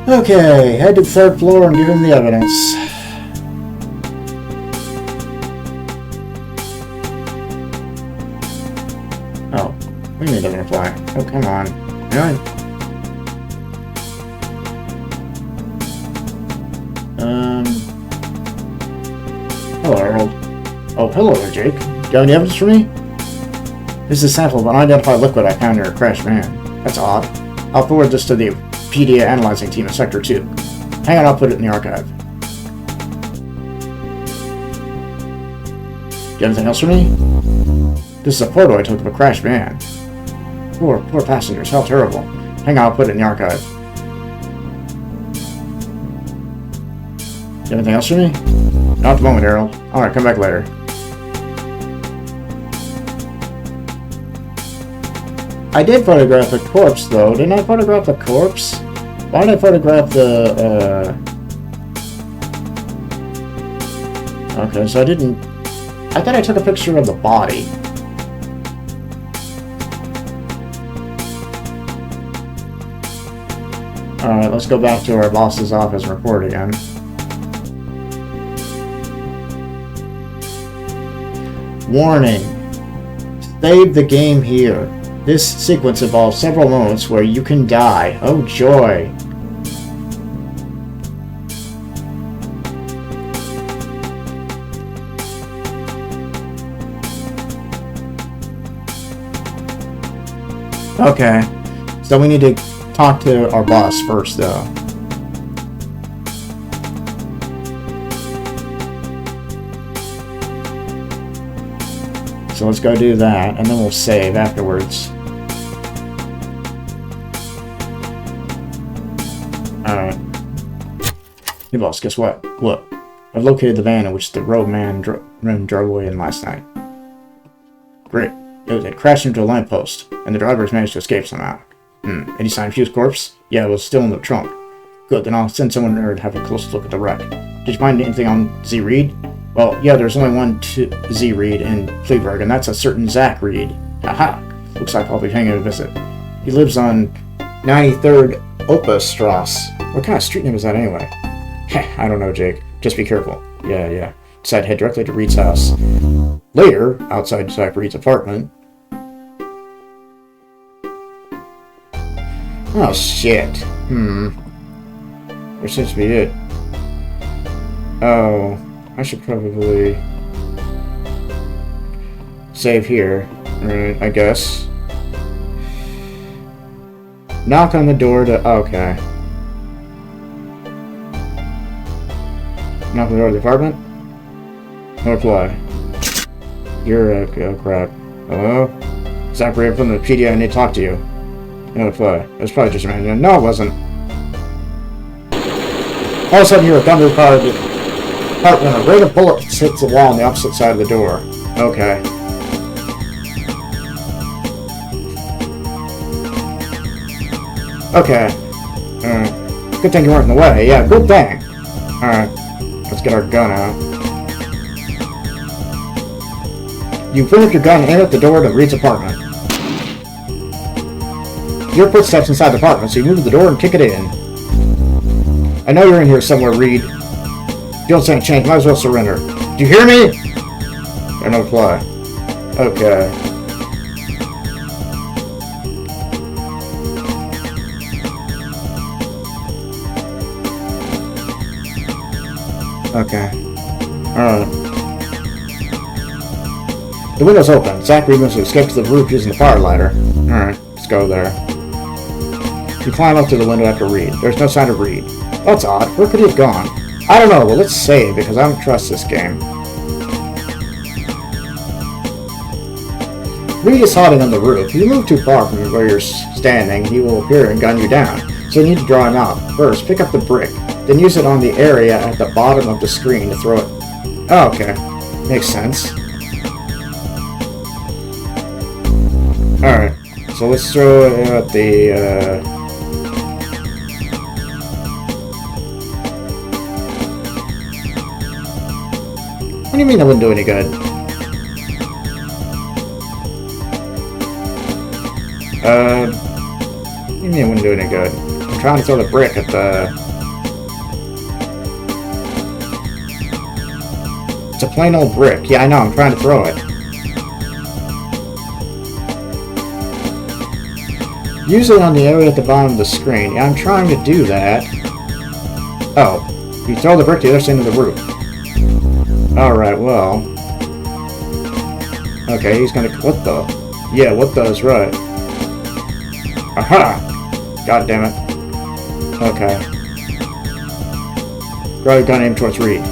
Okay, head to the 3rd floor and give him the evidence. Oh, we need to reply. Oh, come on. Really? Hello, Harold. Oh, hello there, Jake. Do you have any evidence for me? This is a sample of an unidentified liquid I found near a crashed van. That's odd. I'll forward this to the PDA analyzing team in Sector 2. Hang on, I'll put it in the archive. Do you have anything else for me? This is a photo I took of a crashed van. Poor passengers, how terrible. Hang on, I'll put it in the archive. Do you have anything else for me? Not at the moment, Harold. Alright, come back later. I did photograph the corpse, though. Didn't I photograph the corpse? Why did I photograph the, Okay, so I didn't... I thought I took a picture of the body. Alright, let's go back to our boss's office and report again. Warning. Save the game here. This sequence involves several moments where you can die. Oh joy. Okay. So we need to talk to our boss first, though. So let's go do that, and then we'll save afterwards. Alright. Hey boss, guess what? Look. I've located the van in which the road man drove away in last night. Great. It crashed into a lamppost, and the drivers managed to escape somehow. Any sign of Hugh's corpse? Yeah, it was still in the trunk. Good, then I'll send someone there to have a close look at the wreck. Did you find anything on Z Reed? Well, yeah, there's only one Z Reed in Pleurghburg, and that's a certain Zach Reed. Haha! Looks like I'll be paying him a visit. He lives on 93rd Strasse. What kind of street name is that anyway? Heh, I don't know, Jake. Just be careful. Yeah. Decide to head directly to Reed's house. Later, outside Zach Reed's apartment. Oh, shit. There seems to be it. Oh, I should probably save here. Right, I guess. Knock on the door to... Okay. Knock on the door of the apartment? No reply. You're oh crap. Hello? Zach Reed from the PDA, I need to talk to you. No reply. It was probably just a man. No, it wasn't. All of a sudden, you hear a thunder-powered apartment. A rate of bullets hits the wall on the opposite side of the door. Okay. Okay. Alright. Good thing you weren't in the way. Yeah, good thing. Alright. Let's get our gun out. You bring up your gun and aim at the door to Reed's apartment. Your footsteps inside the apartment, so you move to the door and kick it in. I know you're in here somewhere, Reed. If you don't stand a chance, might as well surrender. Do you hear me? There's no reply. Okay. Okay. Alright. The window's open. Zach Reed must have escaped to the roof using the fire lighter. Alright, let's go there. You climb up to the window after Reed. There's no sign of Reed. That's odd. Where could he have gone? I don't know. Well, let's save, because I don't trust this game. Reed is hiding on the roof. If you move too far from where you're standing, he will appear and gun you down. So you need to draw him out. First, pick up the brick. Then use it on the area at the bottom of the screen to throw it. Oh, okay. Makes sense. Alright. So let's throw it at the, do you mean that wouldn't do any good? What do you mean it wouldn't do any good? I'm trying to throw the brick at the... It's a plain old brick. Yeah, I know, I'm trying to throw it. Use it on the area at the bottom of the screen. Yeah, I'm trying to do that. Oh, you throw the brick the other side of the roof. Alright, well... Okay, he's gonna... What the? Yeah, what the is right. Aha! God damn it. Okay. Draw your gun aimed towards Reed.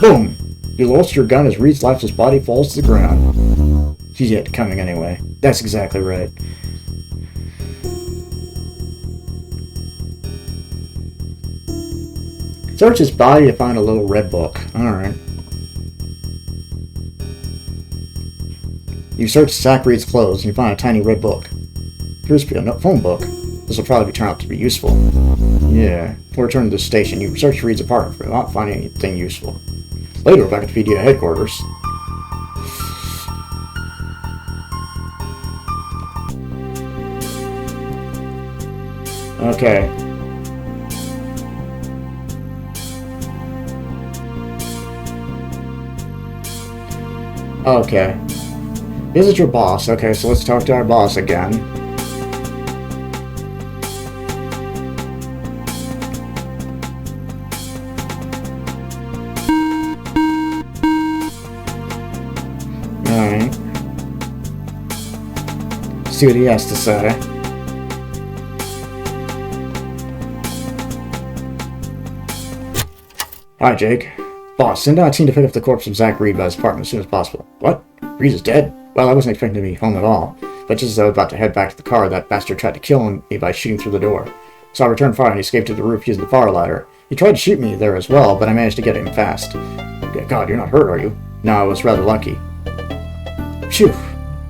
Boom! You lost your gun as Reed's lifeless body falls to the ground. He's yet coming anyway. That's exactly right. Search his body to find a little red book. Alright. You search Zach Reed's clothes and you find a tiny red book. Appears to be a phone book. This will probably turn out to be useful. Yeah. Before returning to the station, you search Reed's apartment without finding anything useful. Later, back at the PDA headquarters. Okay. Okay. This is your boss. Okay, so let's talk to our boss again. Alright. See what he has to say. Hi, Jake. Boss, send out a team to pick up the corpse of Zach Reed by his apartment as soon as possible. What? Reed is dead? Well, I wasn't expecting to be home at all. But just as I was about to head back to the car, that bastard tried to kill me by shooting through the door. So I returned fire and he escaped to the roof using the fire ladder. He tried to shoot me there as well, but I managed to get him fast. God, you're not hurt, are you? No, I was rather lucky. Phew.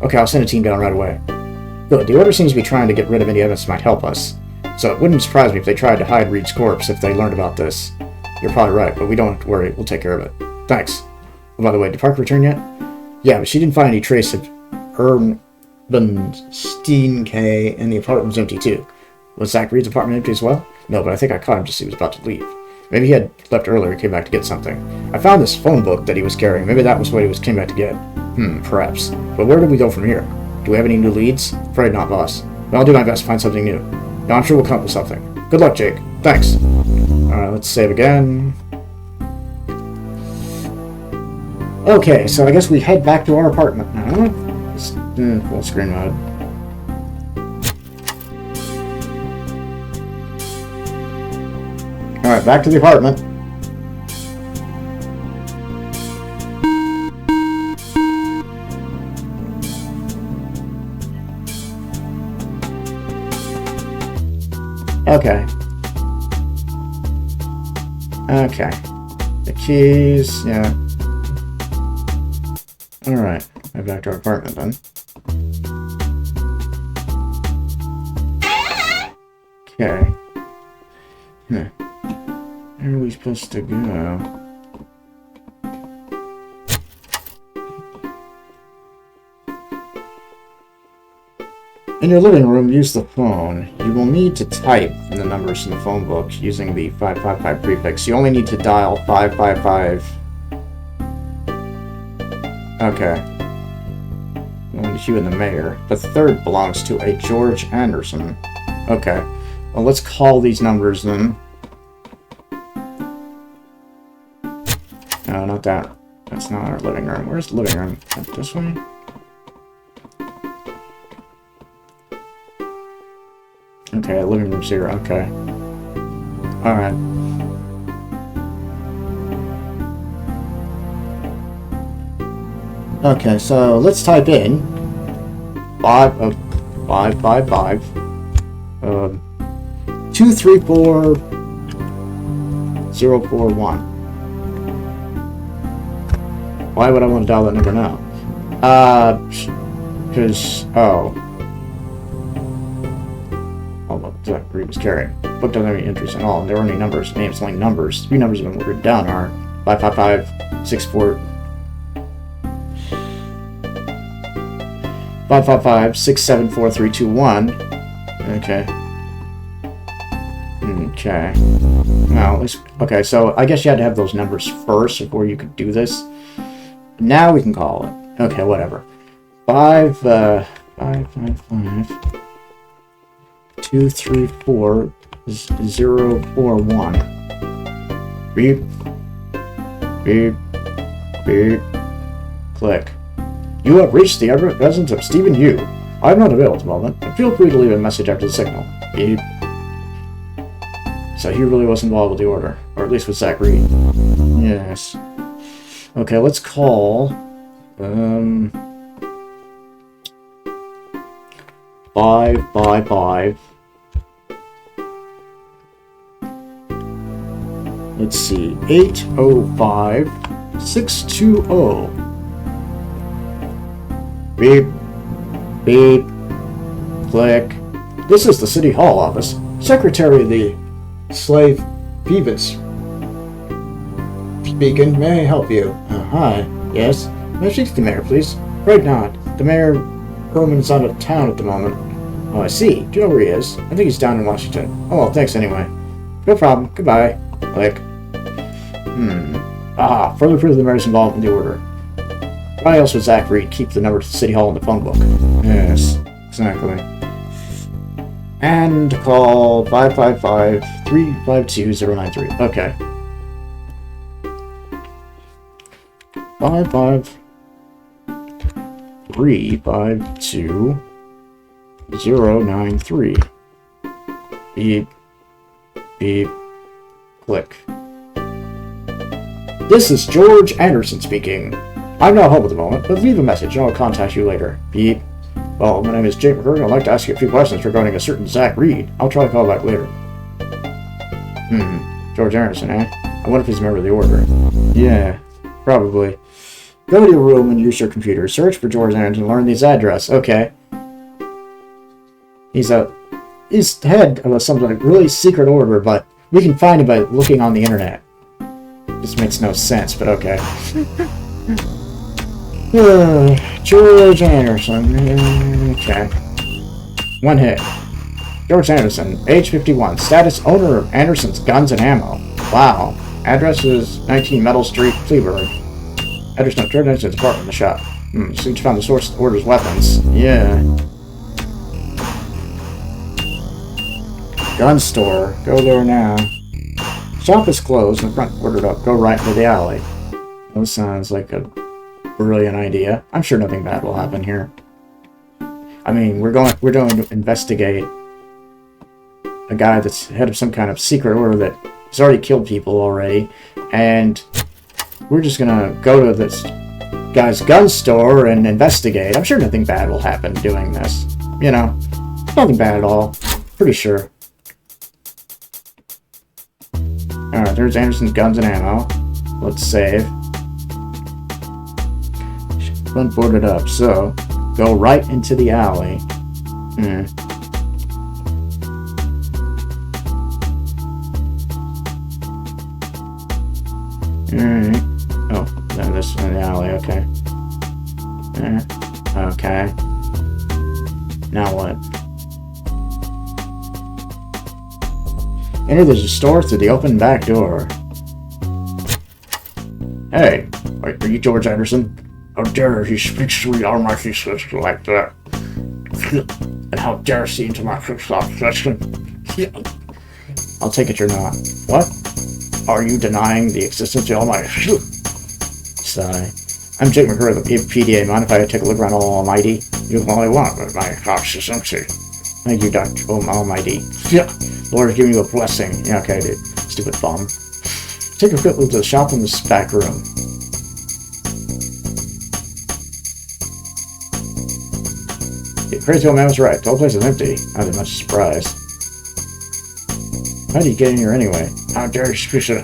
Okay, I'll send a team down right away. Good, the order seems to be trying to get rid of any evidence that might help us. So it wouldn't surprise me if they tried to hide Reed's corpse if they learned about this. You're probably right, but we don't have to worry. We'll take care of it. Thanks. Oh, by the way, did Parker return yet? Yeah, but she didn't find any trace of Steenke, and the apartment was empty too. Was Zach Reed's apartment empty as well? No, but I think I caught him just as he was about to leave. Maybe he had left earlier and came back to get something. I found this phone book that he was carrying. Maybe that was what he came back to get. Perhaps. But where do we go from here? Do we have any new leads? Afraid not, boss. But I'll do my best to find something new. No, I'm sure we'll come up with something. Good luck, Jake. Thanks. Alright, let's save again. Okay, so I guess we head back to our apartment now. Full screen mode. Alright, back to the apartment. Okay. Okay. The keys, yeah. Alright, head back to our apartment then. Okay. Where are we supposed to go? In your living room, use the phone. You will need to type in the numbers in the phone book using the 555 prefix. You only need to dial 555. Okay. Only you and the mayor. The third belongs to a George Anderson. Okay. Well, let's call these numbers then. No, not that. That's not our living room. Where's the living room? This way? Okay, living room's here. Okay. Alright. Okay, so let's type in 555 234041. Why would I want to dial that number now? Because Zach Reed was carrying. The book doesn't have any entries at all, and there aren't any numbers. Names, only numbers. 3 numbers have been written down are 555 64 555 674 321. Okay. Okay. Well, at least, okay, so I guess you had to have those numbers first before you could do this. Now we can call it. Okay, whatever. 555 234 041. Beep. Beep. Beep. Click. You have reached the residence of Stephen Yu. I'm not available at the moment, but feel free to leave a message after the signal. Beep. So he really was involved with the order, or at least with Zach Reed. Yes. Okay, let's call 555. Let's see, 805 620. Beep. Beep. Click. This is the City Hall office. Secretary of the Slave Beavis. Speaking, may I help you? Hi. Yes? May I speak to the mayor, please? Right not. The mayor, Herman's out of town at the moment. Oh, I see. Do you know where he is? I think he's down in Washington. Oh, well, thanks anyway. No problem. Goodbye. Click. Ah, further proof the mayor's involved in the order. Why else would Zach Reed keep the number to the City Hall in the phone book? Yes, exactly. And call 555-352-093. Okay. 55352-093. Beep. Beep. Click. This is George Anderson speaking. I'm not home at the moment, but leave a message and I'll contact you later. Beep. Well, my name is Jake McCurry. I'd like to ask you a few questions regarding a certain Zach Reed. I'll try to call back later. George Anderson, eh? I wonder if he's a member of the order. Yeah, probably. Go to your room and use your computer. Search for George Anderson and learn his address. Okay. He's head of some like really secret order, but we can find him by looking on the internet. This makes no sense, but okay. George Anderson. Okay. One hit. George Anderson, age 51. Status owner of Anderson's Guns and Ammo. Wow. Address is 19 Metal Street, Pleurghburg. Address note, George Anderson's apartment in the shop. Seems to found the source of the order's weapons. Yeah. Gun store. Go there now. Shop is closed and the front boarded up. Go right into the alley. That sounds like a brilliant idea. I'm sure nothing bad will happen here. I mean, we're going to investigate a guy that's head of some kind of secret order that has already killed people already, and we're just gonna go to this guy's gun store and investigate. I'm sure nothing bad will happen doing this. You know, nothing bad at all. Pretty sure. Alright, there's Anderson's Guns and Ammo. Let's save. Front boarded up, so go right into the alley. Alright. Oh, then this is in the alley, okay. Okay. Now what? Enter the store through the open back door. Hey, are you George Anderson? How dare he speaks to me on my thesis like that? And how dare he into my first-off session? I'll take it you're not. What? Are you denying the existence of all my... Sigh. I'm Jake McCurry of the PDA. Mind if I take a look around Almighty? You can only want, but my house is empty. Thank you, Dr. Almighty. Lord, give you a blessing. Yeah, okay, dude. Stupid bum. Take a quick look to the shop in this back room. The crazy old man was right. The whole place is empty. Not that much surprise. How do you get in here anyway? How dare you speak to...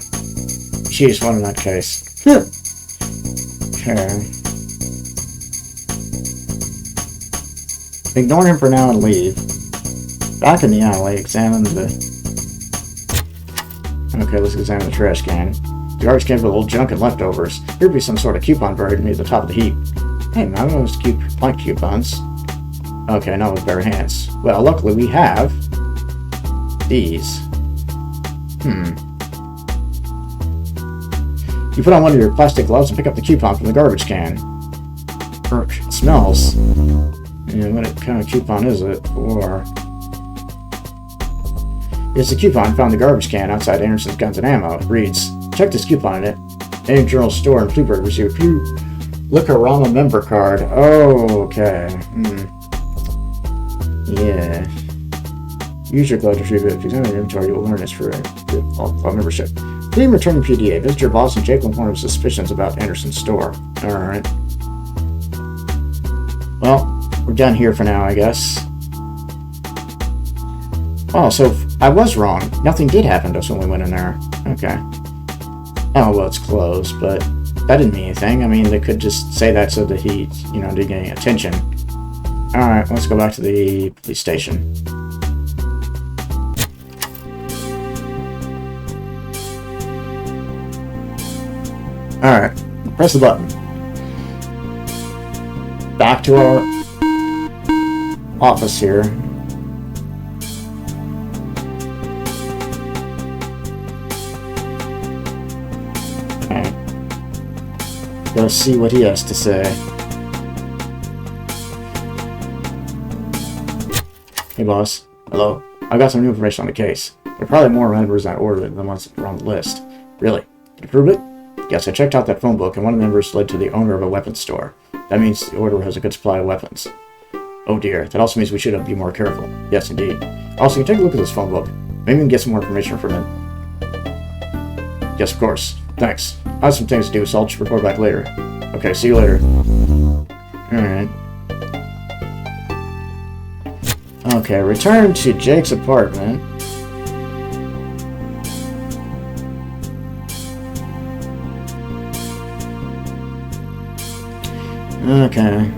Jeez, one in that case. Okay. Ignore him for now and leave. Back in the alley, examine the... Okay, let's examine the trash can. The garbage can full of old junk and leftovers. There'd be some sort of coupon buried near the top of the heap. Hey, man, those blank coupons. Okay, not with bare hands. Well, luckily we have these. You put on one of your plastic gloves and pick up the coupon from the garbage can. It smells. And what kind of coupon is it for? It's a coupon found in the garbage can outside Anderson's Guns and Ammo. It reads, check this coupon in it. Any general store in Pleurghburg receive a Liquorama member card. Oh, okay. Yeah. Use your glove to retrieve it. If you examine the inventory, you will learn it's for membership. Please return the PDA. Visit your boss and Jake will inform of suspicions about Anderson's store. Alright. Well, we're done here for now, I guess. Oh, so I was wrong. Nothing did happen to us when we went in there. Okay. Oh, well, it's closed, but that didn't mean anything. I mean, they could just say that so that he, didn't get any attention. Alright, let's go back to the police station. Alright, press the button. Back to our office here. Alright. Go see what he has to say. Hey boss. Hello. I've got some new information on the case. There are probably more members I ordered than the ones that were on the list. Really? Did you prove it? Yes, I checked out that phone book, and one of the numbers led to the owner of a weapons store. That means the order has a good supply of weapons. Oh dear, that also means we should be more careful. Yes, indeed. Also, you can take a look at this phone book. Maybe we can get some more information from it. Yes, of course. Thanks. I have some things to do, so I'll just report back later. Okay, see you later. Alright. Okay, return to Jake's apartment. Okay.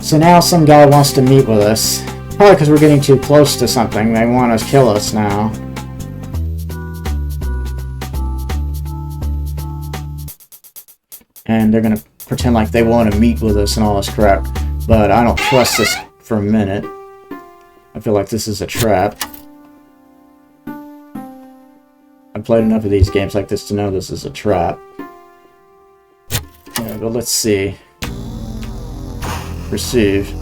So now some guy wants to meet with us. Probably because we're getting too close to something. They want to kill us now. And they're going to pretend like they want to meet with us and all this crap. But I don't trust this for a minute. I feel like this is a trap. I've played enough of these games like this to know this is a trap. Yeah, but let's see. Receive.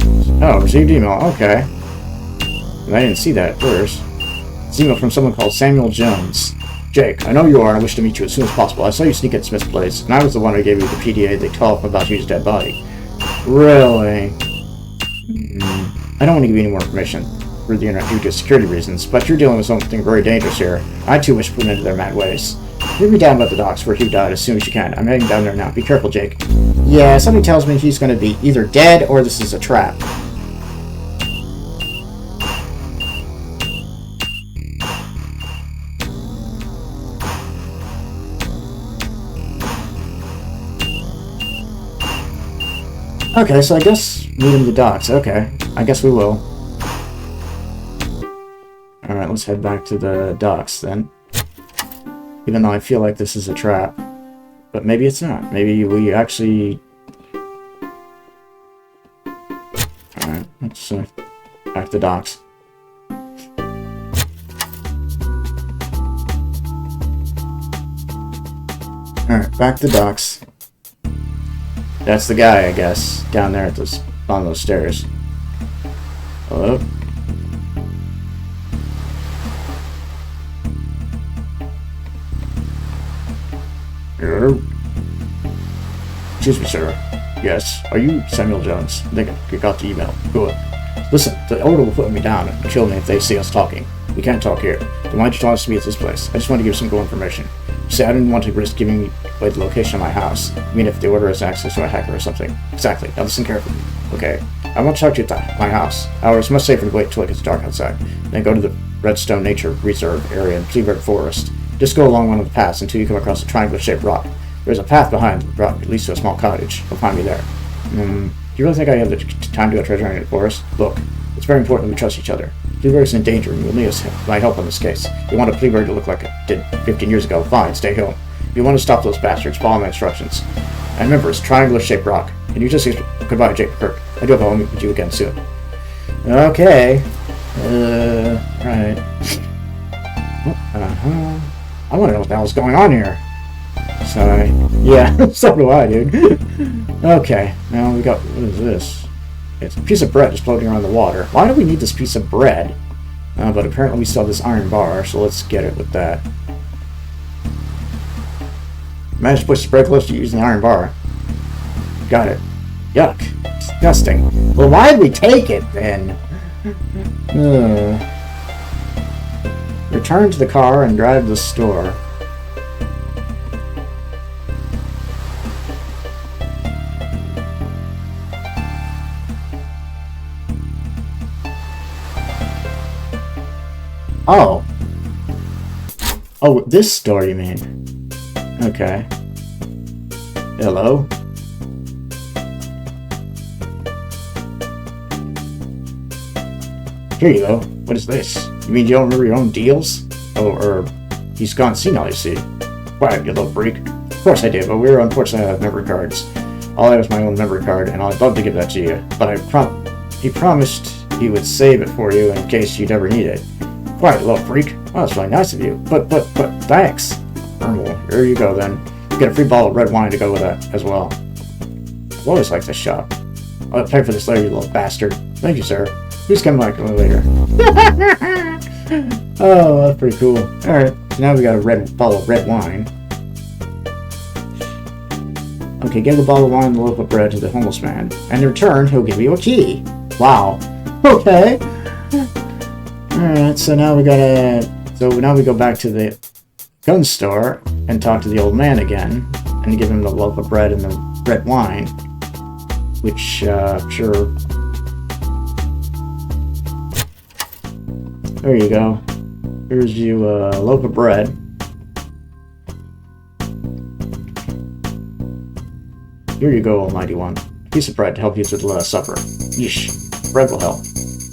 Oh, received email. Okay. I didn't see that at first. It's an email from someone called Samuel Jones. Jake, I know you are, and I wish to meet you as soon as possible. I saw you sneak at Smith's place, and I was the one who gave you the PDA they told about his dead body. Really? I don't want to give you any more information for the internet due to security reasons, but you're dealing with something very dangerous here. I too wish to put into their mad ways. Leave me down by the docks where Hugh died as soon as you can. I'm heading down there now. Be careful, Jake. Yeah, somebody tells me he's going to be either dead or this is a trap. Okay, so I guess meet him at the docks. Okay, I guess we will. Alright, let's head back to the docks then. Even though I feel like this is a trap. But maybe it's not. Maybe we actually... Alright, let's back to the docks. Alright, back to the docks. That's the guy, I guess, down there at the bottom of those stairs. Hello? Hello? Excuse me, sir. Yes, are you Samuel Jones? I think I got the email. Good. Listen, the order will put me down and kill me if they see us talking. We can't talk here. Then why don't you tell us to meet at this place? I just want to give some good information. See, I didn't want to risk giving away the location of my house. I mean, if the order has access to a hacker or something. Exactly. Now listen carefully. Okay. I want to talk to you at my house. However, it's much safer to wait until it gets dark outside. Then go to the Redstone Nature Reserve area in Pleurghburg Forest. Just go along one of the paths until you come across a triangular-shaped rock. There's a path behind the rock that leads to a small cottage. You'll find me there. Do you really think I have the time to go treasure hunting in the forest? Look, it's very important that we trust each other. Pleurghburg's in danger, and you'll need my help on this case. If you want a Pleurghburg to look like it did 15 years ago, fine, stay home. If you want to stop those bastards, follow my instructions. And remember, it's triangular-shaped rock. Can you just say goodbye, Jake Kirk? I do hope I'll meet with you again soon. Okay. Right. I want to know what the hell's going on here. So, yeah, so do I, dude. Okay, now we got, what is this? It's a piece of bread just floating around the water. Why do we need this piece of bread? But apparently we still have this iron bar, so let's get it with that. Managed to push the bread close to using the iron bar. Got it. Yuck. Disgusting. Well, why'd we take it, then? Return to the car and drive to the store. Oh. Oh, this store, you mean? Okay. Hello? Here you go. What is this? You mean you don't remember your own deals? Oh, or he's gone senile, you see. Quiet, you little freak. Of course I did, but we were unfortunately out of memory cards. All I have is my own memory card, and I'd love to give that to you. But he promised he would save it for you in case you'd ever need it. Quiet, you little freak. Well, that's really nice of you. But, thanks. Well, here you go, then. You get a free bottle of red wine to go with that, as well. I've always liked this shop. I'll pay for this later, you little bastard. Thank you, sir. Please come back a little later. Oh, that's pretty cool. Alright, so now we got a bottle of red wine. Okay, give the bottle of wine and the loaf of bread to the homeless man. And in return, he'll give you a key. Wow. Okay. Alright, so now we go back to the gun store and talk to the old man again. And give him the loaf of bread and the red wine. Which, sure... There you go. Here's you a loaf of bread. Here you go, almighty one. A piece of bread to help you through the last supper. Yeesh. Bread will help.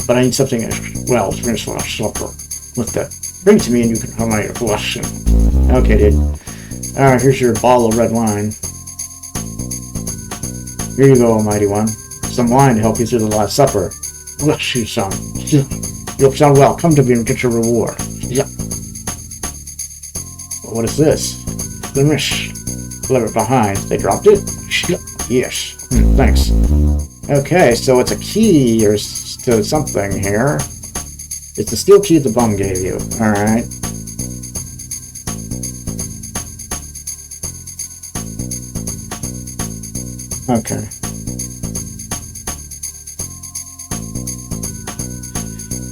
But I need something, well, to finish the last supper. With that. Bring it to me and you can have my question. Okay, dude. Alright, here's your bottle of red wine. Here you go, almighty one. Some wine to help you through the last supper. Bless you, son. You'll sound well. Come to me and get your reward. Yeah. What is this? The mish. Leave it behind. They dropped it? Yes. Thanks. Okay, so it's a key or to something here. It's the steel key the bum gave you. Alright. Okay.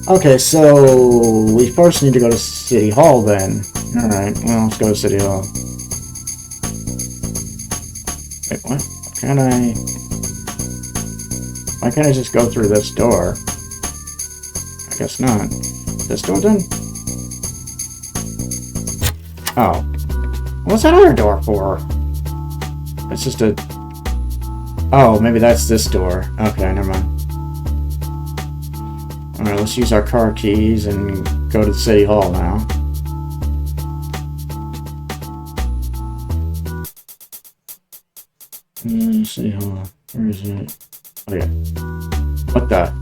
Okay, so we first need to go to City Hall then. Alright, well, let's go to City Hall. Wait, what? Why can't I just go through this door? I guess not. This door then? Oh. What's that other door for? It's just a... Oh, maybe that's this door. Okay, never mind. Alright, let's use our car keys and go to the City Hall now. City Hall. Where is it? Oh, yeah. What the?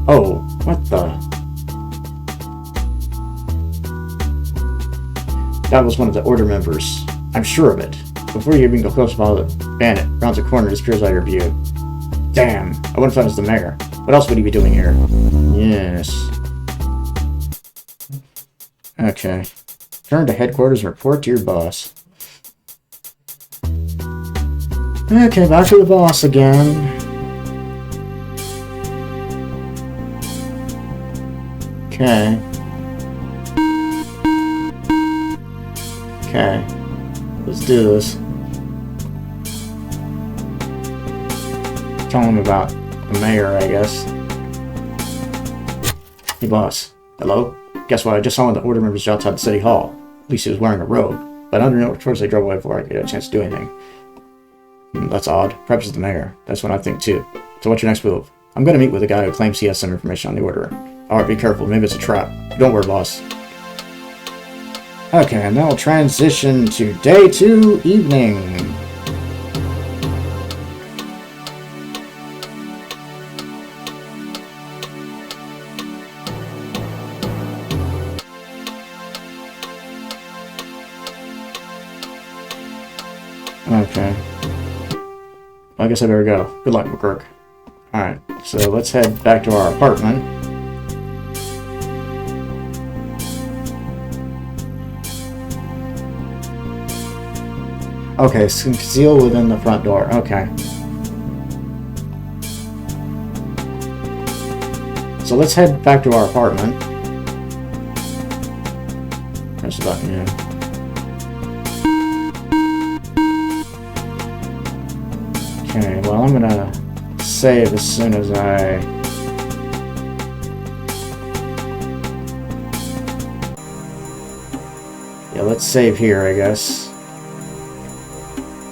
Oh, what the? That was one of the Order members. I'm sure of it. Before you even go close, follow the bandit. Rounds a corner, disappears out of your view. Damn, I wouldn't thought it was the mayor. What else would he be doing here? Yes. Okay. Turn to headquarters and report to your boss. Okay, back to the boss again. Okay. Okay. Let's do this. Tell him about the mayor, I guess. Hey, boss. Hello? Guess what? I just saw one of the Order members outside the City Hall. At least he was wearing a robe. But I don't know which towards they drove away before I get a chance to do anything. That's odd. Perhaps it's the mayor. That's what I think, too. So what's your next move? I'm going to meet with a guy who claims he has some information on the Order. Alright, be careful. Maybe it's a trap. Don't worry, boss. Okay, and now we'll transition to day 2, evening. Okay. I guess I better go. Good luck, McGurk. Alright, so let's head back to our apartment. Okay, conceal within the front door. Okay. So let's head back to our apartment. Press the button, yeah. Okay, well, I'm gonna save as soon as I... Yeah, let's save here, I guess.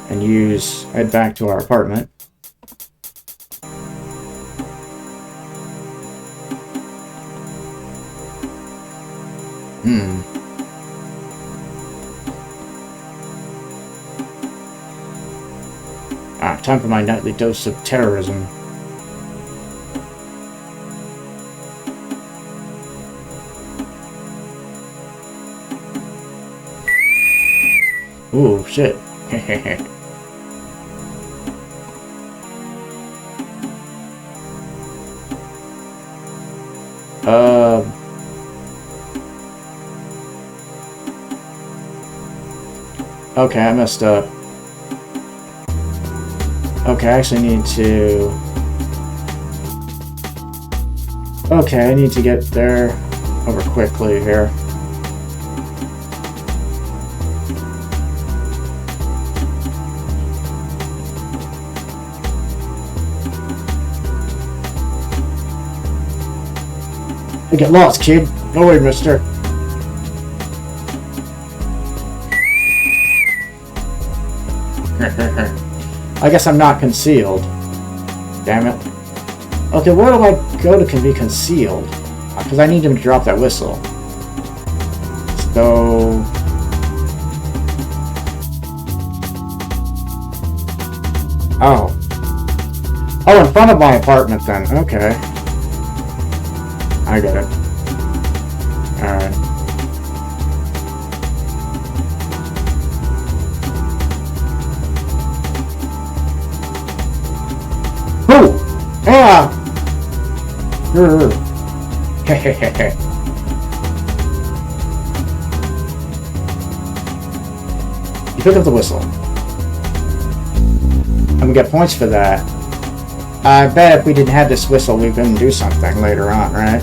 And head back to our apartment. Time for my nightly dose of terrorism. Ooh, shit. Okay, I messed up. Okay, I actually need to... Okay, I need to get there over quickly here. I get lost, kid. No worry, mister. I guess I'm not concealed. Damn it. Okay, where do I go to be concealed? Because I need him to drop that whistle. So... Oh. Oh, in front of my apartment then. Okay. I get it. Alright. Oh! Yeah! Hehehehe. You pick up the whistle. And we get points for that. I bet if we didn't have this whistle, we couldn't do something later on, right?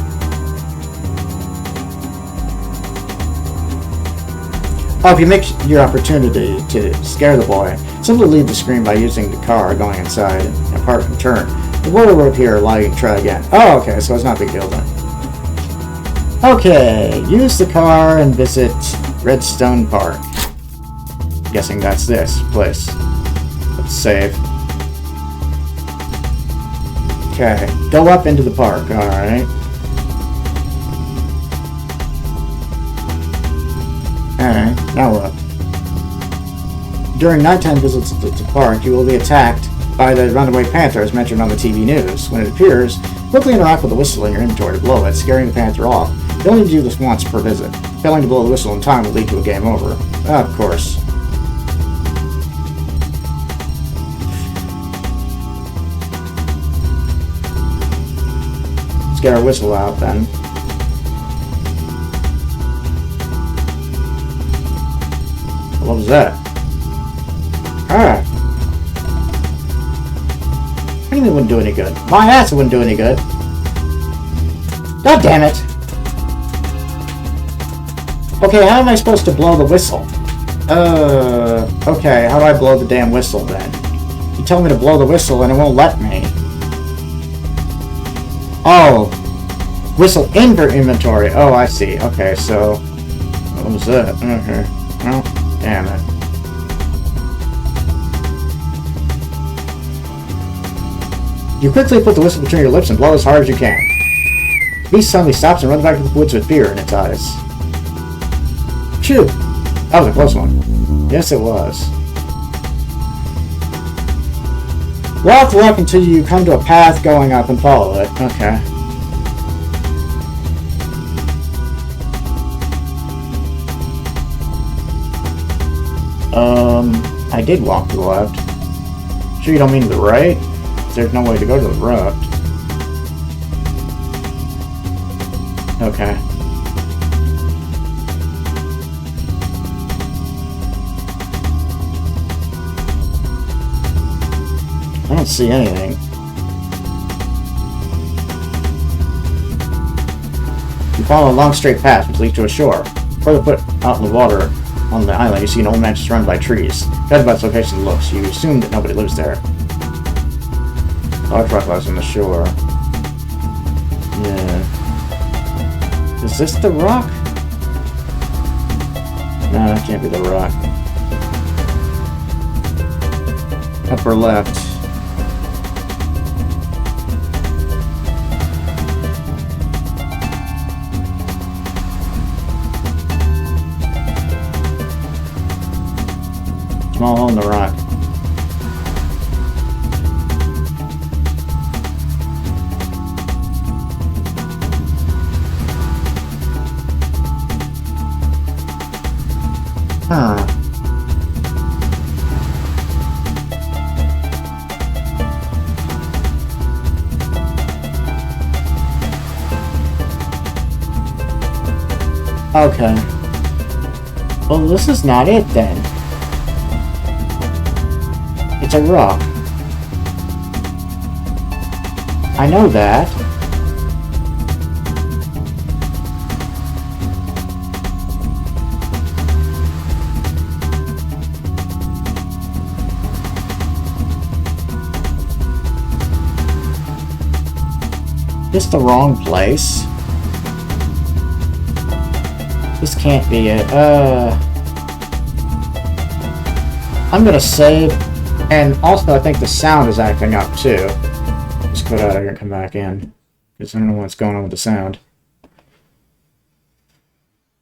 Oh, if you make your opportunity to scare the boy, simply leave the screen by using the car going inside an apartment turn. The water will appear, allow you to try again. Oh, okay, so it's not a big deal then. Okay, use the car and visit Redstone Park. Guessing that's this place. Let's save. Okay, go up into the park, alright. Alright, now what? During nighttime visits to the park, you will be attacked by the runaway panther as mentioned on the TV news. When it appears, quickly interact with the whistle in your inventory to blow it, scaring the panther off. You only do this once per visit. Failing to blow the whistle in time will lead to a game over. Of course. Let's get our whistle out then. What was that? Alright. I mean, it wouldn't do any good. My ass, it wouldn't do any good. God damn it! Okay, how am I supposed to blow the whistle? Okay, how do I blow the damn whistle then? You tell me to blow the whistle and it won't let me. Oh. Whistle in your inventory. Oh, I see. Okay, so... What was that? Okay. Well, damn it. You quickly put the whistle between your lips and blow as hard as you can. beast suddenly stops and runs back to the woods with fear in its eyes. Phew! That was a close one. Yes, it was. Walk the walk until you come to a path going up and follow it. Okay. I did walk to the left. Sure you don't mean to the right? There's no way to go to the left. Okay. I don't see anything. You follow a long straight path which leads to a shore. Further put out in the water on the island, you see an old mansion surrounded by trees. Judged by its location and looks, you assume that nobody lives there. Large rock lies on the shore. Yeah. Is this the rock? No, that can't be the rock. Upper left. Small hole in the rock. Huh. Okay. Well, this is not it then. It's a rock. I know that. This the wrong place? This can't be it. I'm gonna save. And also, I think the sound is acting up, too. Just go out here and come back in. Because I don't know what's going on with the sound.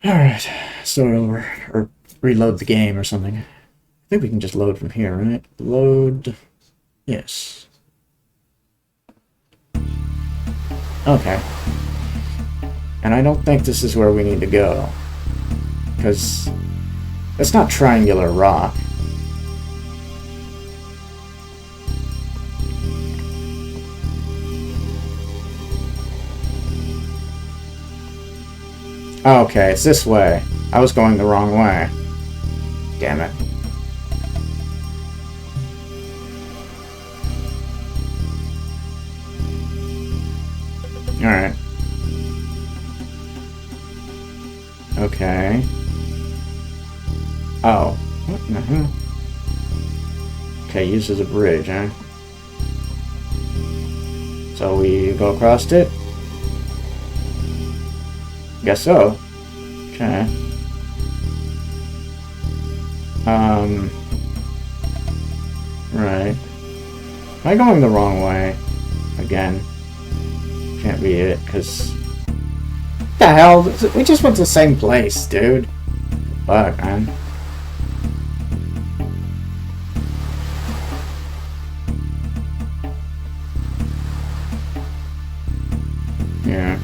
Alright. Start over. Or reload the game or something. I think we can just load from here, right? Load. Yes. Okay. And I don't think this is where we need to go. Because it's not triangular rock. Okay, it's this way. I was going the wrong way. Damn it. Alright. Okay. Oh. What the hell? Okay, used as a bridge, huh? So we go across it? Guess so. Okay. Right. Am I going the wrong way? Again. Can't be it, because... What the hell? We just went to the same place, dude. Fuck, man. Yeah.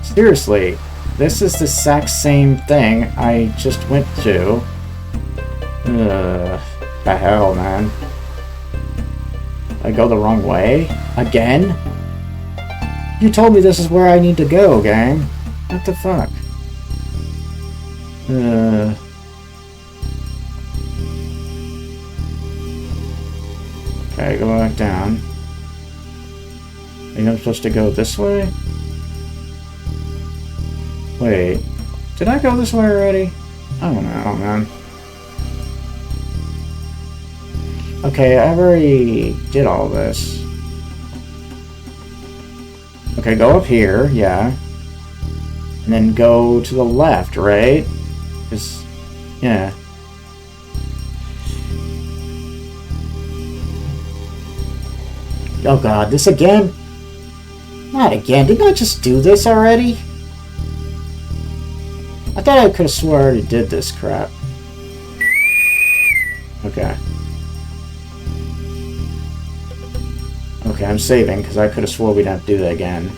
Seriously, this is the exact same thing I just went to. The hell, man. I go the wrong way? Again? You told me this is where I need to go, gang. What the fuck? Okay, go back down. I think I'm supposed to go this way? Wait, did I go this way already? I don't know, man. Okay, I already did all this. Okay, go up here, yeah. And then go to the left, right? Just, yeah. Oh god, this again? Not again. Didn't I just do this already? I thought I could have swore I already did this crap. Okay. Okay, I'm saving, because I could have swore we'd have to do that again.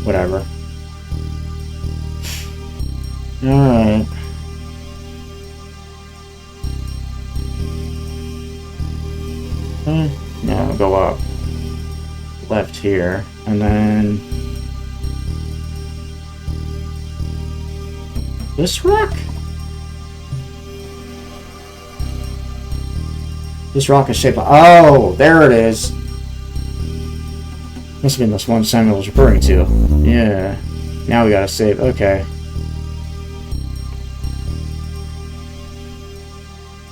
Whatever. Alright. No, go up. Left here, and then... this rock? This rock is shaped like... oh, there it is! Must have been this one Samuel was referring to. Yeah. Now we gotta save. Okay.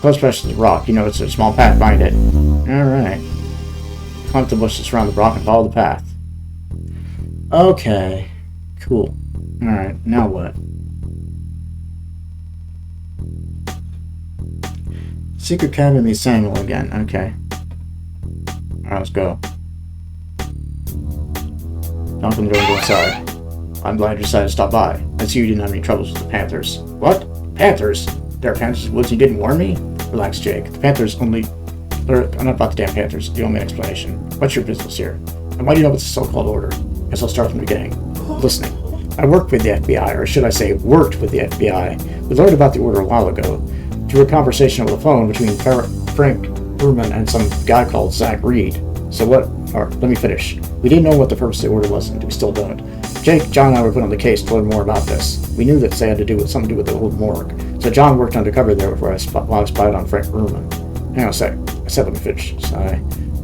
Close pressure to the rock. You know it's a small path behind it. Alright. Climb the bushes surround the rock and follow the path. Okay. Cool. Alright, now what? Secret cabin meets Samuel again. Okay. Alright, let's go. Knock on the door and go inside. I'm glad you decided to stop by. I see you didn't have any troubles with the Panthers. What? Panthers? There are Panthers in the woods and you didn't warn me? Relax, Jake. The Panthers only... I'm not about the damn Panthers. You owe me an explanation. What's your business here? And why do you know it's a so-called order? Guess I'll start from the beginning. Listening. I worked with the FBI, or should I say worked with the FBI. We learned about the order a while ago through a conversation over the phone between Frank Berman and some guy called Zach Reed. So what... Alright, let me finish. We didn't know what the purpose of the order was, and we still don't. Jake, John, and I were put on the case to learn more about this. We knew that they had to do with something to do with the old morgue. So John worked undercover there while I spied on Frank Berman. Hang on a sec. I said let me finish.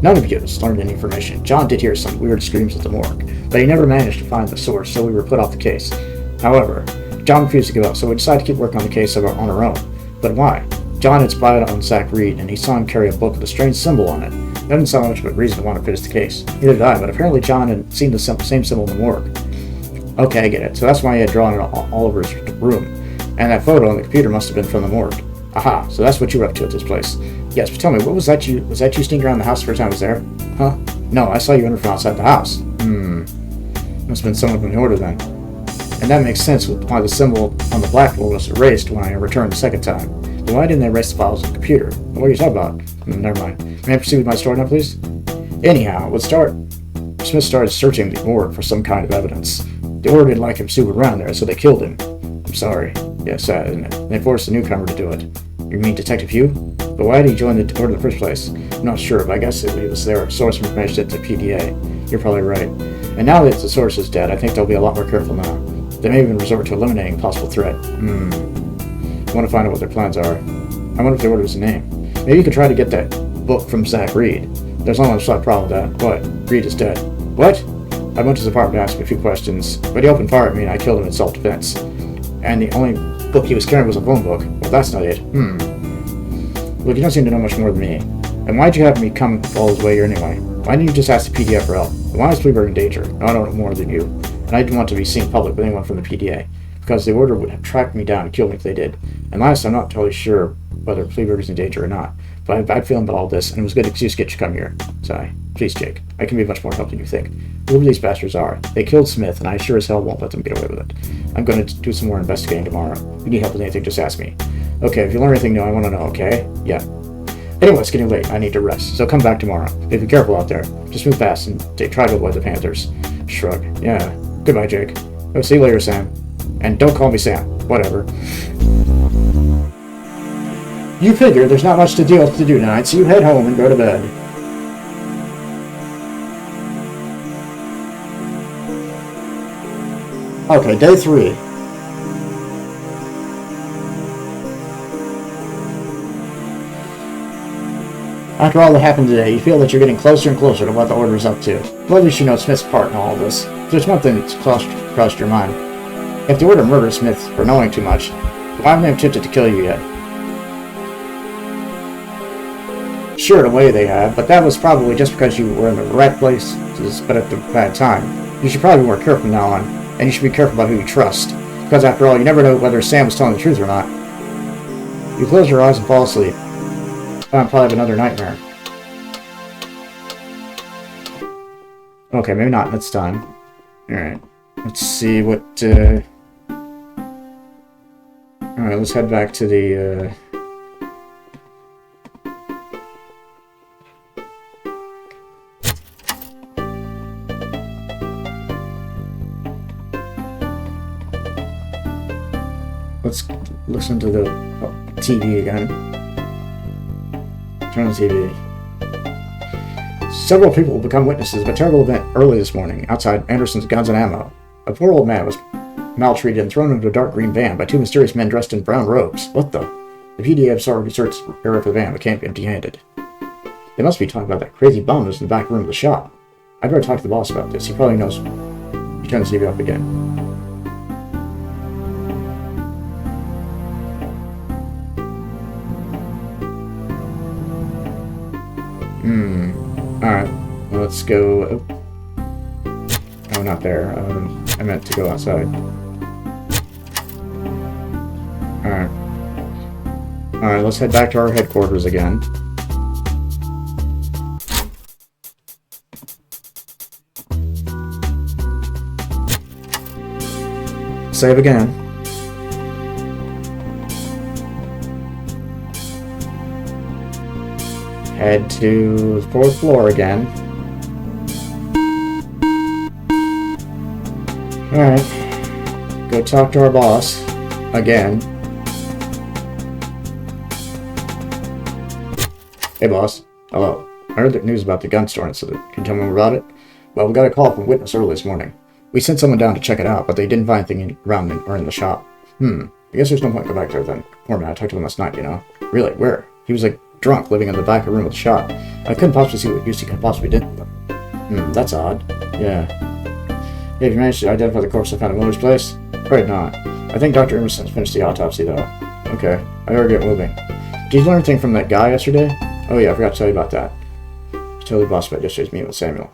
None of us learned any information. John did hear some weird screams at the morgue, but he never managed to find the source, so we were put off the case. However, John refused to give up, so we decided to keep working on the case on our own. But why? John had spied on Zach Reed, and he saw him carry a book with a strange symbol on it. That didn't sound much of a reason to want to finish the case. Neither did I, but apparently John had seen the same symbol in the morgue. Okay, I get it. So that's why he had drawn it all over his room. And that photo on the computer must have been from the morgue. Aha, so that's what you were up to at this place. Yes, but tell me, what was that you sneaking around the house the first time I was there? Huh? No, I saw you enter from outside the house. Must have been someone from the order then. And that makes sense with why the symbol on the blackboard was erased when I returned the second time. But why didn't they erase the files on the computer? What are you talking about? Never mind. May I proceed with my story now, please? Anyhow, Smith started searching the morgue for some kind of evidence. The order didn't like him snooping around there, so they killed him. I'm sorry. Yeah, sad, isn't it? They forced a newcomer to do it. You mean Detective Hugh? But why did he join the order in the first place? I'm not sure, but I guess he was their source of information at the PDA. You're probably right. And now that the source is dead, I think they'll be a lot more careful now. They may even resort to eliminating a possible threat. I want to find out what their plans are. I wonder if the order was a name. Maybe you could try to get that book from Zach Reed. There's not much problem with that. What? Reed is dead. What? I went to his apartment to ask him a few questions, but he opened fire at me and I killed him in self-defense. And the only book he was carrying was a phone book. Well, that's not it. Look, you don't seem to know much more than me. And why'd you have me come all this way here anyway? Why didn't you just ask the PDA for help? And why is Pleurghburg in danger? No, I don't know more than you. And I didn't want to be seen public with anyone from the PDA, because the order would have tracked me down and killed me if they did. And last, I'm not totally sure whether Pleurghburg is in danger or not. But I have a bad feeling about all this, and it was a good excuse to get you to come here. So, please, Jake, I can be much more help than you think. Whoever these bastards are, they killed Smith, and I sure as hell won't let them get away with it. I'm going to do some more investigating tomorrow. If you need help with anything, just ask me. Okay, if you learn anything new, I want to know, okay? Yeah. Anyway, it's getting late. I need to rest, so come back tomorrow. Be careful out there. Just move fast and try to avoid the Panthers. Shrug. Yeah. Goodbye, Jake. Oh, see you later, Sam. And don't call me Sam. Whatever. You figure there's not much to do tonight, so you head home and go to bed. Okay, day 3. After all that happened today, you feel that you're getting closer and closer to what the Order is up to. Well, at least you know Smith's part in all of this. There's one thing that's crossed your mind. If the Order murdered Smith for knowing too much, why haven't they attempted to kill you yet? Sure, in a way they have, but that was probably just because you were in the right place, but at the bad time. You should probably be more careful from now on, and you should be careful about who you trust. Because after all, you never know whether Sam was telling the truth or not. You close your eyes and fall asleep. I'll probably have another nightmare. Okay, maybe not. That's done. Alright. Let's see what, Alright, let's head back to the, Let's listen to the TV again. Turn on the TV. Several people will become witnesses of a terrible event early this morning outside Anderson's Guns and Ammo. A poor old man was maltreated and thrown into a dark green van by two mysterious men dressed in brown robes. What the? The PD have already searched the area for the van, but can't be empty-handed. They must be talking about that crazy bum who's in the back room of the shop. I'd better talk to the boss about this. He probably knows. You turn the TV off again. Alright, well, let's go. Oh, not there. I meant to go outside. Alright. Alright, let's head back to our headquarters again. Save again. Head to the 4th floor again. Alright. Go talk to our boss. Again. Hey boss. Hello. I heard the news about the gun store incident. Can you tell me more about it? Well, we got a call from a witness early this morning. We sent someone down to check it out, but they didn't find anything around or in the shop. I guess there's no point to go back there then. Poor man, I talked to him last night, you know. Really? Where? He was like drunk, living in the back room of the shop. I couldn't possibly see what use he could possibly did with them. That's odd. Yeah. Have you managed to identify the corpse and found at Miller's place? Right not. I think Dr. Emerson's finished the autopsy, though. Okay. I better get moving. Did you learn anything from that guy yesterday? Oh yeah, I forgot to tell you about that. I totally bossed about yesterday's meeting with Samuel.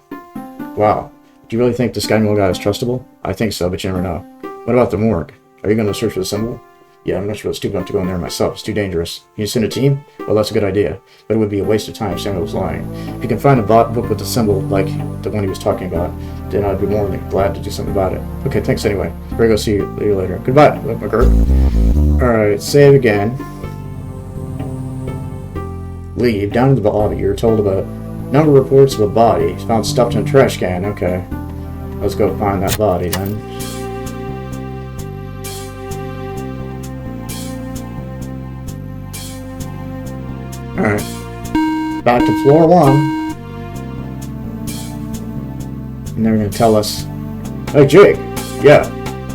Wow. Do you really think this Samuel guy is trustable? I think so, but you never know. What about the morgue? Are you going to search for the symbol? Yeah, I'm not really stupid enough to go in there myself. It's too dangerous. Can you send a team? Well, that's a good idea. But it would be a waste of time if Samuel was lying. If you can find a book with the symbol, like the one he was talking about, then I'd be more than glad to do something about it. Okay, thanks anyway. Better go see you later. Goodbye, McGurk. Alright, save again. Leave. Down in the lobby, you're told about number of reports of a body found stuffed in a trash can. Okay. Let's go find that body then. Alright. Back to floor 1. And they're going to tell us, hey Jake, yeah,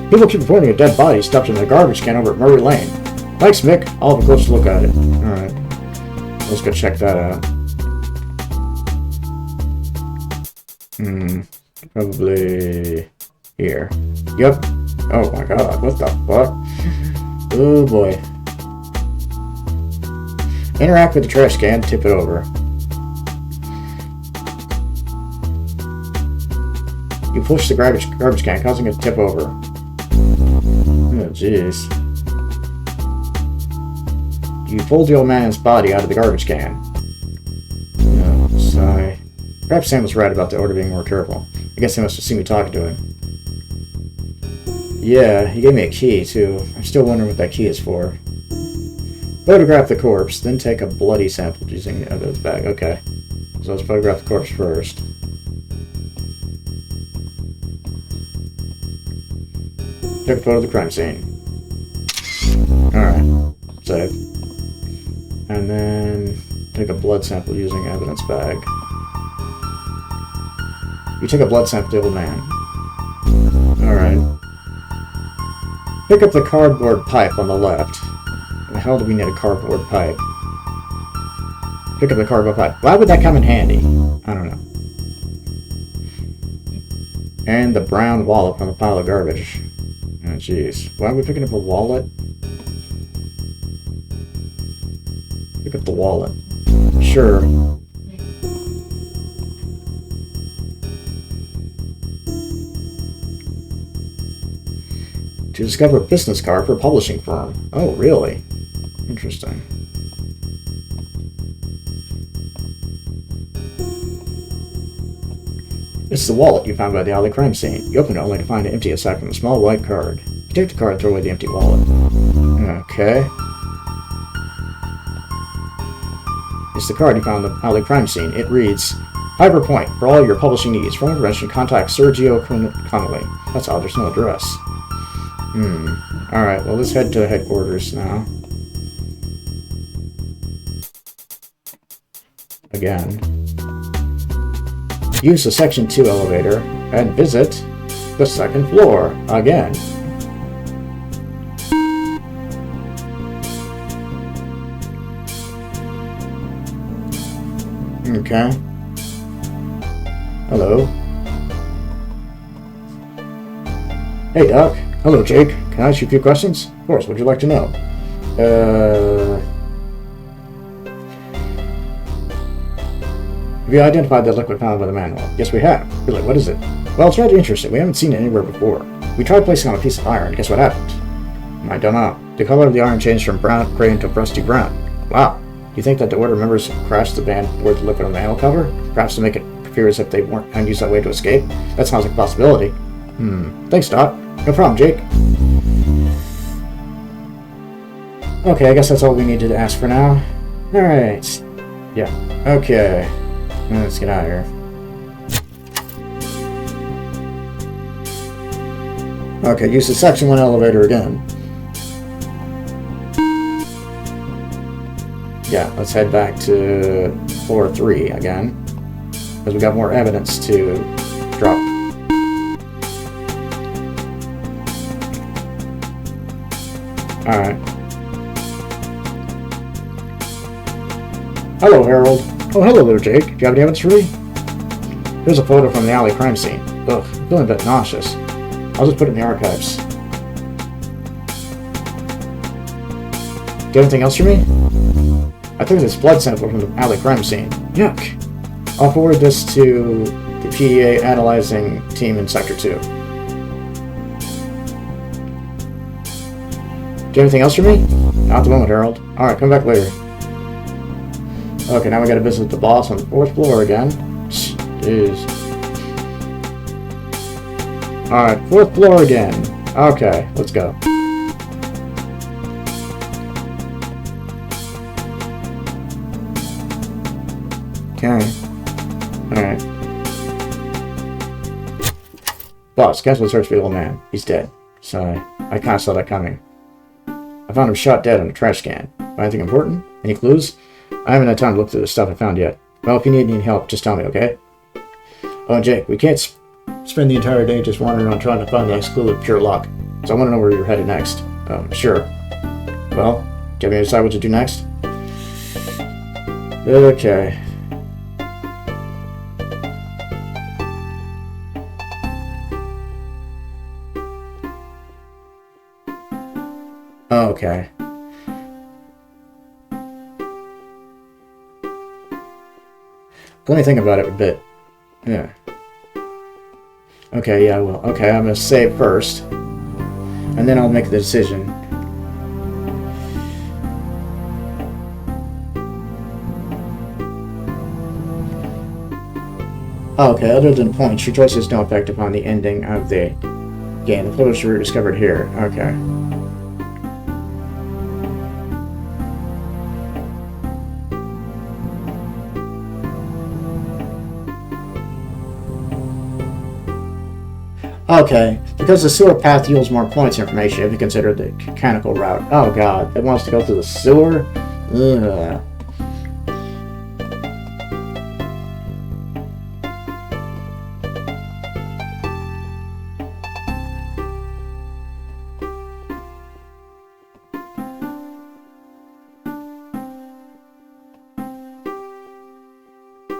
people keep reporting a dead body stuffed in a garbage can over at Murray Lane. Thanks, Mick. I'll have a closer look at it. Alright. Let's go check that out. Probably here. Yep. Oh my god, what the fuck? Oh boy. Interact with the trash can, tip it over. You push the garbage can, causing it to tip over. Oh jeez. You pulled the old man's body out of the garbage can. Oh, sigh. Perhaps Sam was right about the order being more careful. I guess he must have seen me talking to him. Yeah, he gave me a key, too. I'm still wondering what that key is for. Photograph the corpse, then take a bloody sample using the evidence bag. Okay. So let's photograph the corpse first. Take a photo of the crime scene. Alright. Save. And then take a blood sample using evidence bag. You take a blood sample to the old man. Alright. Pick up the cardboard pipe on the left. Why the hell do we need a cardboard pipe? Pick up the cardboard pipe. Why would that come in handy? I don't know. And the brown wallet from the pile of garbage. Oh jeez. Why are we picking up a wallet? Pick up the wallet. Sure. To discover a business card for a publishing firm. Oh, really? Interesting. This is the wallet you found by the alley crime scene. You open it only to find it empty aside from a small white card. You take the card and throw away the empty wallet. Okay. It's the card you found on the alley crime scene. It reads, Hyperpoint, for all your publishing needs. For more information, contact Sergio Connolly. That's odd, there's no address. Alright, well, let's head to headquarters now. Again. Use the Section 2 elevator and visit the 2nd floor. Again. Okay. Hello. Hey, Doc. Hello, Jake. Can I ask you a few questions? Of course. What'd you like to know? Have you identified that liquid found by the manual? Yes, we have. Really, what is it? Well, it's rather interesting. We haven't seen it anywhere before. We tried placing on a piece of iron. Guess what happened? I don't know. The color of the iron changed from brown, gray into rusty brown. Wow. Do you think that the Order members crashed the van aboard the liquid on the manual cover? Perhaps to make it appear as if they weren't trying to use that way to escape? That sounds like a possibility. Thanks, Doc. No problem, Jake. Okay, I guess that's all we needed to ask for now. Alright. Yeah. Okay. Let's get out of here. Okay, use the Section 1 elevator again. Yeah, let's head back to floor 3 again. Because we got more evidence to drop. Alright. Hello, Harold. Oh, hello there, Jake. Do you have any evidence for me? Here's a photo from the alley crime scene. Ugh, I'm feeling a bit nauseous. I'll just put it in the archives. Do you have anything else for me? I took this blood sample from the alley crime scene. Yuck. I'll forward this to the PEA analyzing team in Sector 2. Do you have anything else for me? Not at the moment, Harold. Alright, come back later. Okay, now we gotta visit the boss on the 4th floor again. Jeez. Alright, 4th floor again. Okay, let's go. Okay. Alright. Boss, cancel the search for the old man. He's dead. So I kinda saw that coming. I found him shot dead on a trash can. Anything important? Any clues? I haven't had time to look through the stuff I found yet. Well, if you need any help, just tell me, okay? Oh, Jake, we can't spend the entire day just wandering around trying to find the next clue with pure luck. So I want to know where you're headed next. Sure. Well, do you have any decide what to do next? Okay. Okay. Let me think about it a bit. Yeah. Okay, yeah, well, okay, I'm gonna save first. And then I'll make the decision. Okay, other than points, your choice has no effect upon the ending of the game. The photos were discovered here. Okay. Okay, because the sewer path yields more points information if you consider the mechanical route. Oh god, it wants to go through the sewer? Ugh.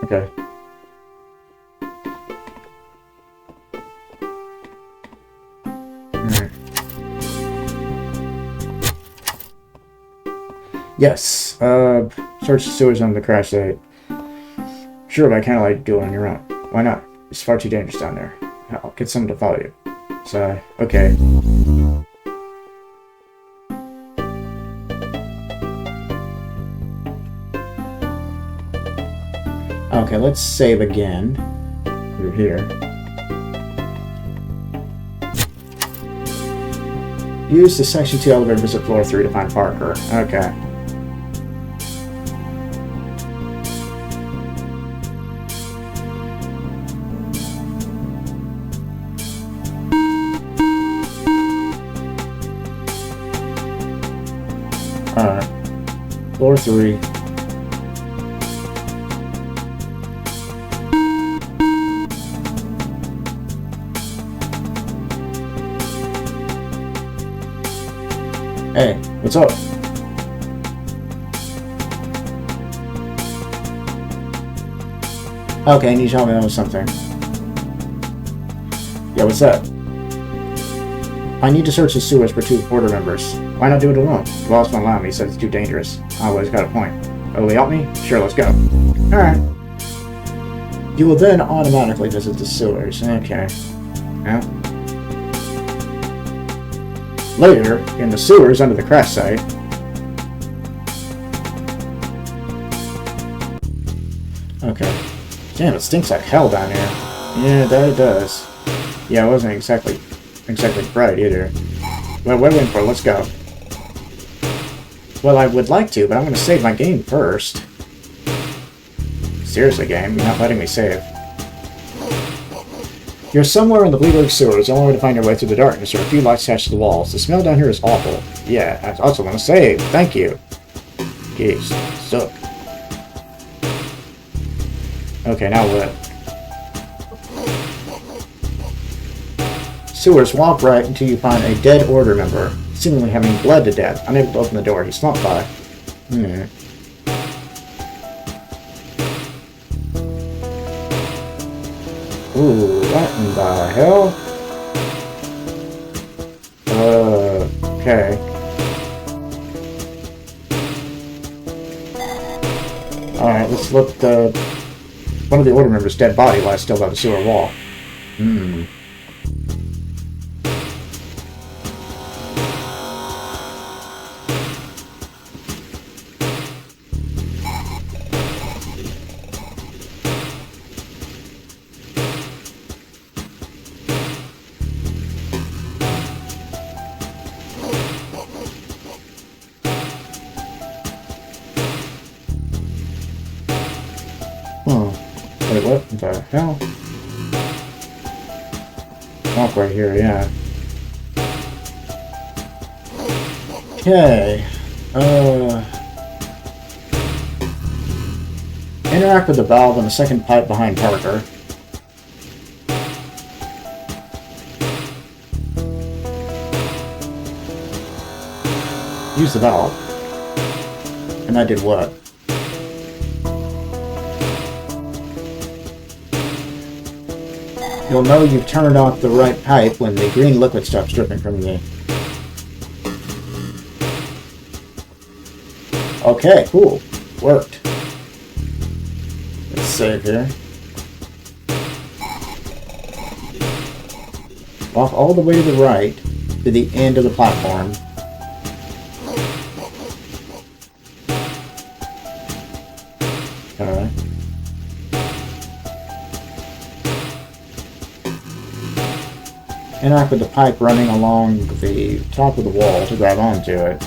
Okay. Yes, search the sewers on the crash site. Sure, but I kinda like to do it on your own. Why not? It's far too dangerous down there. I'll get someone to follow you. So, okay. Okay, let's save again. Through here. Use the Section 2 elevator, visit floor 3 to find Parker. Okay. Alright. Floor 3. Hey, what's up? Okay, I need you to help me know something. Yeah, what's up? I need to search the sewers for 2 Porter members. Why not do it alone? The boss won't allow me, he said it's too dangerous. Oh, he's got a point. Oh, will you help me? Sure, let's go. Alright. You will then automatically visit the sewers. Okay. Yeah. Later, in the sewers under the crash site. Okay. Damn, it stinks like hell down here. Yeah, that it does. Yeah, it wasn't exactly bright either. Well, what are we waiting for? Let's go. Well, I would like to, but I'm going to save my game first. Seriously, game, you're not letting me save. You're somewhere in the Pleurghburg sewers. The only way to find your way through the darkness are a few lights attached to the walls. The smell down here is awful. Yeah, I also want to save. Thank you. Jeez, suck. Okay, now what? Sewers, walk right until you find a dead order member, seemingly having bled to death. Unable to open the door, he slumped by. Ooh, what in the hell? Okay. Alright, let's look at one of the order members' dead body lies still by the sewer wall. Wait, what the hell? Walk right here, yeah. Okay. Interact with the valve on the second pipe behind Parker. Use the valve. And I did what? You'll know you've turned off the right pipe when the green liquid stops dripping from the... Okay, cool. Worked. Let's save here. Walk all the way to the right to the end of the platform. Alright. Interact with the pipe running along the top of the wall to grab onto it.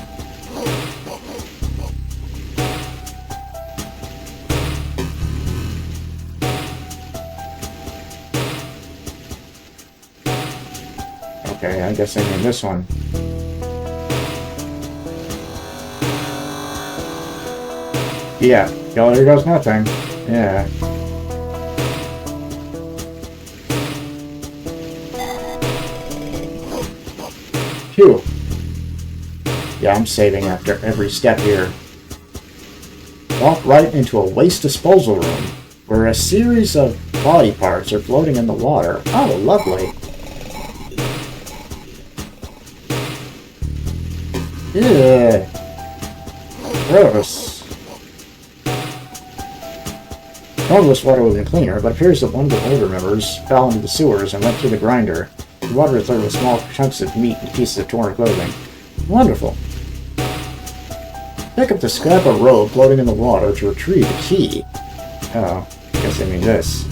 Okay, I guess I mean this one. Yeah, y'all, here goes nothing. Yeah. Phew. Yeah, I'm saving after every step here. Walk right into a waste disposal room, where a series of body parts are floating in the water. Oh, lovely. Ew. Gross. Normally this water would have been cleaner, but it appears that one of the older members fell into the sewers and went through the grinder. The water is filled with small chunks of meat and pieces of torn clothing. Wonderful. Pick up the scrap of rope floating in the water to retrieve the key. Oh, I guess I mean this.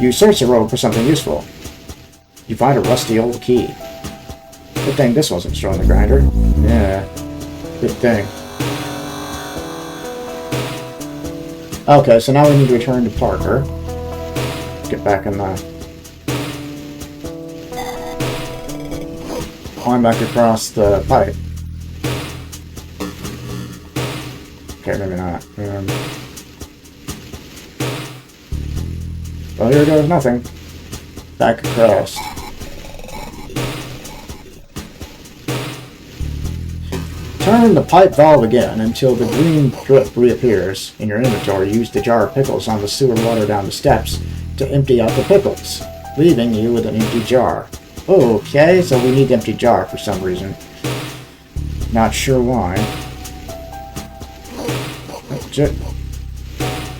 You search the road for something useful. You find a rusty old key. Good thing this wasn't stored in the grinder. Yeah, good thing. Okay, so now we need to return to Parker. Get back in the... climb back across the pipe. Okay, maybe not. Well, here goes nothing. Back across. Turn the pipe valve again until the green drip reappears. In your inventory, use the jar of pickles on the sewer water down the steps to empty out the pickles, leaving you with an empty jar. Okay, so we need the empty jar for some reason. Not sure why.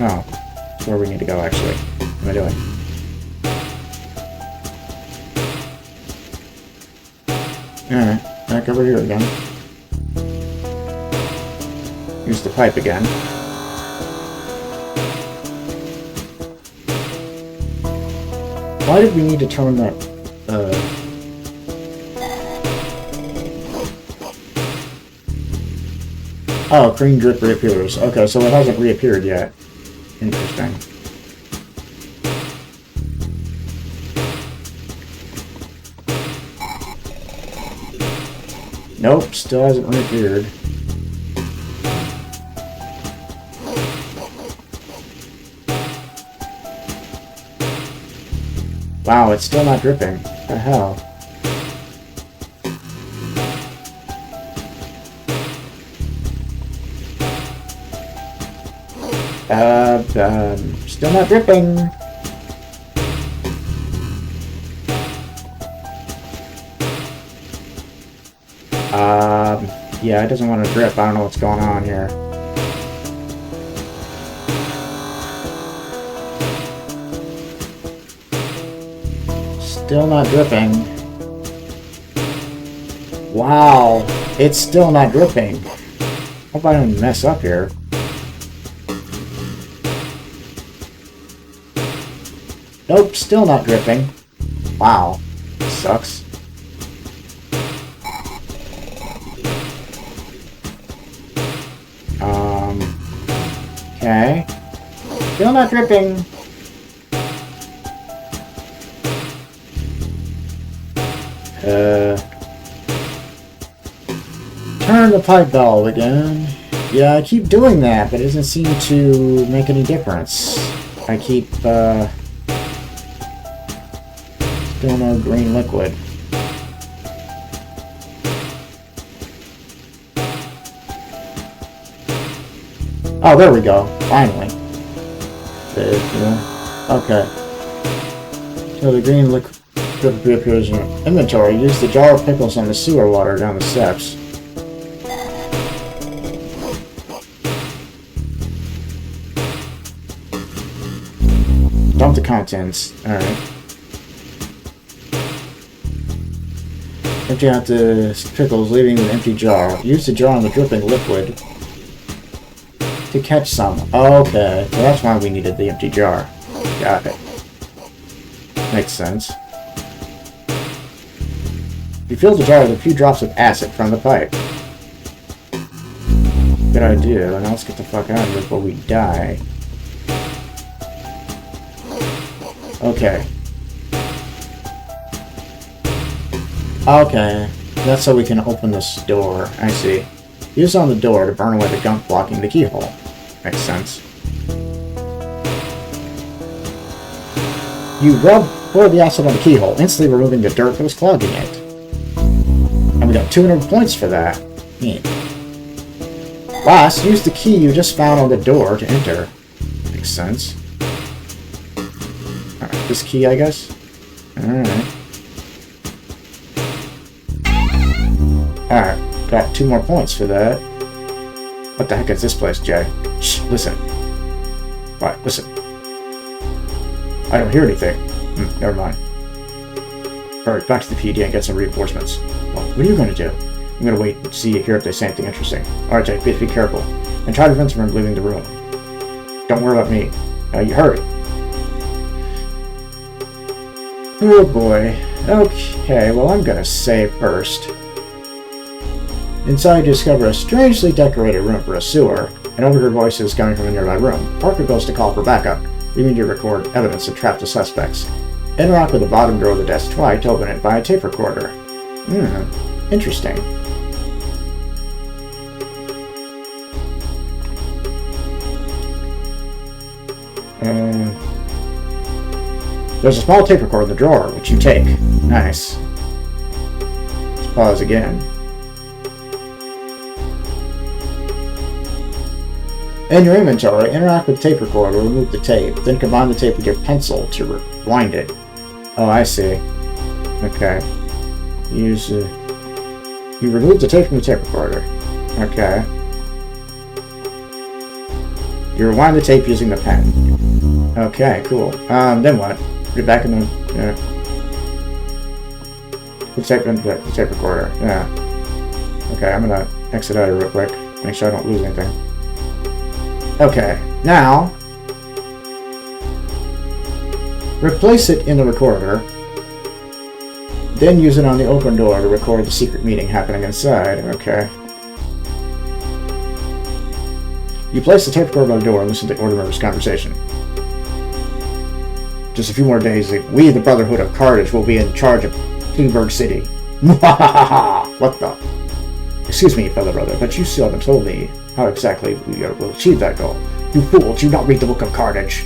Oh, that's where we need to go, actually. What am I doing? Alright, back over here again. Use the pipe again. Why did we need to turn that, Oh, green drip reappears. Okay, so it hasn't reappeared yet. Interesting. Nope, still hasn't reappeared. Wow, it's still not dripping. What the hell? Still not dripping. Yeah, it doesn't want to drip. I don't know what's going on here. Still not dripping. Wow, it's still not dripping. Hope I don't mess up here. Nope, still not dripping. Wow, sucks. Okay. Still not dripping. Turn the pipe valve again. Yeah, I keep doing that, but it doesn't seem to make any difference. I keep, still no green liquid. Oh, there we go. Finally. Okay. So the green liquid reappears in your inventory. Use the jar of pickles on the sewer water down the steps. Dump the contents. Alright. Empty out the pickles, leaving an empty jar. Use the jar on the dripping liquid to catch some. Okay, so that's why we needed the empty jar. Got it. Makes sense. You fill the jar with a few drops of acid from the pipe. Good idea. Now let's get the fuck out of here before we die. Okay. Okay. That's so we can open this door. I see. Use on the door to burn away the gunk blocking the keyhole. Makes sense. You pour the acid on the keyhole, instantly removing the dirt that was clogging it. And we got 200 points for that. Neat. Last, use the key you just found on the door to enter. Makes sense. Alright, this key, I guess? Alright. Alright, got 2 more points for that. What the heck is this place, Jay? Shh, listen. What? Listen. I don't hear anything. Never mind. Alright, back to the PD and get some reinforcements. Well, what are you going to do? I'm going to wait and see here if they say anything interesting. Alright, Jay, please be careful. And try to prevent them from leaving the room. Don't worry about me. You hurry. Oh boy. Okay, well I'm gonna save first. Inside, you discover a strangely decorated room for a sewer, and overheard voices coming from a nearby room. Parker goes to call for backup, leaving you to record evidence to trap the suspects. Interact with the bottom drawer of the desk twice to open it via tape recorder. Interesting. There's a small tape recorder in the drawer, which you take. Nice. Let's pause again. In your inventory, interact with the tape recorder, remove the tape, then combine the tape with your pencil to rewind it. Oh, I see. Okay. You remove the tape from the tape recorder. Okay. You rewind the tape using the pen. Okay, cool. Then what? Put it back in the... Put the tape in the tape recorder. Yeah. Okay, I'm gonna exit out of here real quick. Make sure I don't lose anything. Okay, now... replace it in the recorder. Then use it on the open door to record the secret meeting happening inside. Okay. You place the tape recorder on the door and listen to the order member's conversation. Just a few more days, we, the Brotherhood of Carnage, will be in charge of Pleurghburg City. What the? Excuse me, fellow brother, but you still haven't told me how exactly we will achieve that goal. You fool, do you not read the Book of Carnage?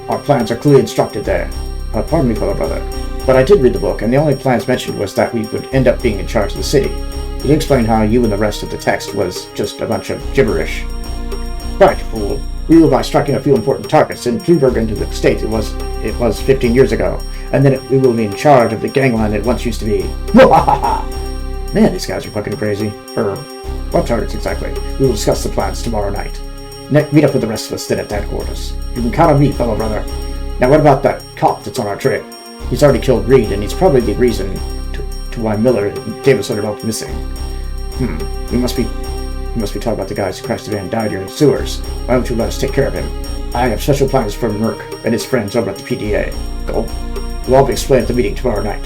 Our plans are clearly instructed there. Pardon me, fellow brother, but I did read the book, and the only plans mentioned was that we would end up being in charge of the city. You did explain how you and the rest of the text was just a bunch of gibberish. Right, fool. We will by striking a few important targets in Pleurghburg into the state it was 15 years ago, and then we will be in charge of the gangland it once used to be. Man, these guys are fucking crazy. What targets exactly? We will discuss the plans tomorrow night. Meet up with the rest of us then at headquarters. You can count on me, fellow brother. Now what about that cop that's on our trail? He's already killed Reed, and he's probably the reason to why Miller and Davison are both missing. We must be talking about the guys who crashed the van and died here in the sewers. Why don't you let us take care of him? I have special plans for Merc and his friends over at the PDA. Go. We'll all be explained at the meeting tomorrow night.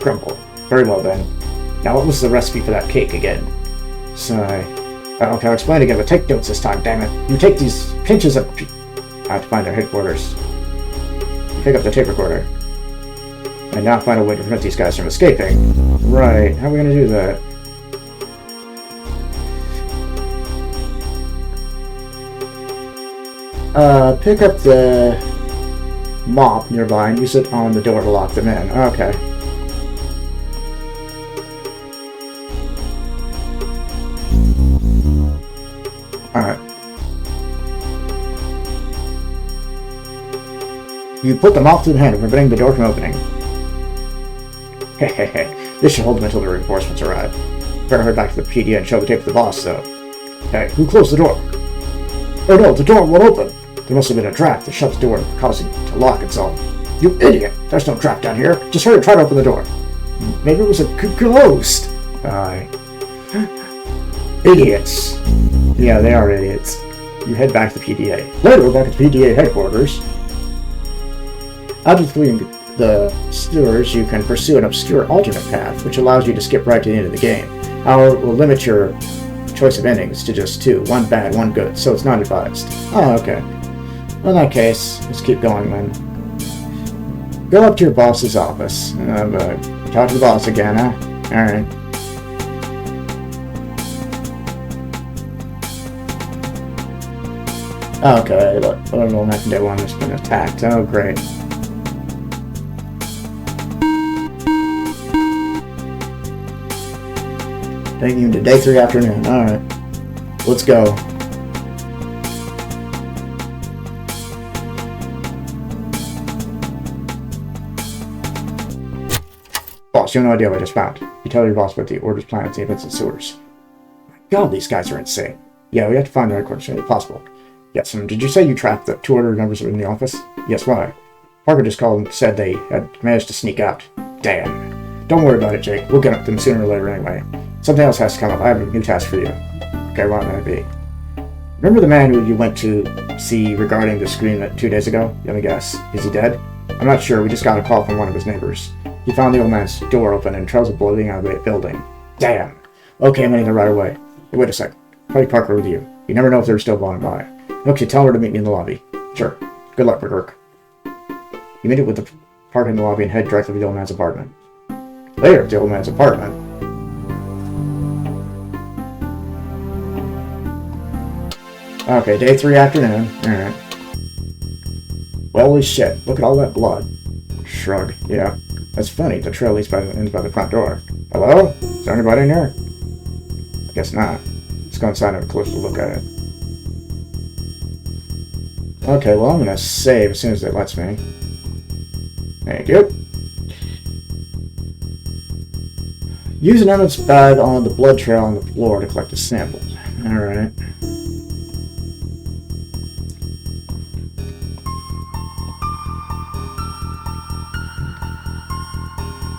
Grumble. Very well then. Now what was the recipe for that cake again? Sigh. Okay, I'll explain again, but take notes this time, damn it. You take these pinches of... I have to find their headquarters. You pick up the tape recorder. And now find a way to prevent these guys from escaping. Right, how are we gonna do that? Pick up the mop nearby and use it on the door to lock them in. Okay. Alright. You put the mop through the handle, preventing the door from opening. Hehehe. This should hold them until the reinforcements arrive. Better head back to the PDA and show the tape to the boss, though. Hey, who closed the door? Oh no, the door won't open! There must have been a trap that shut the door, causing it to lock itself. You idiot! There's no trap down here. Just hurry, try to open the door. Maybe it was a ghost. Aye. Idiots. Yeah, they are idiots. You head back to the PDA. Later, back at the PDA headquarters. After fleeing the sewers, you can pursue an obscure alternate path, which allows you to skip right to the end of the game. However, it will limit your choice of endings to just two. One bad, one good, so it's not advised. Oh, okay. Well, in that case, let's keep going then. Go up to your boss's office. Talk to the boss again, huh? Alright. Okay, look. Little Day 1 has been attacked. Oh, great. Taking you to day 3 afternoon. Alright. Let's go. Boss, you have no idea what I just found. You tell your boss about the orders, plans, the events, and sewers. My god, these guys are insane. Yeah, we have to find the headquarters as soon as possible. Yes, did you say you trapped the 2 order members in the office? Yes, why? Parker just called and said they had managed to sneak out. Damn. Don't worry about it, Jake. We'll get them sooner or later anyway. Something else has to come up. I have a new task for you. Okay, what might it be? Remember the man who you went to see regarding the screen 2 days ago? Let me guess. Is he dead? I'm not sure. We just got a call from one of his neighbors. He found the old man's door open and trails of blood leading out of the building. Damn. Okay, I'm heading there right away. Hey, wait a sec. Probably Parker with you. You never know if they're still going by. Okay, tell her to meet me in the lobby. Sure. Good luck, Pleurghburg. You meet it with the park in the lobby and head directly to the old man's apartment. Later, at the old man's apartment. Okay, day 3 afternoon. Alright. Well, holy shit. Look at all that blood. Shrug. Yeah. That's funny. The trail ends by the front door. Hello? Is there anybody in here? I guess not. Let's go inside and have a closer look at it. Okay, well, I'm gonna save as soon as it lets me. Thank you. Use an evidence bag on the blood trail on the floor to collect a sample. Alright.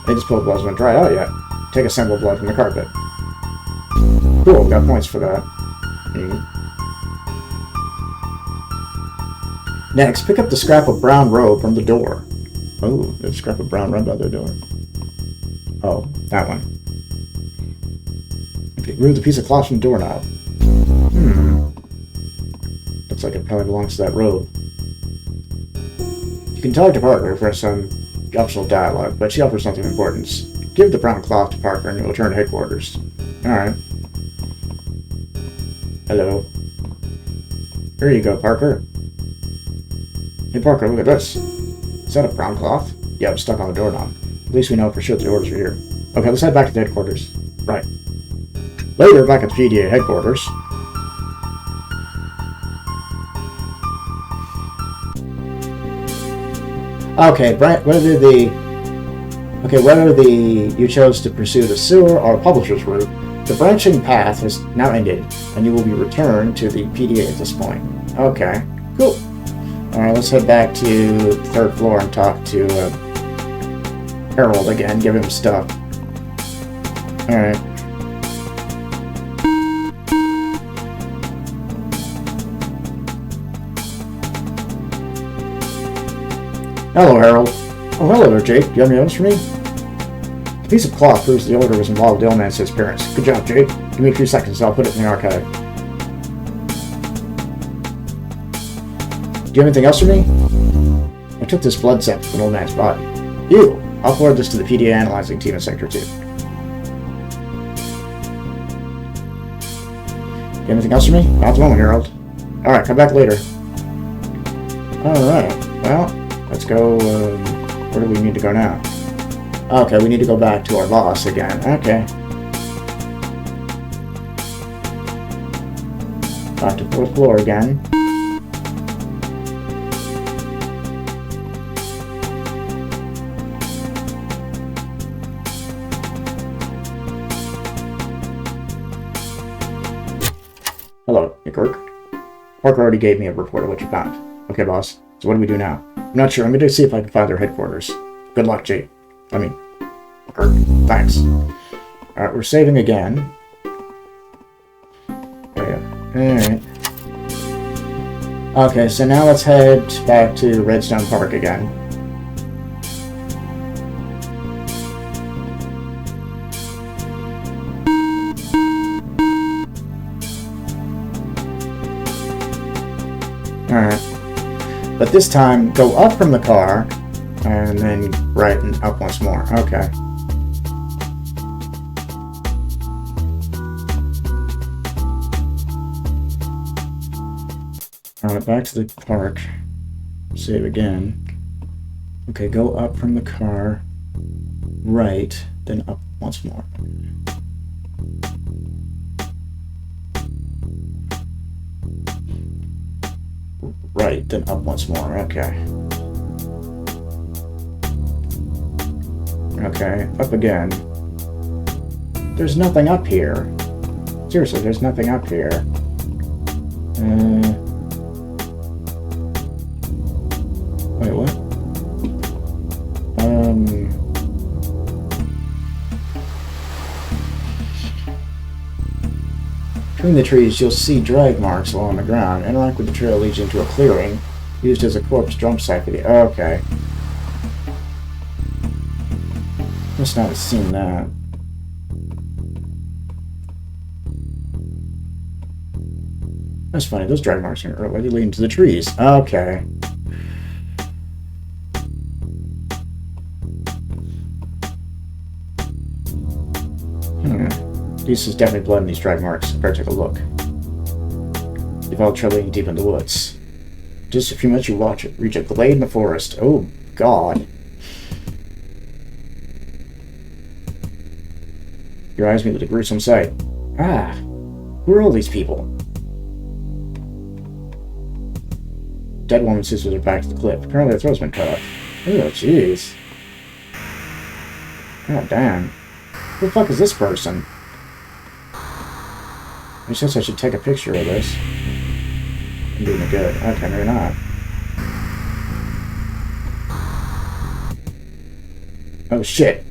They just pulled blood's not dried out yet. Take a sample of blood from the carpet. Cool, got points for that. Next, pick up the scrap of brown robe from the door. Oh, there's a scrap of brown robe by the door. Oh, that one. Remove the piece of cloth from the doorknob. Looks like it probably belongs to that robe. You can talk to Parker for some optional dialogue, but she offers something of importance. Give the brown cloth to Parker and you'll return to headquarters. Alright. Hello. Here you go, Parker. Hey, Parker, look at this. Is that a brown cloth? Yeah, it's stuck on the doorknob. At least we know for sure the orders are here. Okay, let's head back to the headquarters. Right. Later, back at the PDA headquarters. Okay, whether you chose to pursue the sewer or publisher's route, the branching path has now ended, and you will be returned to the PDA at this point. Okay, cool. Alright, let's head back to the 3rd floor and talk to Harold again, give him stuff. Alright. Hello, Harold. Oh, hello there, Jake. Do you have any notes for me? The piece of cloth proves the order was involved with the old man's disappearance. Good job, Jake. Give me a few seconds and I'll put it in the archive. Do you have anything else for me? I took this blood sample from an old man's body. Ew! I'll forward this to the PDA analyzing team in Sector 2. Do you have anything else for me? Not at the moment, Harold. Alright, come back later. Alright, well, let's go, where do we need to go now? Okay, we need to go back to our boss again. Okay. Back to 4th floor again. Hello, Pleurghburg. Parker already gave me a report of what you found. Okay, boss. So what do we do now? I'm not sure. I'm going to see if I can find their headquarters. Good luck, Jake. Pleurghburg. Thanks. Alright, we're saving again. Alright. Okay, so now let's head back to Redstone Park again. Alright. But this time, go up from the car, and then right and up once more. Okay. Alright, back to the park. Save again. Okay, go up from the car, right, then up once more. Right, then up once more. Okay. Okay, up again. There's nothing up here. Seriously, there's nothing up here. Wait, what? Between the trees, you'll see drag marks along the ground. Interact with the trail leads you into a clearing, used as a corpse dump site for the... Okay. Must not have seen that. That's funny, those drag marks are really leading to the trees. Okay. This is definitely blood in these drag marks. Better take a look. You've all traveling deep in the woods. Just a few minutes you watch it. Reach a glade in the forest. Oh, God. Your eyes meet with a gruesome sight. Ah, who are all these people? Dead woman sits with her back to the cliff. Apparently her throat's been cut off. Oh, jeez. God damn. Who the fuck is this person? He says I should take a picture of this. I'm doing it good. Okay, maybe not. Oh, shit.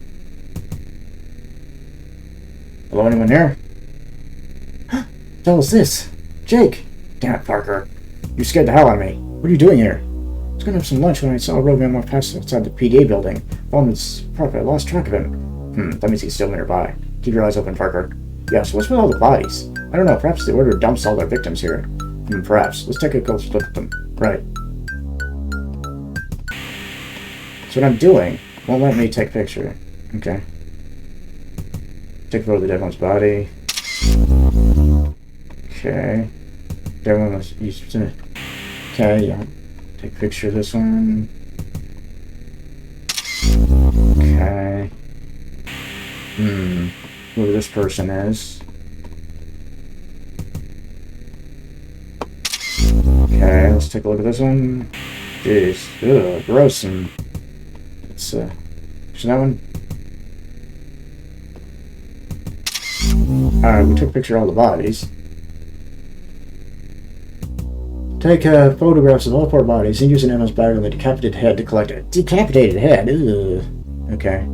Hello, anyone here? What the hell is this? Jake! Damn it, Parker. You scared the hell out of me. What are you doing here? I was gonna have some lunch when I saw a road man walk past outside the PDA building. Following this Parker, I lost track of him. That means he's still nearby. Keep your eyes open, Parker. Yes, what's with all the bodies? I don't know, perhaps they ordered dumps all their victims here. Perhaps. Let's take a close look at them. Right. So what I'm doing won't let me take a picture. Okay. Take a photo of the dead one's body. Okay. Dead one was used to... Okay, yeah. Take a picture of this one. Okay. Whoever this person is. Okay, let's take a look at this one. Jeez. Ugh, gross. And it's, is that one? Alright, we took a picture of all the bodies. Take photographs of all four bodies and use an Emma's bag on the decapitated head to collect it. Decapitated head? Ugh. Okay.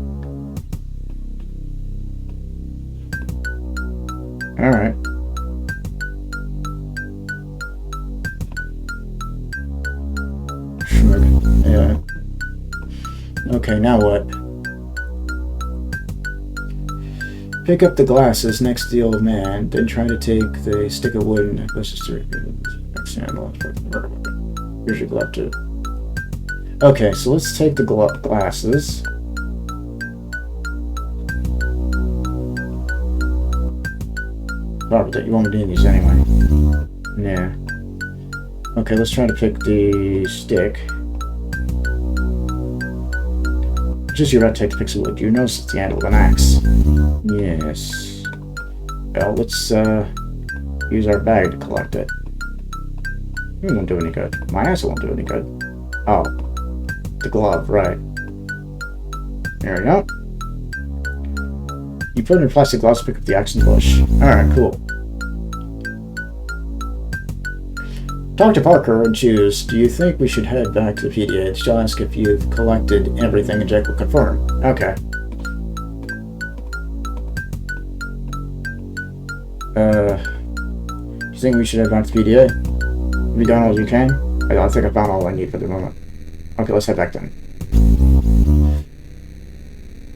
Alright. Yeah. Okay, now what? Pick up the glasses next to the old man, then try to take the stick of wood and let's just here's your glove too. Okay, so let's take the glasses. Probably you won't be doing these anyway. Yeah. Okay, let's try to pick the stick. Just you're about to take the pixel wood. You notice it's the handle of an axe. Yes. Well, let's use our bag to collect it. It won't do any good. My ass won't do any good. Oh. The glove, right. There we go. You put in your plastic gloves to pick up the axe in the bush. Alright, cool. Talk to Parker and choose. Do you think we should head back to the PDA? She'll ask if you've collected everything and Jake will confirm. Okay. Do you think we should head back to the PDA? Have you done all you can? I think I found all I need for the moment. Okay, let's head back then.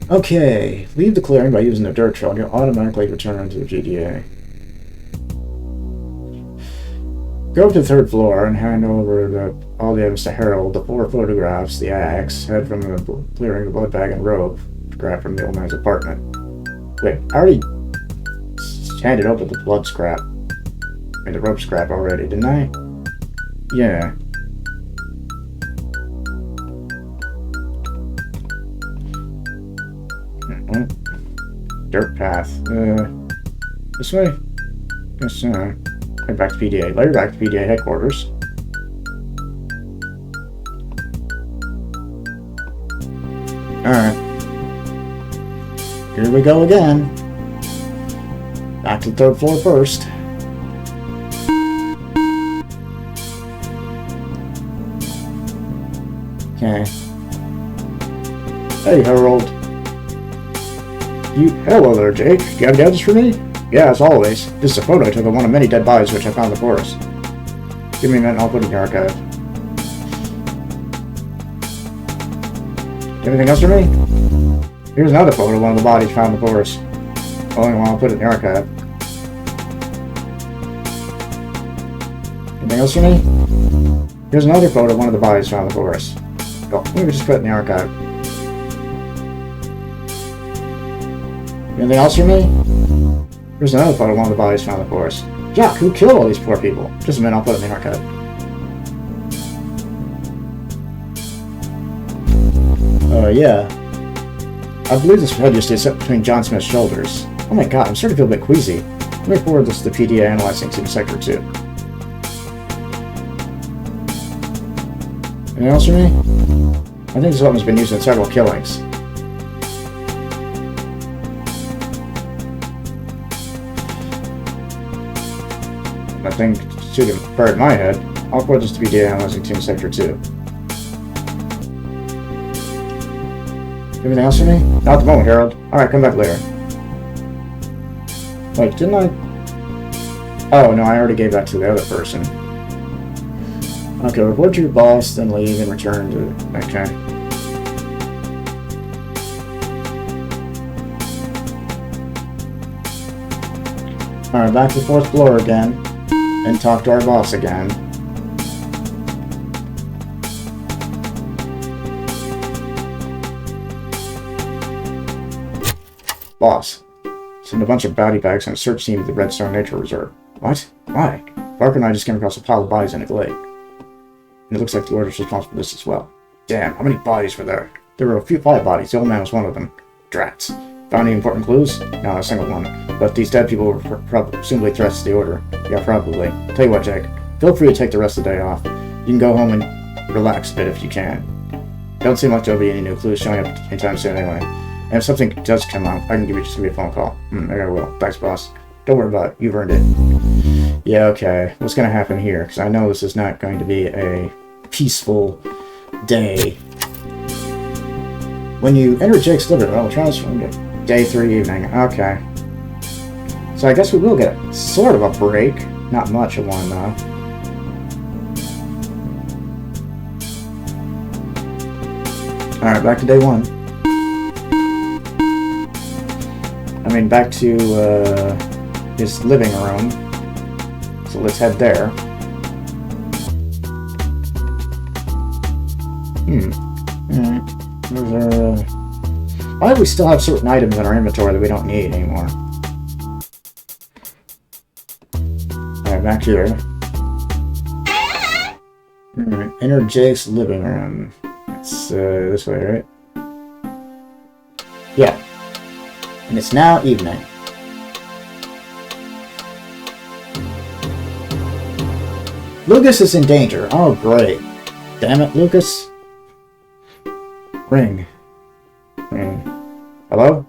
Okay, leave the clearing by using the dirt trail and you'll automatically return to the PDA. Go up to the third floor and hand over all the evidence to Harold, the 4 photographs, the axe, head from the clearing, the blood bag, and robe scrap from the old man's apartment. Wait, I already handed over the blood scrap and the rope scrap already, didn't I? Yeah. Dirt path. This way? Yes, head back to PDA. Later back to PDA headquarters. Alright. Here we go again. Back to the 3rd floor first. Okay. Hey, Harold. Hello there, Jake. Do you have evidence for me? Yeah, as always. This is a photo I took of one of many dead bodies which I found in the forest. Give me a minute and I'll put it in your archive. Anything else for me? Here's another photo of one of the bodies found in the forest. Only one I'll put it in the archive. Anything else for me? Here's another photo of one of the bodies found in the forest. Oh, let me just put it in the archive. Anything else for me? Here's another photo of one of the bodies found in the forest. Yuck, who killed all these poor people? Just a minute, I'll put it in the archive. Yeah. I believe this head just sat between John Smith's shoulders. Oh my god, I'm starting to feel a bit queasy. Let me forward this to the PDA analyzing team Sector 2. Anything else for me? I think this weapon's been used in several killings. I think should have buried my head. I'll forward this to PDA analyzing team Sector 2. Anything else for me? Not at the moment, Harold. Alright, come back later. Wait, didn't I? Oh, no, I already gave that to the other person. Okay, report to your boss, then leave and return to... Okay. Alright, back to the 4th floor again. And talk to our boss again. Boss. Send a bunch of body bags on a search team to the Redstone Nature Reserve. What? Why? Barker and I just came across a pile of bodies in a glade. And it looks like the Order's responsible for this as well. Damn, how many bodies were there? There were a few 5 bodies. The old man was one of them. Drats. Found any important clues? No, not a single one. But these dead people were presumably threats to the Order. Yeah, probably. Tell you what, Jake. Feel free to take the rest of the day off. You can go home and relax a bit if you can. Don't seem like there'll be any new clues showing up anytime soon anyway. And if something does come up, I can just give you a phone call. Maybe I will. Thanks, boss. Don't worry about it. You've earned it. Yeah, okay. What's going to happen here? Because I know this is not going to be a peaceful day. When you enter Jake's living room, transform to day 3 evening. Okay. So I guess we will get sort of a break. Not much of one, though. Alright, back to day 1. I mean, back to his living room. So let's head there. Alright. Why do we still have certain items in our inventory that we don't need anymore? Alright, back here. Alright, enter Jake's living room. It's this way, right? Yeah. And it's now evening. Lucas is in danger. Oh, great. Damn it, Lucas. Ring. Hello?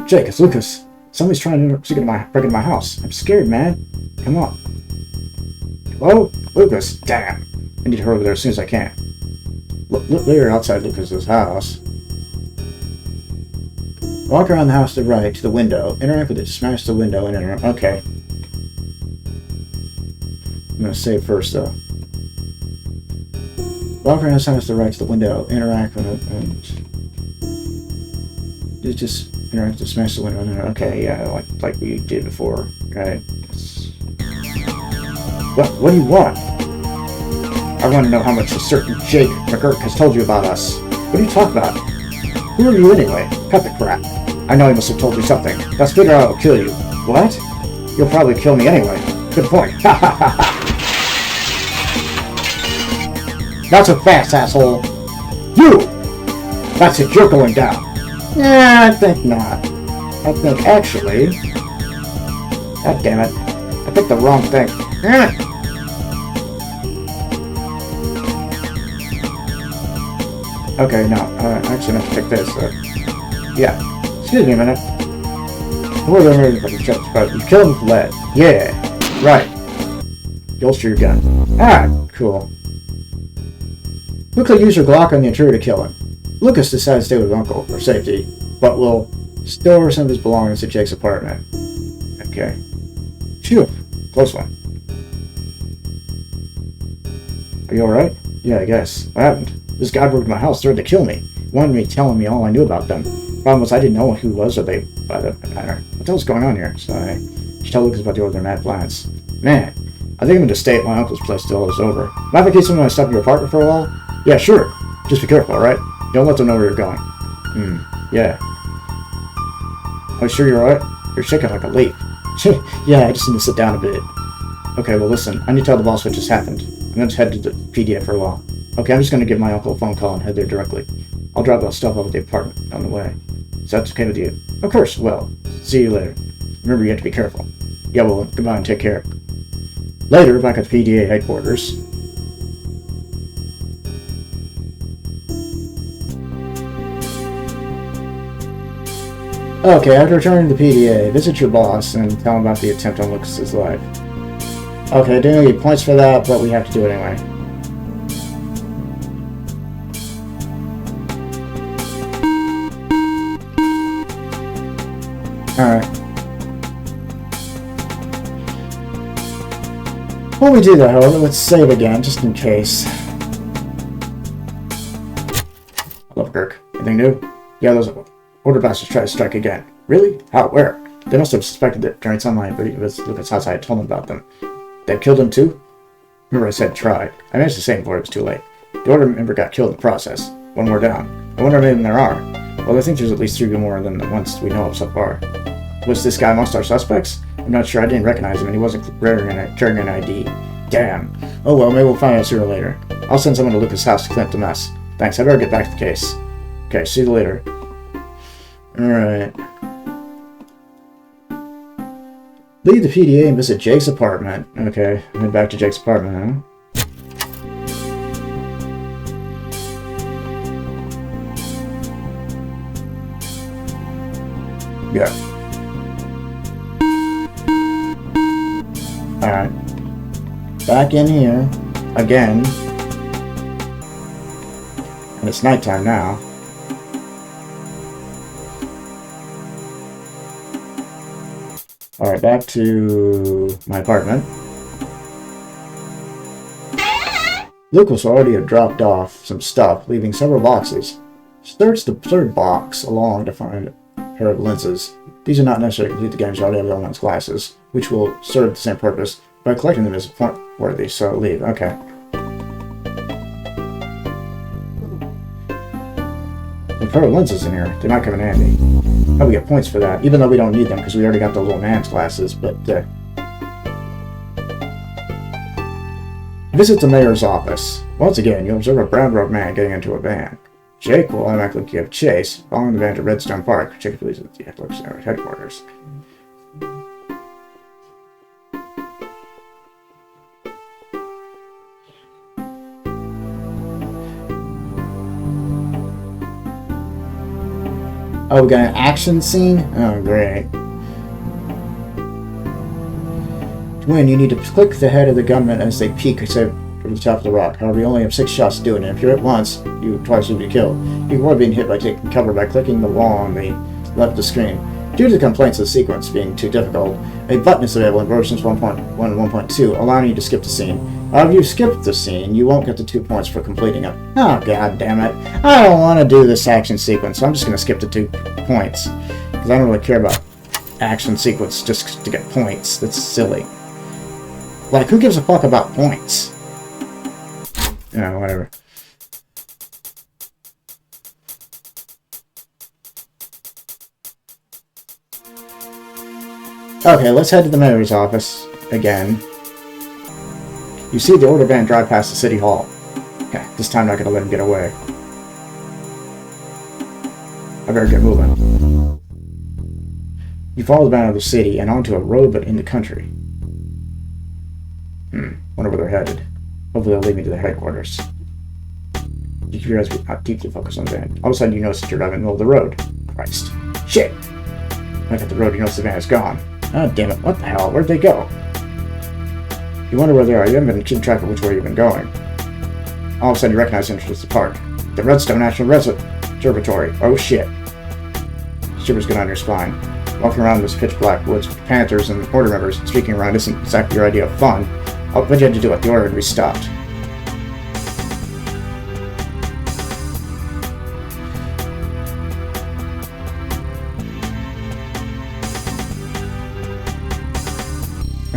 Jake, it's Lucas. Somebody's trying to break into my house. I'm scared, man. Come on. Hello? Lucas. Damn. I need to hurry over there as soon as I can. Look there outside Lucas's house. Walk around the house to the right, to the window. Interact with it. Smash the window and enter. Okay. I'm going to save first, though. Walk around the house to the right, to the window. Interact with it and... Just interact to smash the window and enter. Okay, yeah, like we did before. Okay. What do you want? I want to know how much a certain Jake McGurk has told you about us. What are you talking about? Who are you anyway? Cut the crap. I know he must have told you something. Let's figure out I'll kill you. What? You'll probably kill me anyway. Good point. Ha ha ha ha. Not so fast, asshole. You! That's it, you're going down. I think not. I think actually... God damn it. I picked the wrong thing. Okay, no. I actually have to pick this. Yeah. Excuse me a minute. You killed him with lead. Yeah. Right. Holster your gun. Alright, cool. Quickly use your Glock on the intruder to kill him. Lucas decides to stay with Uncle for safety, but will store some of his belongings at Jake's apartment. Okay. Phew. Close one. Are you alright? Yeah, I guess. What happened? This guy broke into my house, threatened to kill me. He wanted me telling me all I knew about them. If Problem was, I didn't know who was or they by the pattern. What the hell's going on here? So I should tell Lucas about the order of their mad plans. Man, I think I'm going to stay at my uncle's place till all is over. Mind if I case I'm going to stop at your apartment for a while? Yeah, sure. Just be careful, alright? Don't let them know where you're going. Yeah. Oh, sure you're alright? You're shaking like a leaf. Yeah, I just need to sit down a bit. Okay, well listen, I need to tell the boss what just happened. I'm going to head to the PDA for a while. Okay, I'm just going to give my uncle a phone call and head there directly. I'll drop a stuff off at the apartment on the way. Is that okay with you? Of course, well, see you later. Remember, you have to be careful. Yeah, well, goodbye and take care. Later, back at the PDA headquarters. Okay, after returning to the PDA, visit your boss and tell him about the attempt on Lucas's life. Okay, I didn't get points for that, but we have to do it anyway. Alright. When we do that, however, let's save again, just in case. Pleurghburg. Anything new? Yeah, those order bastards try to strike again. Really? How? Where? They must have suspected that during sunlight, but it was Lucas' house I had told them about them. They've killed him too? Remember I said try. I managed to save him before it was too late. The order member got killed in the process. One more down. I wonder how many there are. Well, I think there's at least 3 more than the ones we know of so far. Was this guy amongst our suspects? I'm not sure. I didn't recognize him, and he wasn't carrying an ID. Damn. Oh well, maybe we'll find out sooner or later. I'll send someone to Lucas' house to clean up the mess. Thanks, I better get back to the case. Okay, see you later. Alright. Leave the PDA and visit Jake's apartment. Okay, head back to Jake's apartment, huh? Yeah. Alright. Back in here. Again. And it's nighttime now. Alright, back to my apartment. Lucas already had dropped off some stuff, leaving several boxes. Search the third box along to find a pair of lenses. These are not necessary to complete the game's audio elements classes, which will serve the same purpose, but collecting them is point worthy, so leave. Okay. A pair of lenses in here. They might come in handy. Oh, we get points for that, even though we don't need them because we already got the little man's glasses, but visit the mayor's office. Once again, you'll observe a brown-robed man getting into a van. Jake will automatically give chase, following the van to Redstone Park. Jake believes at the headquarters. Oh, we got an action scene? Oh, great. To win, you need to click the head of the gunman as they peek from the top of the rock. However, you only have 6 shots to do it, and if you're hit once, you twice will be killed. You can avoid being hit by taking cover by clicking the wall on the left of the screen. Due to the complaints of the sequence being too difficult, a button is available in versions 1.1 and 1.2, allowing you to skip the scene. However, if you skip the scene, you won't get the 2 points for completing it. Oh, god damn it. I don't want to do this action sequence, so I'm just going to skip the 2 points. Because I don't really care about action sequence just to get points. That's silly. Like, who gives a fuck about points? Yeah, whatever. Okay, let's head to the mayor's office again. You see the order van drive past the city hall. Okay, this time I'm not gonna let him get away. I better get moving. You follow the van out of the city and onto a road but in the country. Wonder where they're headed. Hopefully they'll lead me to their headquarters. You keep your eyes deeply focused on the van. All of a sudden you notice that you're driving in the middle of the road. Christ. Shit! Back at the road you notice the van is gone. Oh, damn it. What the hell? Where'd they go? You wonder where they are. You haven't been keeping track of which way you've been going. All of a sudden, you recognize the entrance to the park. The Redstone National Observatory. Oh, shit. Shivers go down your spine. Walking around this pitch black woods with panthers and order members streaking around isn't exactly your idea of fun. Oh, but you had to do it. The order had to be stopped.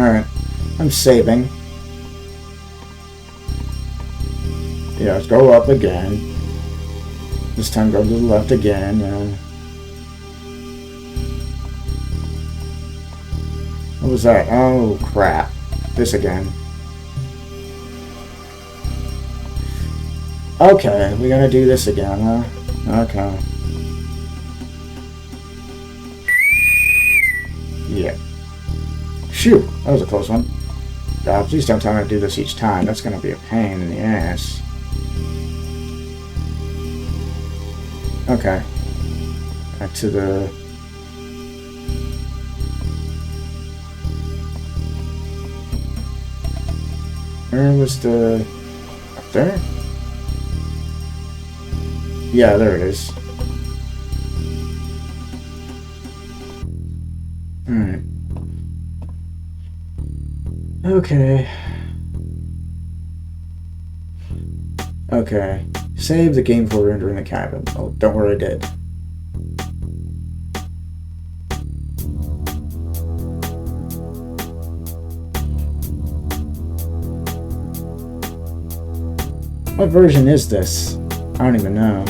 Alright. I'm saving. Yeah, let's go up again. This time go to the left again. What was that? Oh, crap. This again. Okay, we gotta do this again, huh? Okay. Yeah. Phew, that was a close one. God, please don't tell me to do this each time. That's gonna be a pain in the ass. Okay. Back to the... Where was the... Up there? Yeah, there it is. Alright. Okay. Okay. Save the game folder entering the cabin. Oh, don't worry, I did. What version is this? I don't even know.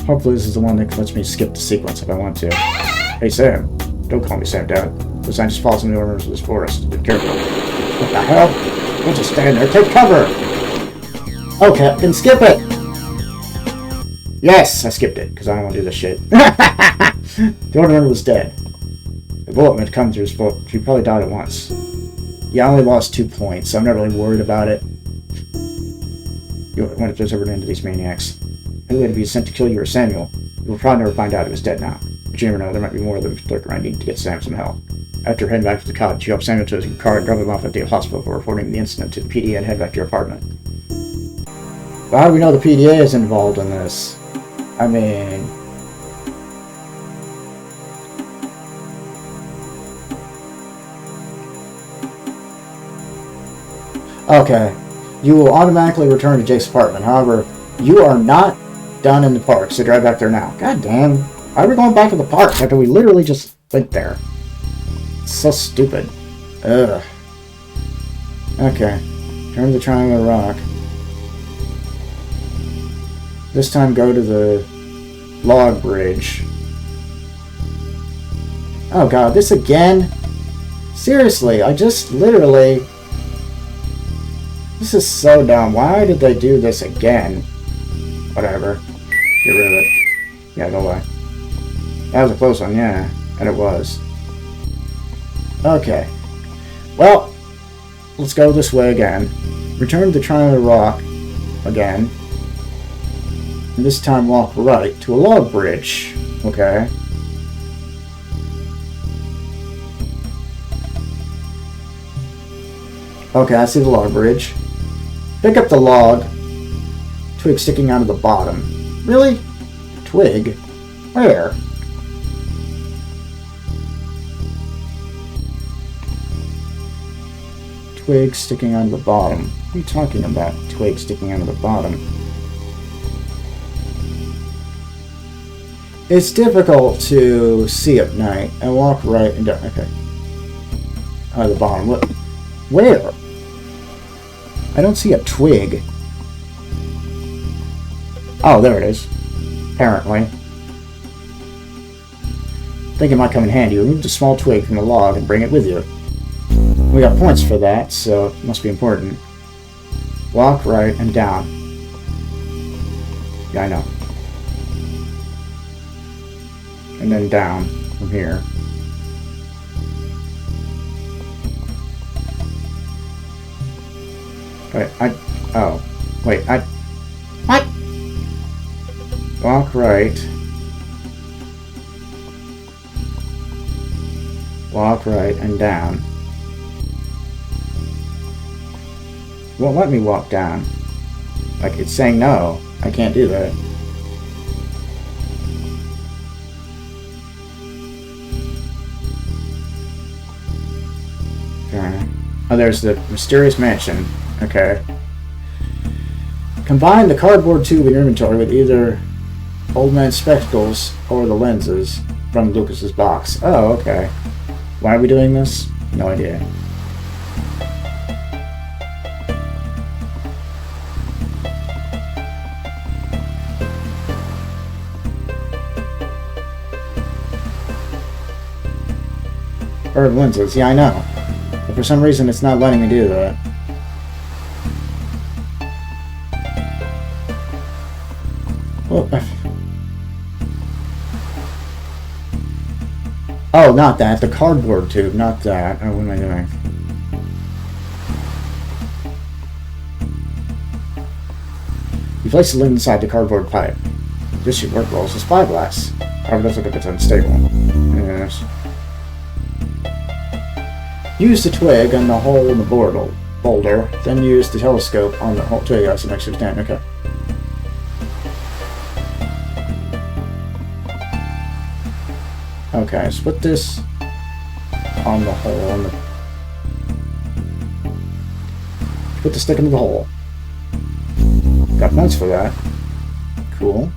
Hopefully this is the one that lets me skip the sequence if I want to. Hey Sam. Don't call me Sam, Dad. The sign just falls in the orders of this forest. Be careful. What the hell? Don't just stand there. Take cover! Oh, Captain, skip it! Yes, I skipped it, because I don't want to do this shit. The order was dead. The bullet meant to come through his foot. He probably died at once. Yeah, I only lost 2 points, so I'm not really worried about it. When it goes over into these maniacs. Who would be sent to kill you or Samuel? You will probably never find out he was dead now. But you never know, there might be more of them lurking around needing to get Sam some help. After heading back to the cottage, you help Samuel to his car and drove him off at the hospital for reporting the incident to the PDA and head back to your apartment. Well, how do we know the PDA is involved in this? I mean... Okay. You will automatically return to Jake's apartment. However, you are not done in the park, so drive back there now. God damn. Why are we going back to the park after we literally just went there? It's so stupid. Ugh. Okay. Turn the triangle rock. This time go to the log bridge. Oh god, this again? Seriously, I just literally... This is so dumb. Why did they do this again? Whatever. Get rid of it. Yeah, go away. That was a close one, yeah. And it was. Okay. Well, let's go this way again. Return to the triangular rock again. And this time walk right to a log bridge. Okay. Okay, I see the log bridge. Pick up the log. Twig sticking out of the bottom. Really? Twig? Where? Twig sticking out of the bottom. What are you talking about? Twig sticking out of the bottom. It's difficult to see at night. And walk right and down. Okay. Out of the bottom. What? Where? I don't see a twig. Oh, there it is. Apparently. I think it might come in handy. Remove the small twig from the log and bring it with you. We got points for that, so it must be important. Walk right and down. Yeah, I know. And then down from here. Wait, oh. Wait, what? Walk right. Walk right and down. Won't let me walk down. Like, it's saying no. I can't do that. Okay. Oh, there's the mysterious mansion. Okay. Combine the cardboard tube in your inventory with either Old Man's spectacles or the lenses from Lucas's box. Oh, okay. Why are we doing this? No idea. Bird lenses, yeah, I know. But for some reason, it's not letting me do that. Well, oh, not that. The cardboard tube, not that. Oh, what am I doing? You place the lid inside the cardboard pipe. This should work well as a spyglass. However, it does look a bit unstable. Yes. Use the twig on the hole in the boulder, then use the telescope on the whole twig as an extra stand. Okay. Okay, so put this on the hole. Put the stick into the hole. Got points for that. Cool.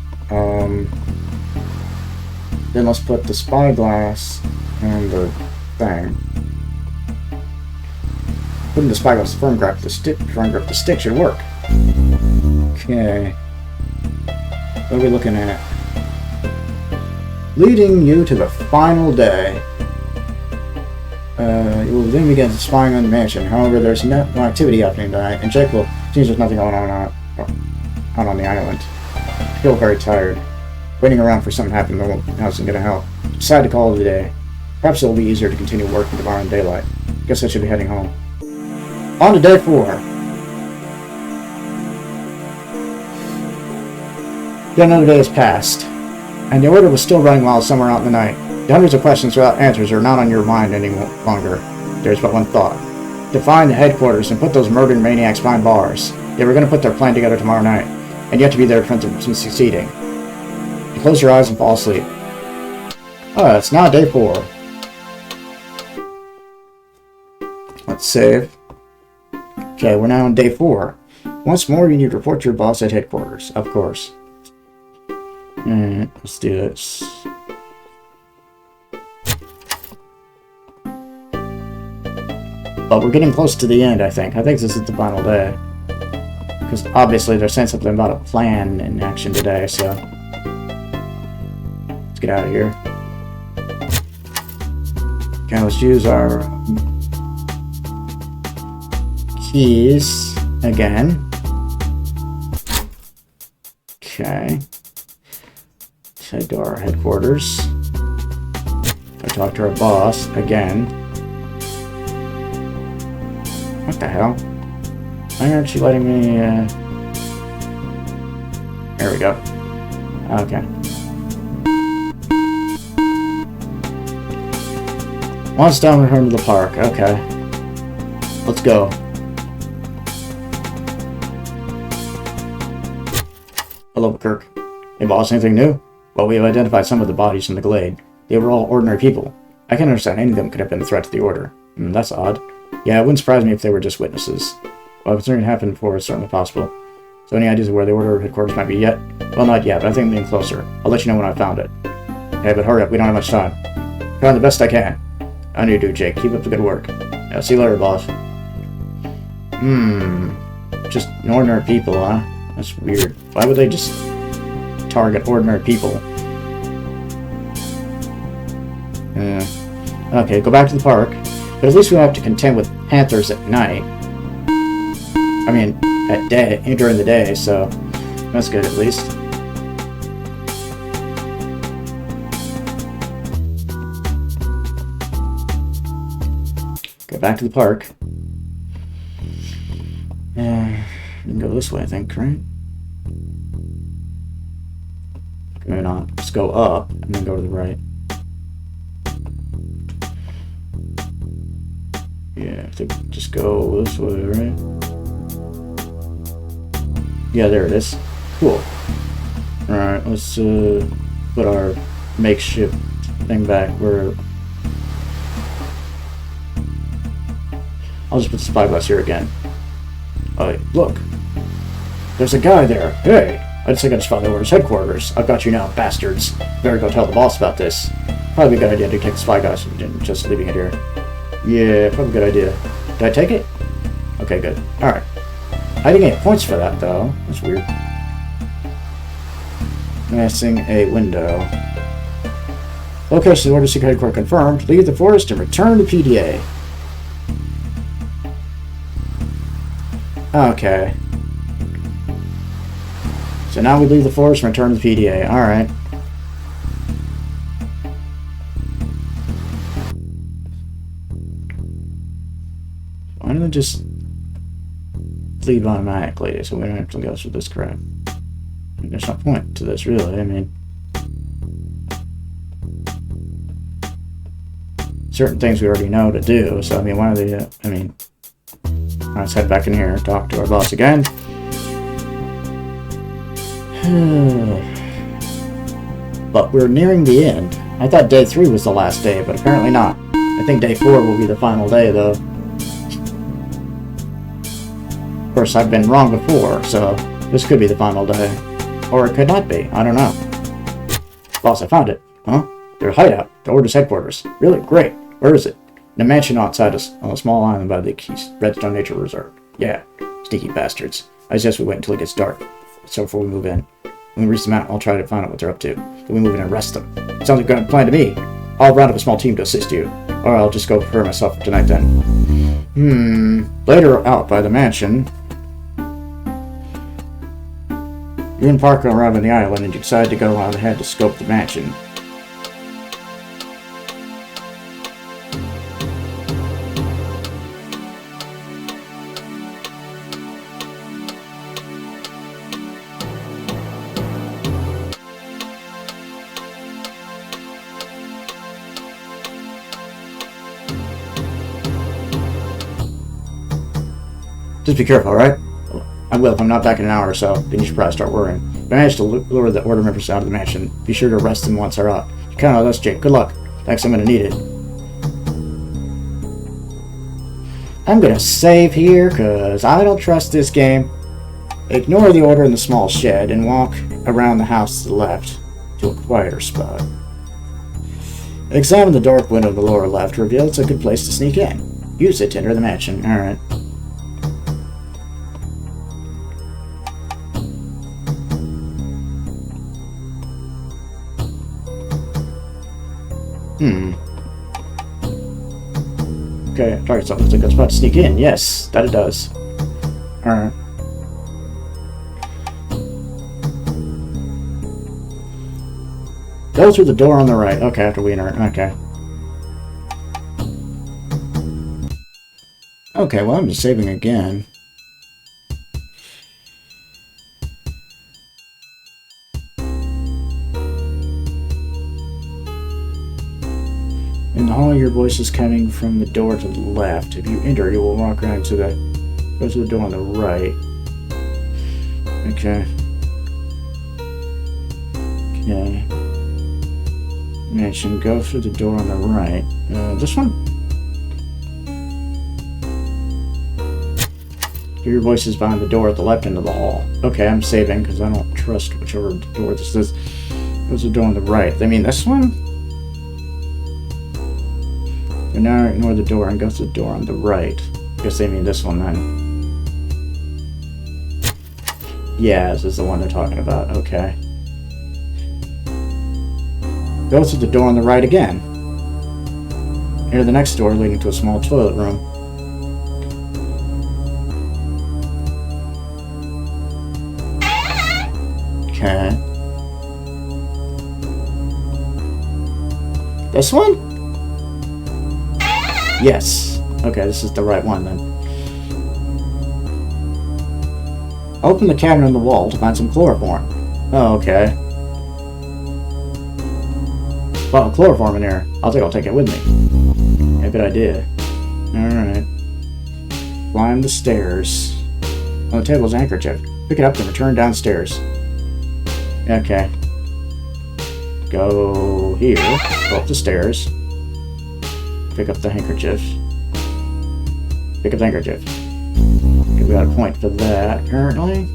Then let's put the spyglass and the thing. Putting the spyglass firm grip the stick should work. Okay. What are we looking at? Leading you to the final day. You will then begin spying on the mansion. However, there's no activity happening tonight, and Jake will seems there's nothing going on out on the island. I feel very tired. Waiting around for something to happen in the house isn't gonna help. Decide to call it a day. Perhaps it'll be easier to continue working tomorrow in daylight. Guess I should be heading home. On to day 4. Yet another day has passed, and the order was still running wild somewhere out in the night. The hundreds of questions without answers are not on your mind any longer. There's but one thought. To find the headquarters and put those murdered maniacs behind bars. They were going to put their plan together tomorrow night, and you have to be there to prevent them from succeeding. You close your eyes and fall asleep. Oh, it's now day 4. Let's save. Okay, we're now on day 4. Once more, you need to report to your boss at headquarters, of course. Alright, let's do this. But we're getting close to the end, I think. I think this is the final day. Because obviously they're saying something about a plan in action today, so... Let's get out of here. Okay, let's use our... keys again. Okay. Let's head to our headquarters. Go talk to our boss again. What the hell? Why aren't you letting me, There we go. Okay. Once done, return to the park. Okay. Let's go. Hello, Kirk. Hey, boss, anything new? Well, we have identified some of the bodies in the glade. They were all ordinary people. I can't understand any of them could have been a threat to the Order. That's odd. Yeah, it wouldn't surprise me if they were just witnesses. Well, if it's something happened before, it's certainly possible. So any ideas of where the Order headquarters might be yet? Well, not yet, but I think I'm getting closer. I'll let you know when I found it. Hey, but hurry up, we don't have much time. Trying the best I can. I know you do, Jake. Keep up the good work. Yeah, see you later, boss. Just ordinary people, huh? That's weird. Why would they just target ordinary people? Okay, go back to the park. But at least we don't have to contend with panthers at night. I mean, during the day, so that's good at least. Go back to the park. We can go this way, I think, right? Maybe not. Let's go up and then go to the right. Yeah, I think just go this way, right? Yeah, there it is. Cool. Alright, let's put our makeshift thing back where... I'll just put the spyglass here again. Oh, look. There's a guy there. Hey! I just think I just found the Order's headquarters. I've got you now, bastards. Better go tell the boss about this. Probably a good idea to take the spyglass and just leaving it here. Yeah, probably a good idea. Did I take it? Okay, good. Alright. I didn't get points for that, though. That's weird. Missing a window. Location of the Order Secret Headquarters confirmed. Leave the forest and return to PDA. Okay. So now we leave the forest and return to the PDA. Alright. Why don't I just leave automatically so we don't have to go through this crap? There's no point to this, really. I mean, certain things we already know to do, so I mean, why are they, I mean, let's head back in here and talk to our boss again. But we're nearing the end. I thought day 3 was the last day, but apparently not. I think day 4 will be the final day, though. Of course, I've been wrong before, so this could be the final day. Or it could not be. I don't know. Boss, I found it. Huh? Their hideout. The Order's headquarters. Really? Great. Where is it? In a mansion outside us, on a small island by the Redstone Nature Reserve. Yeah. Sneaky bastards. I suggest we wait until it gets dark. So before we move in. When we reach the mountain, I'll try to find out what they're up to. Then we move in and arrest them. Sounds like a good plan to me. I'll round up a small team to assist you. Or I'll just go prepare myself for tonight then. Later out by the mansion, you and Parker arrive on the island and you decide to go out ahead to scope the mansion. Just be careful, alright? I will if I'm not back in an hour or so. Then you should probably start worrying. If I manage to lure the Order members out of the mansion, be sure to arrest them once they're out. You count on us, Jake. Good luck. Thanks, I'm gonna need it. I'm gonna save here, cause I don't trust this game. Ignore the Order in the small shed and walk around the house to the left to a quieter spot. Examine the dark window in the lower left. Reveal it's a good place to sneak in. Use it to enter the mansion. Alright. Okay, target something. Looks like it's about to sneak in. Yes, that it does. Alright. Go through the door on the right. Okay, after we enter. Okay. Okay, well, I'm just saving again. In the hall, your voice is coming from the door to the left. If you enter, you will walk around to the... Go to the door on the right. Okay. Okay. Mansion, go through the door on the right. This one? Hear your voices behind the door at the left end of the hall. Okay, I'm saving because I don't trust whichever door this is. Go to the door on the right. I mean, this one? And now ignore the door and go to the door on the right. I guess they mean this one then. Yeah, this is the one they're talking about. Okay. Go to the door on the right again. Enter the next door leading to a small toilet room. Okay. This one? Yes. Okay, this is the right one then. Open the cabinet on the wall to find some chloroform. Oh, okay. Well, chloroform in here. I'll take it with me. Yeah, good idea. Alright. Climb the stairs. On the table is a handkerchief. Pick it up and return downstairs. Okay. Go here. Go up the stairs. Pick up the handkerchief. Pick up the handkerchief. Okay, we got a point for that, apparently.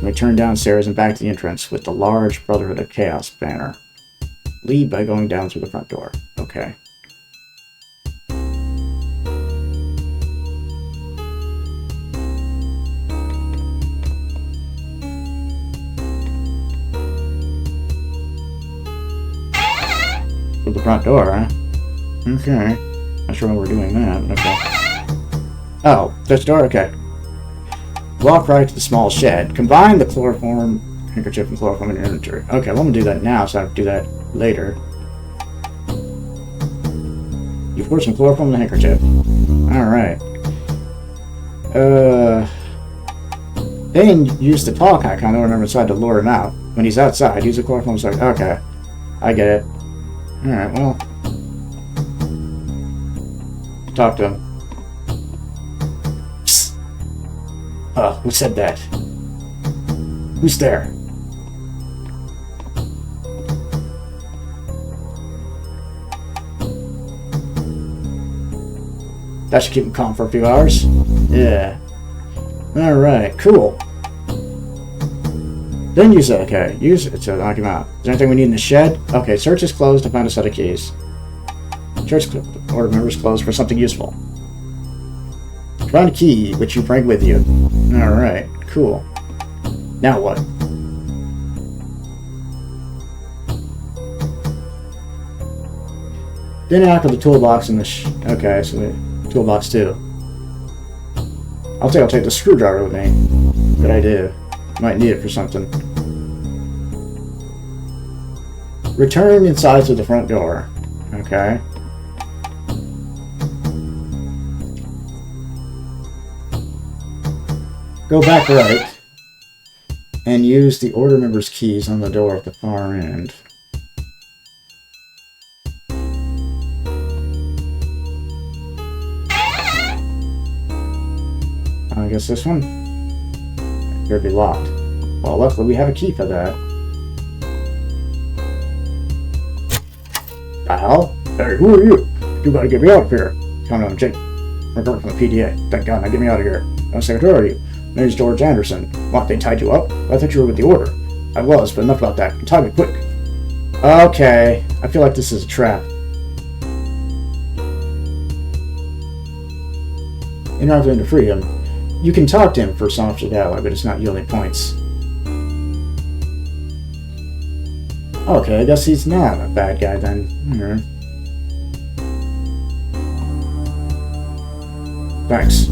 We turn downstairs and back to the entrance with the large Brotherhood of Chaos banner. Leave by going down through the front door. Okay. Through the front door, huh? Okay. Not sure why we're doing that. Okay. Oh, this door? Okay. Walk right to the small shed. Combine the chloroform handkerchief and chloroform in your inventory. Okay, well, I'm gonna do that now, so I have to do that later. You pour some chloroform in the handkerchief. Alright. Then use the talk icon over the side to lure him out. When he's outside, use the chloroform side. Okay. I get it. Alright, well. Talk to him. Psst. Who said that? Who's there? That should keep him calm for a few hours. Yeah. Alright, cool. Then use it. Okay, use it to knock him out. Is there anything we need in the shed? Okay, search is closed to find a set of keys. Search or members closed for something useful. Find a key which you bring with you. Alright, cool. Now what? Then after the toolbox in the okay, so the toolbox too. I'll take the screwdriver with me. Good idea. Might need it for something. Return inside to the front door. Okay. Go back right. And use the order member's keys on the door at the far end. I guess this one? Appear to be locked. Well, luckily we have a key for that. The hell? Hey, who are you? You gotta get me out of here. Come on, Jake. We're going from the PDA. Thank God, now get me out of here. I was saying, who are you? My name's George Anderson. What, they tied you up? I thought you were with the order. I was, but enough about that. Tie me quick. Okay. I feel like this is a trap. Interact with him to free him. You can talk to him for some option dialogue, but it's not yielding points. Okay, I guess he's not a bad guy then. Thanks.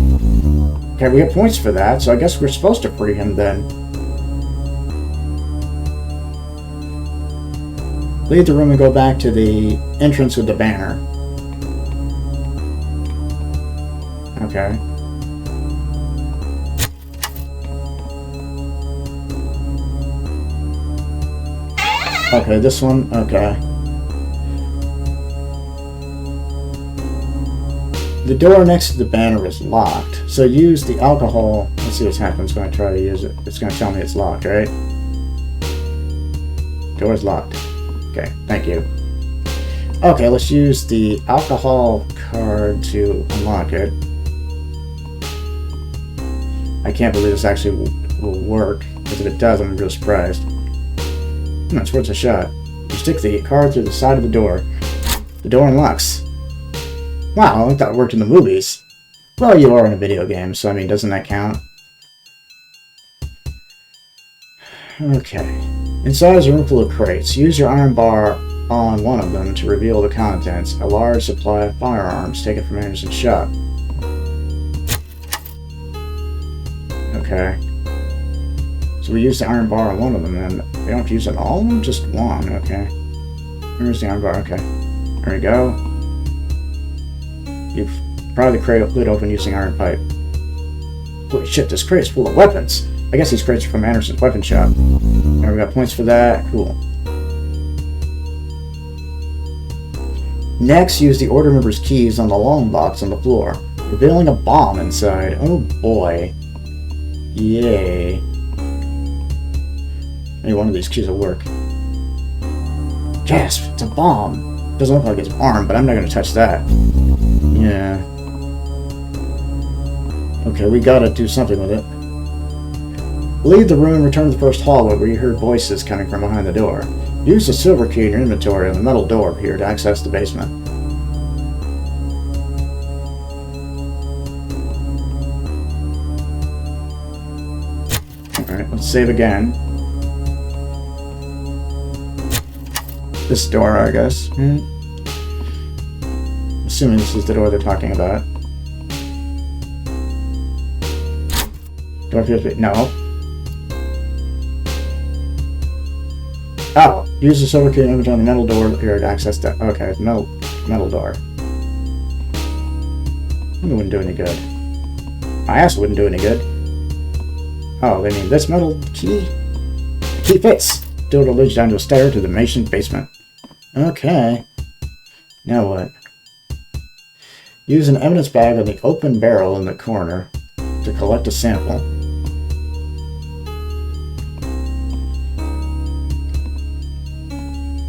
Okay, we get points for that, so I guess we're supposed to free him then. Leave the room and go back to the entrance with the banner. Okay. Okay, this one, okay. The door next to the banner is locked, so use the alcohol. Let's see what happens when I try to use it. It's going to tell me it's locked, right? Door's locked. Okay, thank you. Okay, let's use the alcohol card to unlock it. I can't believe this actually will work, because if it does, I'm really surprised. It's worth a shot. You stick the card through the side of the door. The door unlocks. Wow, I think that worked in the movies. Well, you are in a video game, so I mean, doesn't that count? Okay. Inside is a room full of crates. Use your iron bar on one of them to reveal the contents. A large supply of firearms taken from Anderson's shop. Okay. So we use the iron bar on one of them, and we don't have to use it on all of them? Just one, okay. Here's the iron bar, okay. There we go. You've pry the crate lid open using iron pipe. Holy shit, this crate is full of weapons. I guess these crates are from Anderson's weapon shop. There we got points for that. Cool. Next, use the order member's keys on the long box on the floor, revealing a bomb inside. Oh boy. Yay. Maybe one of these keys will work. Yes, it's a bomb. Doesn't look like it's armed, but I'm not going to touch that. Yeah. Okay, we gotta do something with it. Leave the room and return to the first hallway where you heard voices coming from behind the door. Use the silver key in your inventory on the metal door here to access the basement. Alright, let's save again. This door, I guess. Assuming this is the door they're talking about. Door feels big. No. Oh, use the silver key image on the metal door here to access the. Okay, metal door. It wouldn't do any good. My ass wouldn't do any good. Oh, they mean this metal key? The key fits. Door leads down to a stair to the mason basement. Okay. Now what? Use an evidence bag on the open barrel in the corner to collect a sample.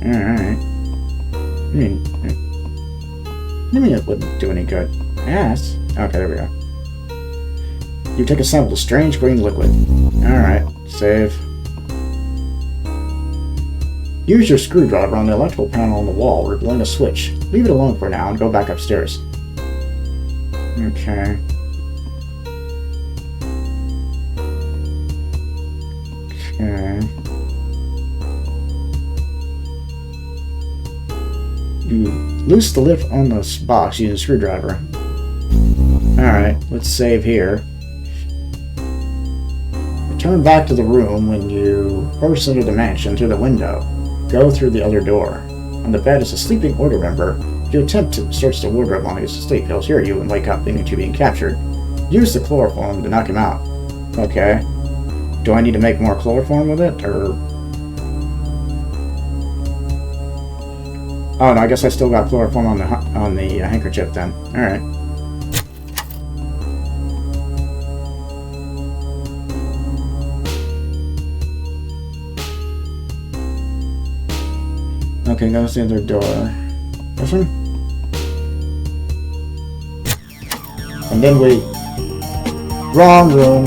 Alright. I mean it wouldn't do any good. Yes. Okay, there we go. You take a sample of strange green liquid. Alright, save. Use your screwdriver on the electrical panel on the wall, revealing a switch. Leave it alone for now and go back upstairs. Okay. Okay. You loose the lid on this box using a screwdriver. Alright, let's save here. Return back to the room when you first enter the mansion through the window. Go through the other door. On the bed is a sleeping order member. If you attempt to search the wardrobe while he is asleep, he'll hear you and wake up, leading to being captured. Use the chloroform to knock him out. Okay. Do I need to make more chloroform with it, or... Oh, no, I guess I still got chloroform on the handkerchief then. Alright. Okay, go to the other door. This one? And then we... Wrong room.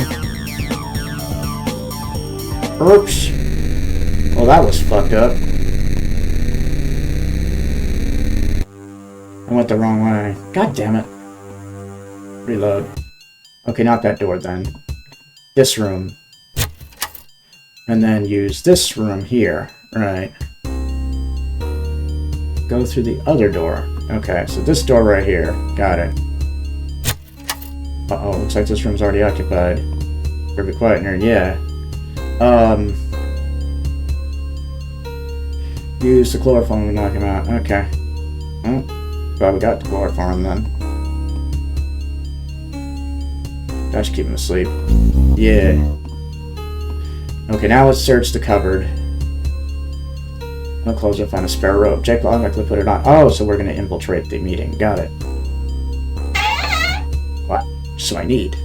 Oops. Well, that was fucked up. I went the wrong way. God damn it. Reload. Okay, not that door then. This room. And then use this room here. Right. Go through the other door. Okay, so this door right here. Got it. Uh-oh, looks like this room's already occupied. Better be quiet in here. Yeah. Use the chloroform to knock him out. Okay. Well, glad we got the chloroform then. That should keep him asleep. Yeah. Okay, now let's search the cupboard. No clothes, I'll find a spare robe. Jake will automatically put it on. Oh, so we're going to infiltrate the meeting. Got it. What? Just what I need.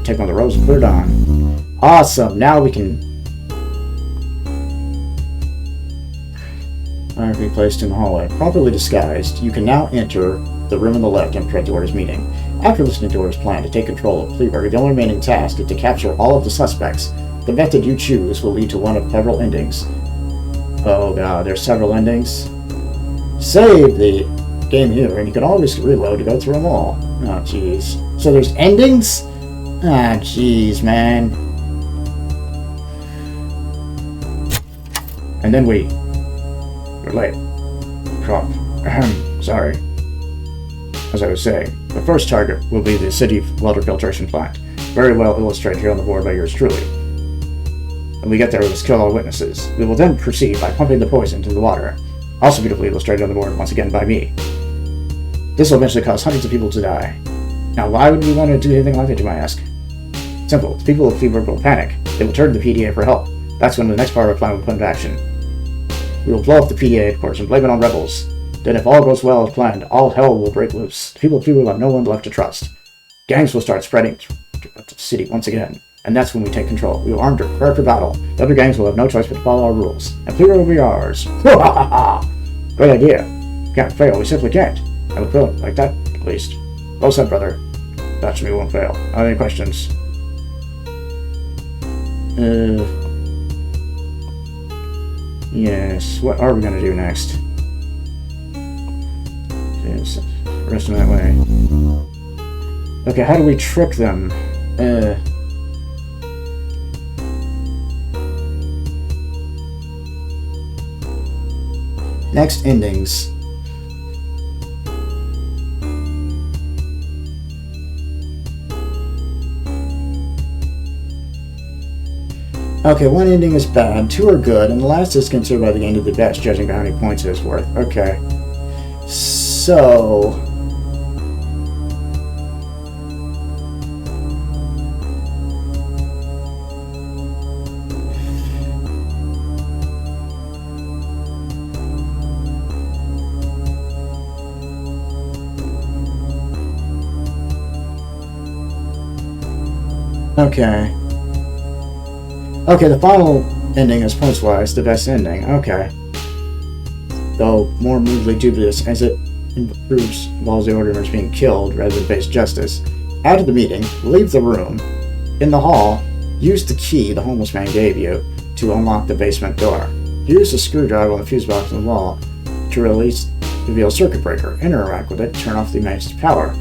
Take one of the robes and put it on. Awesome! Now we can... Alright, be placed in the hallway. Properly disguised, you can now enter the room on the left and infiltrate the Order's meeting. After listening to Order's plan to take control of Pleurghburg, the only remaining task is to capture all of the suspects. The method you choose will lead to one of several endings. Oh god, there's several endings. Save the game here, and you can always reload to go through them all. Oh, jeez. So there's endings? Ah, jeez, man. And then we... We're late. Crop. Sorry. As I was saying, the first target will be the city water filtration plant. Very well illustrated here on the board by yours truly. When we get there, we must kill all witnesses. We will then proceed by pumping the poison into the water. Also beautifully illustrated on the board, once again by me. This will eventually cause hundreds of people to die. Now, why would we want to do anything like that, you might ask? Simple. The people of Pleurghburg will panic. They will turn to the PDA for help. That's when the next part of our plan will put into action. We will blow up the PDA, of course, and blame it on rebels. Then if all goes well as planned, all hell will break loose. The people of Pleurghburg will have no one left to trust. Gangs will start spreading to the city once again. And that's when we take control. We will arm her, prepare for battle. The other gangs will have no choice but to follow our rules. And Pleurghburg will be ours. Great idea. Can't fail, we simply can't. I would feel it like that, at least. Well said, brother. That's me, won't fail. Are there any questions? Yes, what are we gonna do next? Yes, rest of that way. Okay, how do we trick them? Next endings. Okay, one ending is bad, 2 are good, and the last is considered by the game to be the best, judging by how many points it is worth. Okay. So... Okay. Okay, the final ending is points-wise the best ending. Okay. Though more moodily dubious as it improves while the order members being killed rather than face justice. After the meeting, leave the room. In the hall, use the key the homeless man gave you to unlock the basement door. Use the screwdriver on the fuse box on the wall to reveal a circuit breaker. Interact with it, turn off the emergency power,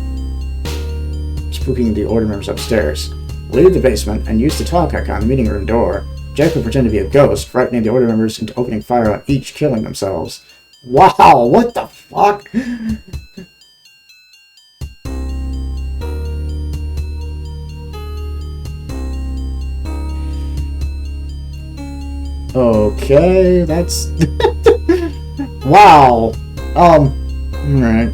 spooking the order members upstairs. Leave the basement and use the talk icon on the meeting room door. Jack will pretend to be a ghost, frightening the order members into opening fire on each, killing themselves. Wow, what the fuck? Okay, that's... Wow. Alright.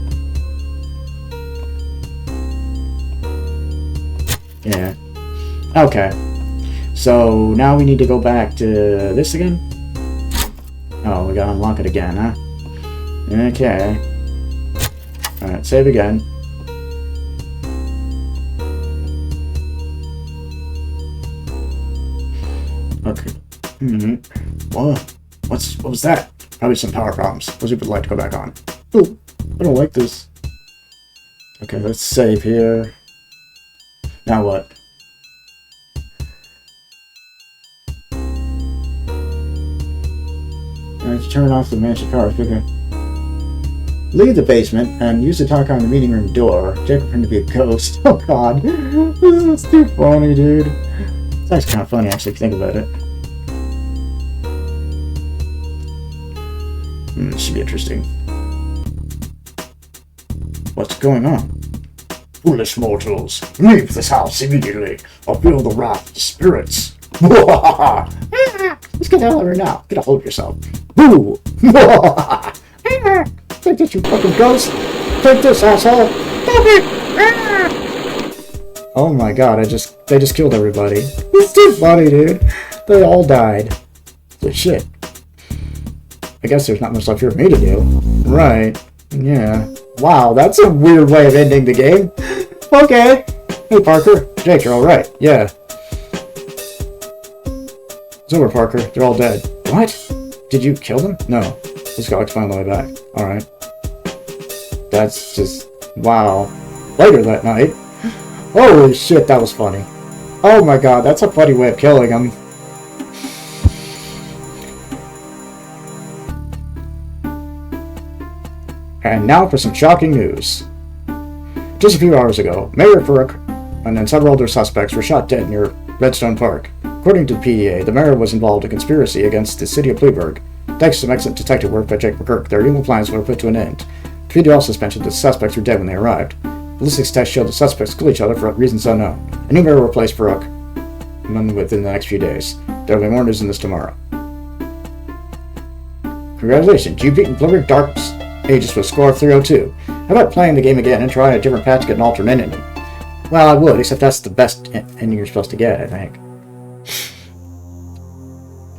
Yeah. Okay. So, now we need to go back to this again? Oh, we gotta unlock it again, huh? Okay. Alright, save again. Okay. Whoa. What was that? Probably some power problems. Those people would like to go back on. Ooh, I don't like this. Okay, let's save here. Now what? Let's turn off the mansion power. Okay. Leave the basement and use the talk on the meeting room door. Jack pretend to be a ghost. Oh god. This is too funny, dude. It's actually kind of funny, actually, if you think about it. This should be interesting. What's going on? Foolish mortals, leave this house immediately, or feel the wrath of the spirits. Let's get out of here now. Get a hold of yourself. Boo! Take this, you fucking ghost! Take this, asshole! Stop it! Oh my god, they just killed everybody. It's too funny, dude. They all died. Good shit. I guess there's not much left here for me to do. Right. Yeah. Wow, that's a weird way of ending the game. Okay. Hey, Parker. Jake, you're alright. Yeah. It's over, Parker. They're all dead. What? Did you kill them? No. Just got to find the way back. Alright. That's just... Wow. Later that night. Holy shit, that was funny. Oh my god, that's a funny way of killing them. And now for some shocking news. Just a few hours ago, Mayor Pleurghburg and then several other suspects were shot dead near Redstone Park. According to the PDA, the mayor was involved in a conspiracy against the city of Pleurghburg. Thanks to some excellent detective work by Jake McGurk, their evil plans were put to an end. The PDA also mentioned that the suspects were dead when they arrived. Ballistics tests showed the suspects killed each other for reasons unknown. A new mayor replaced Pleurghburg within the next few days. There will be more news on this tomorrow. Congratulations, you've beaten Pleurghburg Dark Ages with a score of 302. How about playing the game again and trying a different path to get an alternate ending? Well, I would, except that's the best ending you're supposed to get, I think.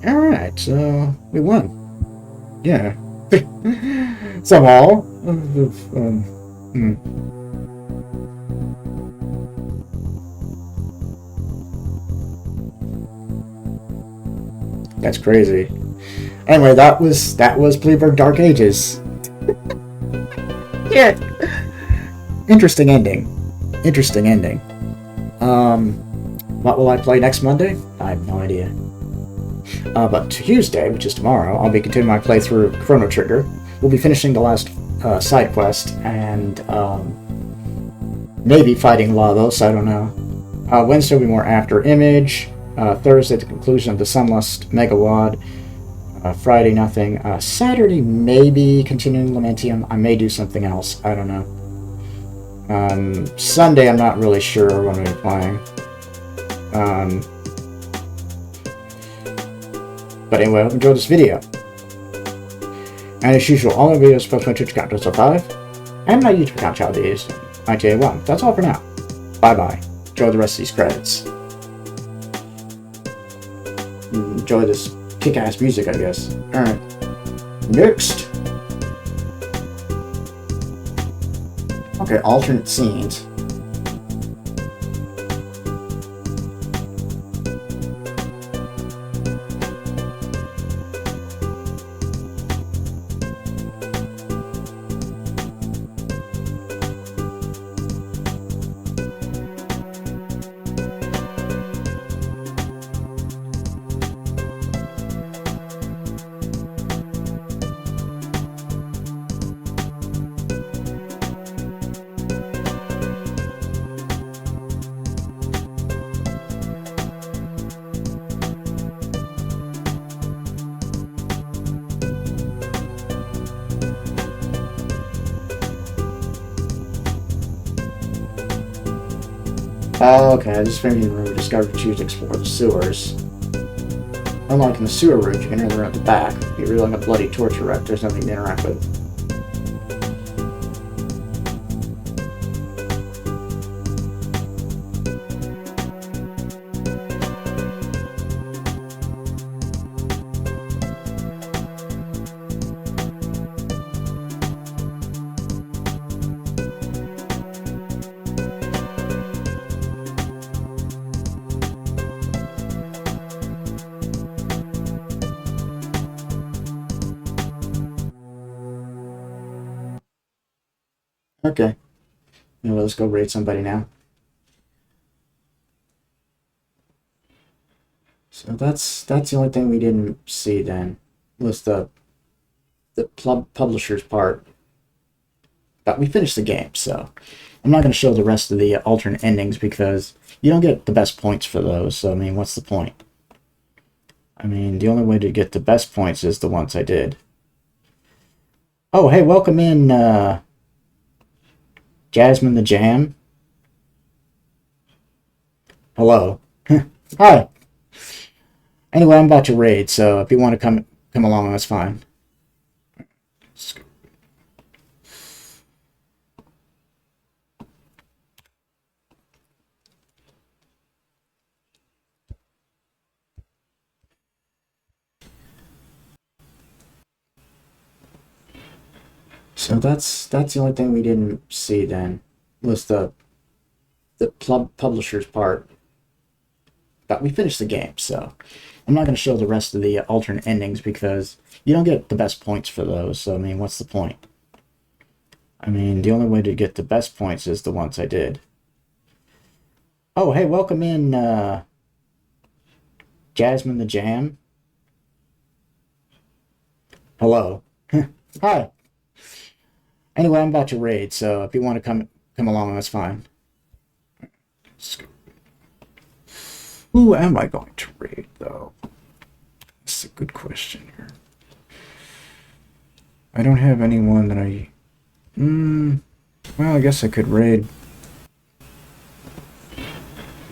Alright, so we won. Yeah. Somehow. That's crazy. Anyway, that was Pleurghburg Dark Ages. Yeah. Interesting ending. Interesting ending. What will I play next Monday? I have no idea. But Tuesday, which is tomorrow, I'll be continuing my playthrough of Chrono Trigger. We'll be finishing the last side quest and maybe fighting Lavos, I don't know. Wednesday will be more After Image. Thursday, the conclusion of the Sunlust Megawad. Friday, nothing. Saturday, maybe continuing Lamentium. I may do something else. I don't know. Sunday, I'm not really sure what I'm going to be playing. But anyway, I hope you enjoyed this video. And as usual, all my videos post my Twitch account, Dose5, and my YouTube account, Child Days, 1981. That's all for now. Bye-bye. Enjoy the rest of these credits. Enjoy this kick-ass music, I guess. Alright. Next! Okay, alternate scenes. Oh, okay, I just finished the room. We discovered to choose to explore the sewers. Unlike in the sewer room, you can enter at the back. You're reeling a bloody torture wreck. There's nothing to interact with. Okay. Anyway, let's go raid somebody now. So that's the only thing we didn't see then. Was the publisher's part. But we finished the game, so I'm not going to show the rest of the alternate endings because you don't get the best points for those. So I mean, what's the point? I mean, the only way to get the best points is the ones I did. Oh, hey, welcome in Jasmine the Jam. Hello. Hi. Anyway, I'm about to raid, so if you want to come along, that's fine. So that's the only thing we didn't see then. Was the publisher's part. But we finished the game, so I'm not going to show the rest of the alternate endings because you don't get the best points for those. So I mean, what's the point? I mean, the only way to get the best points is the ones I did. Oh, hey, welcome in Jasmine the Jam. Hello. Hi. Anyway, I'm about to raid, so if you want to come along, that's fine. Who am I going to raid, though? That's a good question here. I don't have anyone that I... well, I guess I could raid.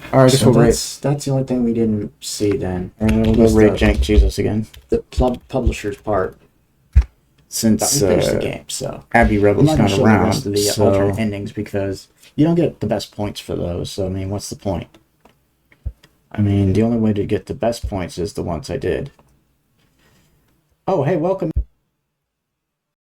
Alright, I guess we'll raid. That's the only thing we didn't see then. We'll go raid Jank Jesus again. The publisher's part. Since we finished the game, so Abby Rebel's not around, the rest of the alternate endings because you don't get the best points for those. So I mean, what's the point? I mean, the only way to get the best points is the ones I did. Oh, hey, welcome.